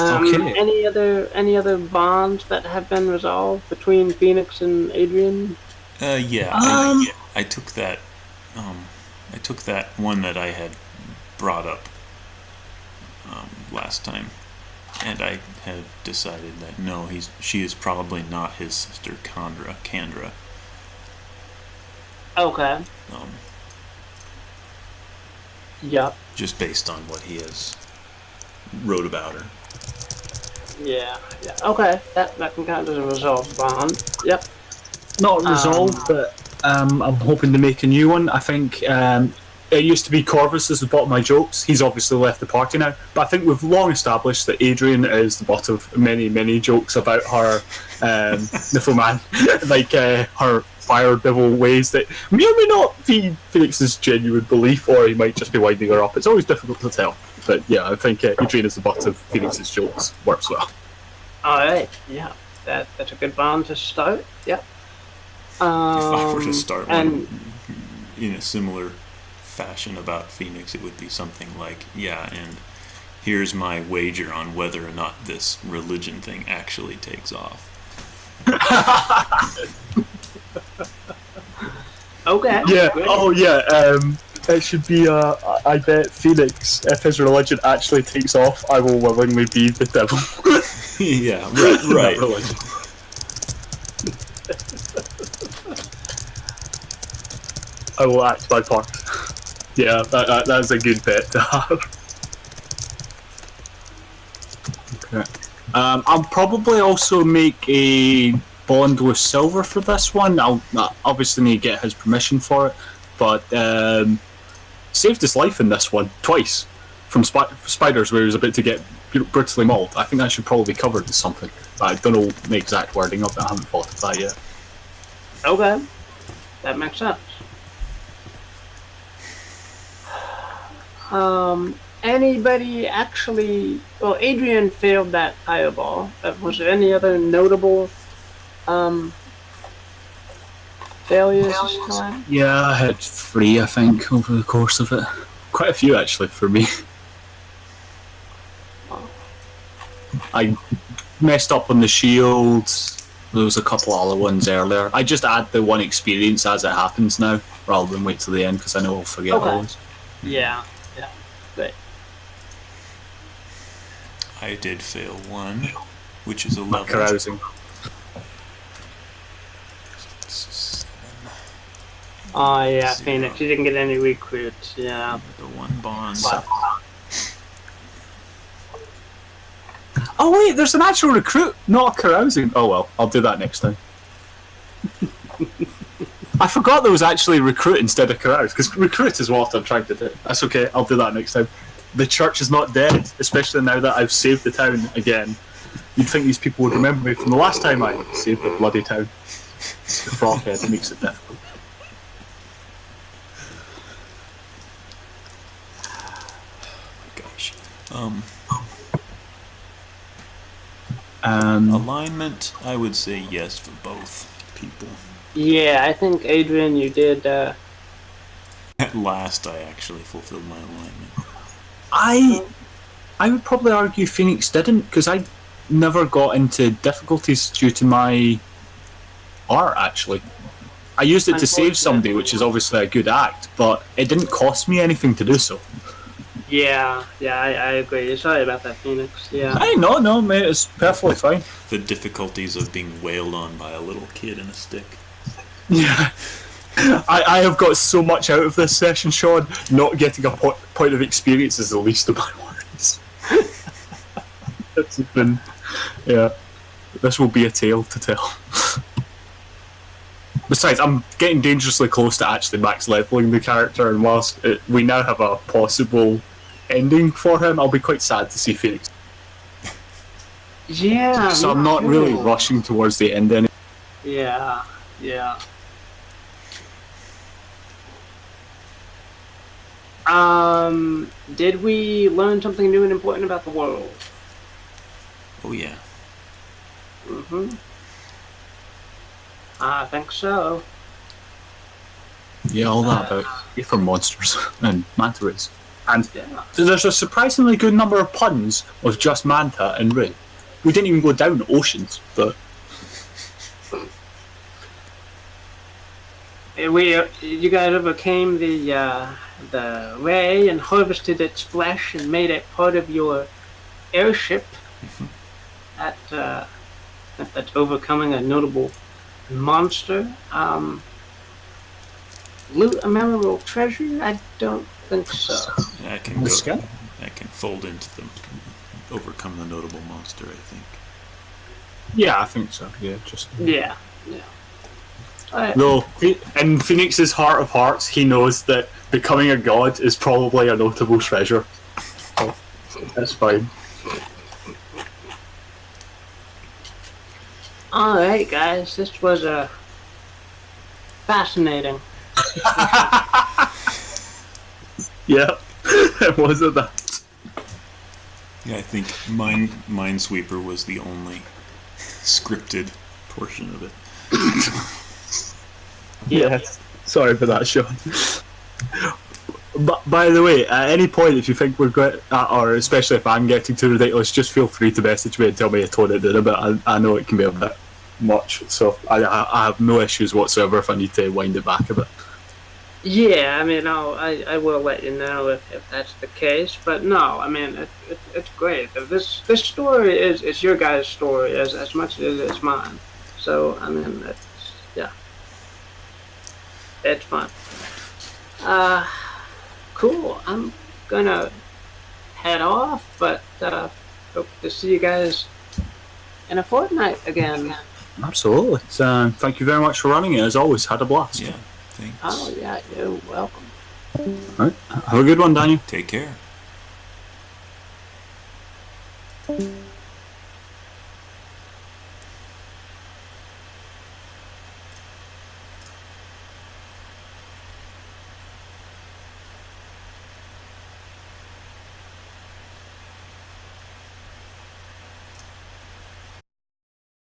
Okay. Any other bonds that have been resolved between Phoenix and Adrian? I took that. I took that one that I had brought up last time, and I have decided that no, she is probably not his sister, Kandra. Okay. Yep. Just based on what he has wrote about her. Yeah. Okay. That can count as a resolved bond. Yep. Not resolved, but I'm hoping to make a new one. I think it used to be Corvus as the butt of my jokes. He's obviously left the party now. But I think we've long established that Adrian is the butt of many, many jokes about her Niflman, like her fire devil ways that may or may not be Phoenix's genuine belief, or he might just be winding her up. It's always difficult to tell. But yeah, I think Adrian is the butt of Phoenix's jokes. Works well. Alright, yeah. That's a good bond to start. Yep. If I were to start one in a similar fashion about Phoenix, it would be something like, yeah, and here's my wager on whether or not this religion thing actually takes off. Okay. Yeah. Great. Oh, yeah. It should be. I bet Phoenix, if his religion actually takes off, I will willingly be the devil. Yeah. Right. Religion. I will act my part. Yeah, that's a good bet to have. Okay. I'll probably also make a bond with Silver for this one. I'll obviously need to get his permission for it, but saved his life in this one twice from spiders where he was about to get brutally mauled. I think that should probably be covered as something. I don't know the exact wording of it. I haven't thought of that yet. Okay. That makes sense. Anybody actually... Well, Adrian failed that fireball. Was there any other notable failures this time? Yeah, I had 3, I think, over the course of it. Quite a few, actually, for me. I messed up on the shields. There was a couple other ones earlier. I just add the one experience as it happens now, rather than wait till the end, because I know I'll forget always. Yeah. But I did fail 1, which is a level. Carousing. oh yeah, Phoenix. You didn't get any recruits. Yeah. The 1 bond. Oh wait, there's an actual recruit, not a carousing. Oh well, I'll do that next time. I forgot there was actually recruit instead of carouse, because recruit is what I'm trying to do. That's okay, I'll do that next time. The church is not dead, especially now that I've saved the town again. You'd think these people would remember me from the last time I saved the bloody town. It's the froghead that makes it difficult. Gosh. Alignment, I would say yes for both people. Yeah, I think Adrian, you did. At last, I actually fulfilled my alignment. I would probably argue Phoenix didn't, because I never got into difficulties due to my art, actually. I used it to save somebody, which is obviously a good act, but it didn't cost me anything to do so. Yeah, I agree. Sorry about that, Phoenix. Yeah. Hey, no, mate, it's perfectly fine. The difficulties of being wailed on by a little kid in a stick. Yeah. I have got so much out of this session, Sean. Not getting a point of experience is the least of my worries. It's been... Yeah. This will be a tale to tell. Besides, I'm getting dangerously close to actually max leveling the character, and whilst we now have a possible ending for him, I'll be quite sad to see Phoenix. Yeah. So I'm not really rushing towards the end anymore. Yeah. Did we learn something new and important about the world? Oh yeah. I think so. Yeah, all that about Aether monsters and manta rays. And Yeah. there's a surprisingly good number of puns with just manta and ray. We didn't even go down oceans, but... You guys overcame the ray and harvested its flesh and made it part of your airship at overcoming a notable monster. Loot a memorable treasure? I don't think so. I can Let's go. go. I can fold into them, overcome the notable monster. I think. Yeah, I think so. Yeah, just Yeah. Alright. Though, in Phoenix's heart of hearts, he knows that becoming a god is probably a notable treasure. So, that's fine. Alright, guys, this was fascinating. Yeah, it wasn't that. Yeah, I think Minesweeper was the only scripted portion of it. Yes. Sorry for that, Sean. But by the way, at any point, if you think we're going, or especially if I'm getting too ridiculous, just feel free to message me and tell me to tone it down a bit. I know it can be a bit much, so I have no issues whatsoever if I need to wind it back a bit. Yeah, I mean, I will let you know if that's the case. But no, I mean, it's great. This story is your guys' story as much as it's mine. So, I mean, it's fun. Cool. I'm gonna head off, but hope to see you guys in a fortnight again. Absolutely. So, thank you very much for running it. As always, had a blast. Yeah, thanks. Oh yeah, you're welcome. All right. Have a good one, Daniel. Take care.